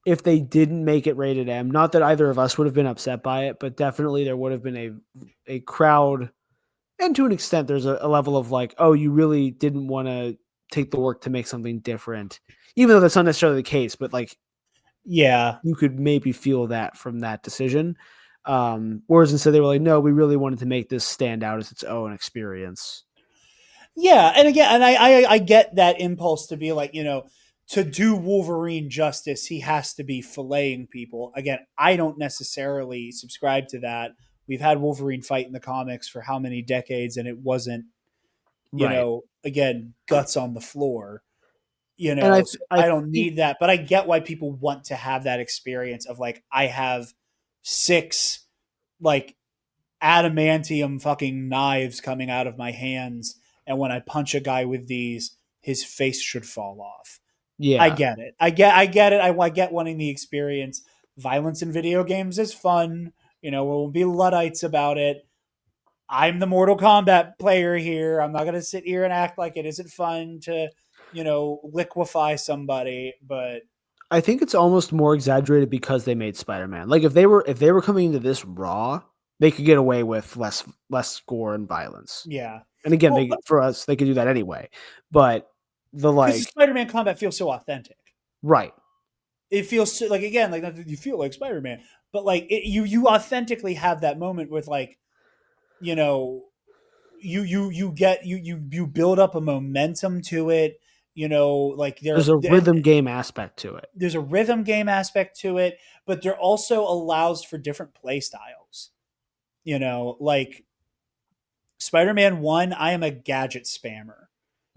Speaker 3: if they didn't make it rated M, not that either of us would have been upset by it, but definitely there would have been a crowd, and to an extent there's a level of like, oh, you really didn't want to take the work to make something different, even though that's not necessarily the case, but like
Speaker 2: Yeah.
Speaker 3: you could maybe feel that from that decision. Whereas instead they were like, no, we really wanted to make this stand out as its own experience.
Speaker 2: Yeah, and again, and I get that impulse to be like, to do Wolverine justice, he has to be filleting people. Again, I don't necessarily subscribe to that. We've had Wolverine fight in the comics for how many decades, and it wasn't,
Speaker 3: Right.
Speaker 2: Again, guts on the floor.
Speaker 3: And
Speaker 2: So I don't need that, but I get why people want to have that experience of like, I have 6 like adamantium fucking knives coming out of my hands, and when I punch a guy with these, his face should fall off.
Speaker 3: Yeah.
Speaker 2: I get it. I get it. I get wanting the experience. Violence in video games is fun. We'll be Luddites about it. I'm the Mortal Kombat player here. I'm not going to sit here and act like it isn't fun to, liquefy somebody, but
Speaker 3: I think it's almost more exaggerated because they made Spider-Man. Like if they were coming into this raw, they could get away with less gore and violence.
Speaker 2: yeah.
Speaker 3: And again,
Speaker 2: Well,
Speaker 3: for us, they could do that anyway. But the
Speaker 2: because Spider-Man combat feels so authentic.
Speaker 3: Right.
Speaker 2: It feels so, like, again, like, not that you feel like Spider-Man, but like you authentically have that moment with like, you build up a momentum to it. Like
Speaker 3: There's a rhythm game aspect to it.
Speaker 2: There's a rhythm game aspect to it, but there also allows for different play styles. Like Spider-Man 1, I am a gadget spammer.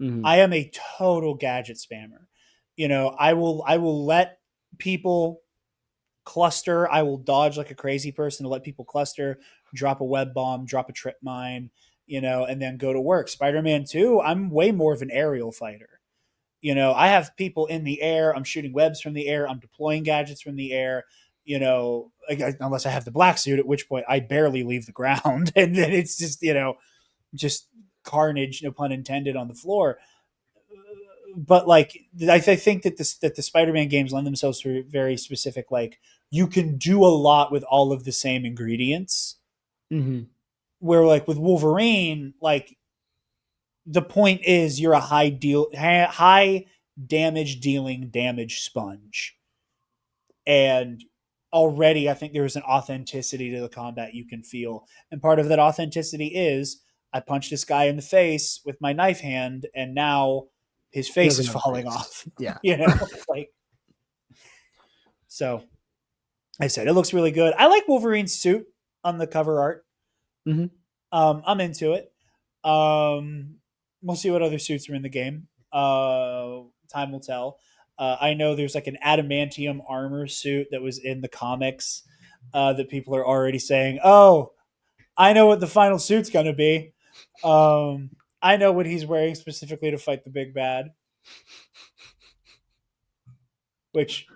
Speaker 3: Mm-hmm.
Speaker 2: I am a total gadget spammer. I will let people cluster. I will dodge like a crazy person to let people cluster, drop a web bomb, drop a trip mine, and then go to work. Spider-Man 2, I'm way more of an aerial fighter. I have people in the air. I'm shooting webs from the air. I'm deploying gadgets from the air. Unless I have the black suit, at which point I barely leave the ground, and then it's just just carnage, no pun intended, on the floor. but like I think that the Spider-Man games lend themselves to very specific, like you can do a lot with all of the same ingredients.
Speaker 3: Mm-hmm.
Speaker 2: Where like with Wolverine, like the point is you're a high damage dealing damage sponge, and already I think there's an authenticity to the combat you can feel, and part of that authenticity is I punched this guy in the face with my knife hand, and now his face is falling off.
Speaker 3: Yeah.
Speaker 2: Like, so I said it looks really good. I like Wolverine's suit on the cover art.
Speaker 3: Mm-hmm.
Speaker 2: I'm into it. We'll see what other suits are in the game. Time will tell. I know there's like an adamantium armor suit that was in the comics that people are already saying, "Oh, I know what the final suit's gonna be. I know what he's wearing specifically to fight the big bad." Which,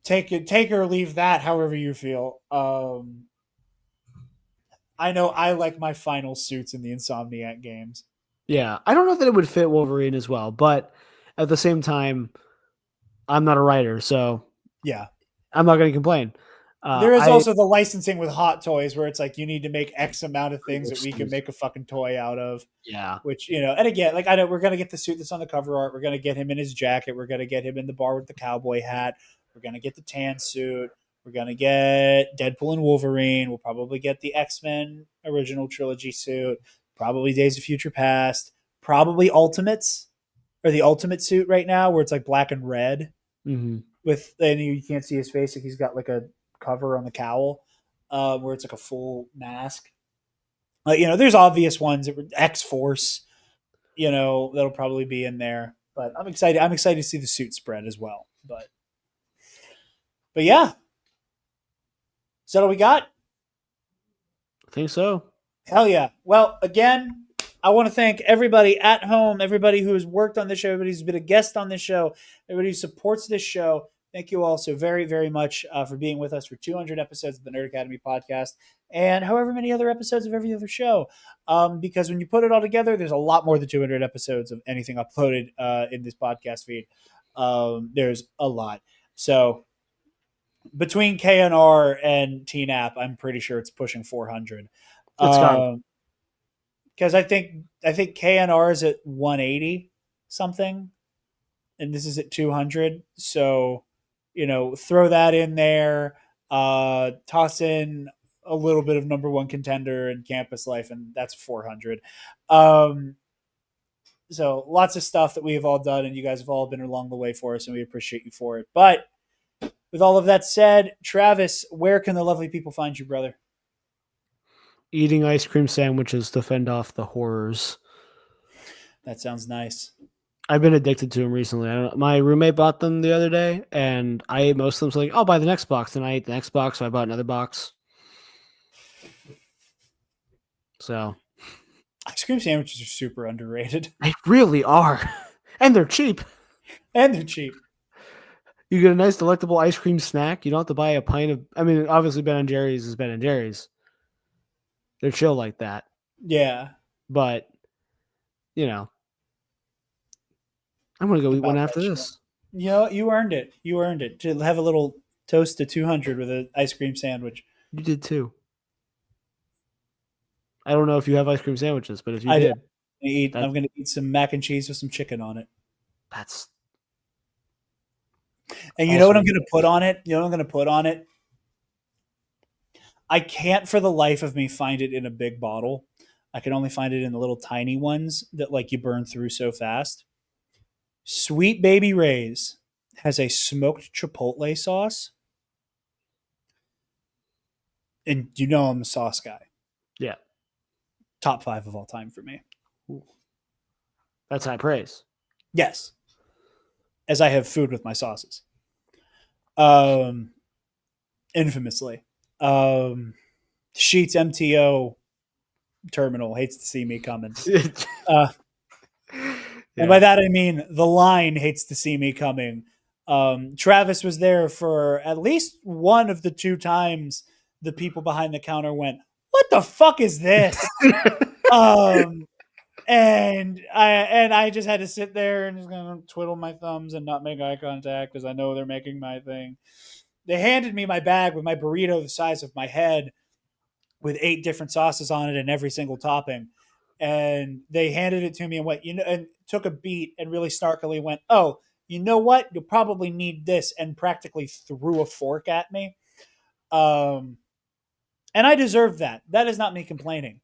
Speaker 2: take or leave that however you feel. I know I like my final suits in the Insomniac games.
Speaker 3: Yeah, I don't know that it would fit Wolverine as well, but at the same time, I'm not a writer, so
Speaker 2: Yeah.
Speaker 3: I'm not going to complain.
Speaker 2: There is also the licensing with Hot Toys where it's like you need to make X amount of things that we can
Speaker 3: Excuse
Speaker 2: make a fucking toy out of.
Speaker 3: Yeah.
Speaker 2: Which, and again, like I know we're gonna get the suit that's on the cover art. We're gonna get him in his jacket. We're gonna get him in the bar with the cowboy hat. We're gonna get the tan suit. We're gonna get Deadpool and Wolverine. We'll probably get the X-Men original trilogy suit. Probably Days of Future Past. Probably Ultimates, or the Ultimate suit right now, where it's like black and red
Speaker 3: Mm-hmm.
Speaker 2: and you can't see his face. Like he's got like a cover on the cowl, where it's like a full mask. There's obvious ones. X Force, that'll probably be in there. But I'm excited. I'm excited to see the suit spread as well. But yeah. Is that all we got?
Speaker 3: I think so.
Speaker 2: Hell yeah. Well, again, I want to thank everybody at home, everybody who has worked on this show, everybody who's been a guest on this show, everybody who supports this show. Thank you all so very, very much for being with us for 200 episodes of the Nerd Academy podcast and however many other episodes of every other show. Because when you put it all together, there's a lot more than 200 episodes of anything uploaded in this podcast feed. There's a lot. So between KNR and TNAP, I'm pretty sure it's pushing 400. Because I think KNR is at 180 something, and this is at 200. So, throw that in there. Toss in a little bit of number one contender and Campus Life, and that's 400. So lots of stuff that we have all done, and you guys have all been along the way for us, and we appreciate you for it. But with all of that said, Travis, where can the lovely people find you, brother?
Speaker 3: Eating ice cream sandwiches to fend off the horrors.
Speaker 2: That sounds nice.
Speaker 3: I've been addicted to them recently. My roommate bought them the other day, and I ate most of them. So like, I'll buy the next box, and I ate the next box, so I bought another box. So,
Speaker 2: ice cream sandwiches are super underrated.
Speaker 3: They really are, and they're cheap. You get a nice, delectable ice cream snack. You don't have to buy a pint of. I mean, obviously, Ben & Jerry's is Ben & Jerry's. They're chill like that.
Speaker 2: Yeah,
Speaker 3: but I'm going to go eat one after this.
Speaker 2: You earned it. You earned it. To have a little toast to 200 with an ice cream sandwich.
Speaker 3: You did too. I don't know if you have ice cream sandwiches, but if you did.
Speaker 2: I'm going to eat some mac and cheese with some chicken on it.
Speaker 3: That's.
Speaker 2: And you know what I'm going to put on it? You know what I'm going to put on it? I can't for the life of me find it in a big bottle. I can only find it in the little tiny ones that like you burn through so fast. Sweet Baby Ray's has a smoked chipotle sauce. And I'm a sauce guy.
Speaker 3: Yeah.
Speaker 2: Top 5 of all time for me.
Speaker 3: Ooh. That's high praise.
Speaker 2: Yes. As I have food with my sauces. Infamously. Sheets MTO terminal hates to see me coming. And by that I mean the line hates to see me coming. Travis was there for at least one of the 2 times the people behind the counter went, "What the fuck is this?" And I just had to sit there and just gonna twiddle my thumbs and not make eye contact because I know they're making my thing. They handed me my bag with my burrito the size of my head with 8 different sauces on it and every single topping. And they handed it to me and went, and took a beat and really snarkily went, "Oh, you know what? You'll probably need this," and practically threw a fork at me. And I deserved that. That is not me complaining.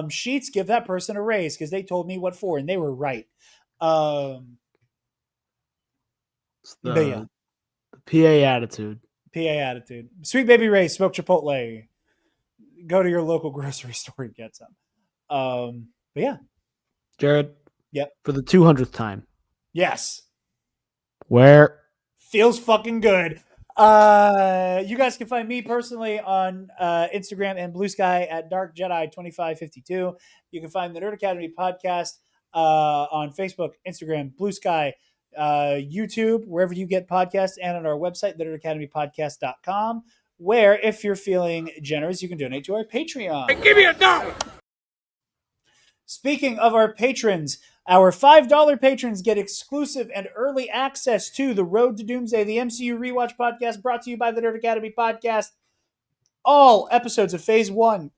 Speaker 2: Sheets, give that person a raise because they told me what for, and they were right.
Speaker 3: It's
Speaker 2: But yeah,
Speaker 3: the PA attitude.
Speaker 2: PA attitude. Sweet Baby Ray, smoke Chipotle. Go to your local grocery store and get some. But yeah.
Speaker 3: Jarod.
Speaker 2: Yep.
Speaker 3: For the 200th time.
Speaker 2: Yes.
Speaker 3: Where?
Speaker 2: Feels fucking good. You guys can find me personally on Instagram and Blue Sky at Dark Jedi 2552. You can find the Nerd Academy podcast on Facebook, Instagram, Blue Sky, YouTube, wherever you get podcasts, and on our website, thenerdacademypodcast.com, where if you're feeling generous, you can donate to our Patreon.
Speaker 4: Hey, give me $1.
Speaker 2: Speaking of our patrons, our $5 patrons get exclusive and early access to the Road to Doomsday, the MCU Rewatch podcast brought to you by the Nerd Academy podcast. All episodes of Phase 1,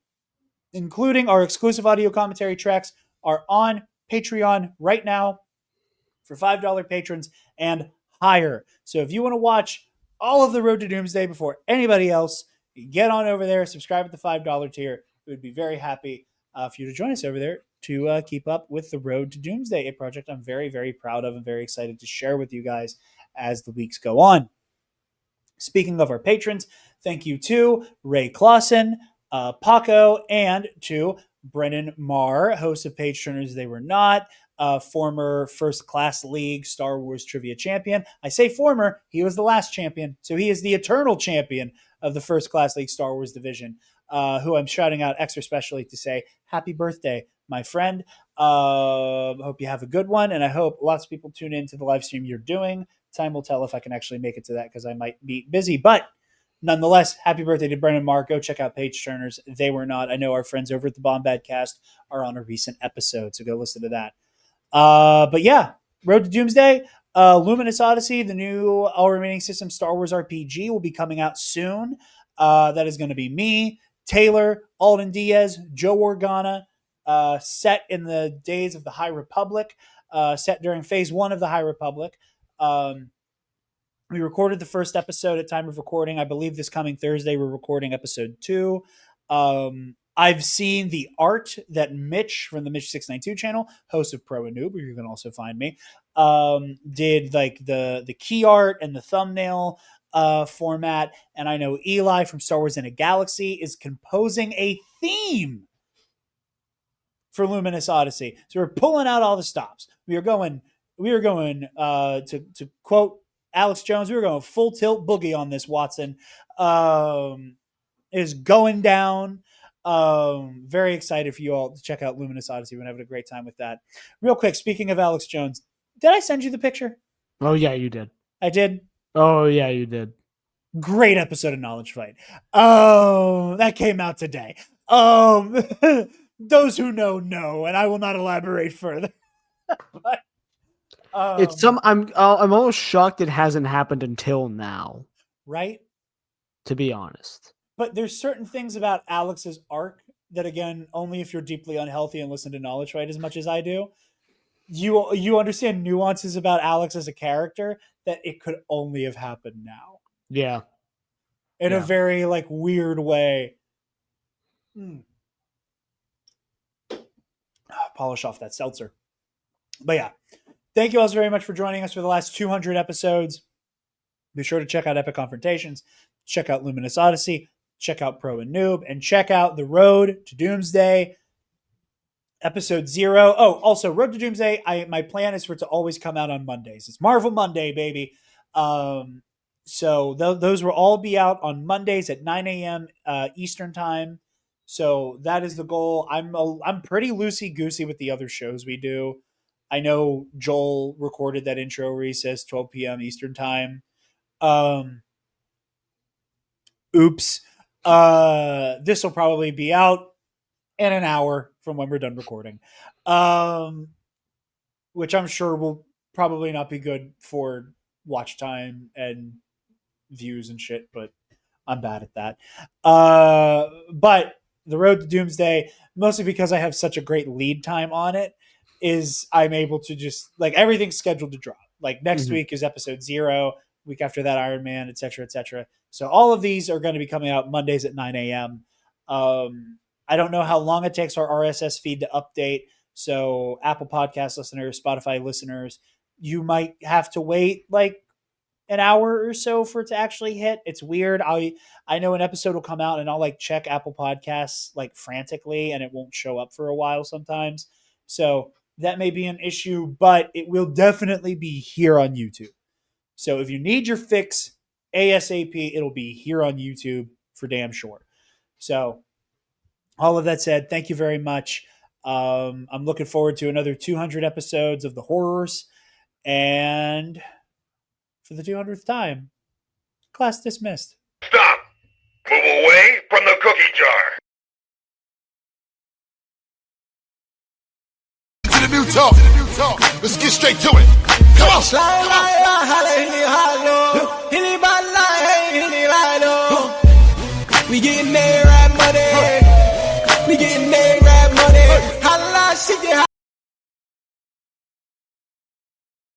Speaker 2: including our exclusive audio commentary tracks, are on Patreon right now for $5 patrons and higher. So if you want to watch all of the Road to Doomsday before anybody else, get on over there, subscribe at the $5 tier. We would be very happy for you to join us over there to keep up with the Road to Doomsday, a project I'm very, very proud of and very excited to share with you guys as the weeks go on. Speaking of our patrons, thank you to Ray Clausen, Paco, and to Brennan Marr, host of Page Turners They Were Not, former First Class League Star Wars Trivia Champion. I say former, he was the last champion, so he is the eternal champion of the First Class League Star Wars division, who I'm shouting out extra specially to say, happy birthday, my friend. Hope you have a good one, and I hope lots of people tune in to the live stream you're doing. Time will tell if I can actually make it to that because I might be busy. But nonetheless, happy birthday to Brennan Mark. Go check out Page Turners. They Were Not. I know our friends over at the Bombad Cast are on a recent episode, so go listen to that. But yeah, Road to Doomsday, Luminous Odyssey, the new All Remaining Systems Star Wars RPG will be coming out soon. That is going to be me, Taylor, Alden Diaz, Joe Organa, set in the days of the High Republic, set during Phase 1 of the High Republic. We recorded the first episode at time of recording. I believe this coming Thursday we're recording episode 2. I've seen the art that Mitch from the Mitch 692 channel, host of Pro and Noob, where you can also find me, did like the key art and the thumbnail format. And I know Eli from Star Wars in a Galaxy is composing a theme for Luminous Odyssey. So we're pulling out all the stops. We are going to quote Alex Jones, we were going full tilt boogie on this, Watson. Is going down. Very excited for you all to check out Luminous Odyssey. We're having a great time with that. Real quick, speaking of Alex Jones, did I send you the picture?
Speaker 3: Oh, yeah, you did.
Speaker 2: I did?
Speaker 3: Oh, yeah, you did.
Speaker 2: Great episode of Knowledge Fight. Oh, that came out today. Those who know, and I will not elaborate further. But,
Speaker 3: I'm almost shocked it hasn't happened until now.
Speaker 2: Right?
Speaker 3: To be honest.
Speaker 2: But there's certain things about Alex's arc that, again, only if you're deeply unhealthy and listen to Knowledge Fight as much as I do, you understand nuances about Alex as a character that it could only have happened now.
Speaker 3: Yeah.
Speaker 2: In a very like weird way. Polish off that seltzer. But yeah. Thank you all very much for joining us for the last 200 episodes. Be sure to check out Epic Confrontations, check out Luminous Odyssey, check out Pro and Noob, and check out The Road to Doomsday, Episode 0. Oh, also, Road to Doomsday, my plan is for it to always come out on Mondays. It's Marvel Monday, baby. So those will all be out on Mondays at 9 a.m. Eastern Time. So that is the goal. I'm pretty loosey-goosey with the other shows we do. I know Joel recorded that intro where he says 12 p.m. Eastern Time. Oops. This will probably be out in an hour from when we're done recording, which I'm sure will probably not be good for watch time and views and shit, but I'm bad at that. But the Road to Doomsday, mostly because I have such a great lead time on it, is I'm able to just like everything's scheduled to drop. Like next week is episode 0, week after that Iron Man, etc., etc. So all of these are going to be coming out Mondays at 9 a.m. I don't know how long it takes our RSS feed to update. So Apple Podcast listeners, Spotify listeners, you might have to wait like an hour or so for it to actually hit. It's weird. I know an episode will come out and I'll like check Apple Podcasts like frantically and it won't show up for a while sometimes. So that may be an issue, but it will definitely be here on YouTube. So if you need your fix ASAP, it'll be here on YouTube for damn sure. So all of that said, thank you very much. I'm looking forward to another 200 episodes of the horrors. And for the 200th time, class dismissed.
Speaker 5: Stop! Move away from the cookie jar!
Speaker 6: To the new talk. Let's get straight to it. Come on.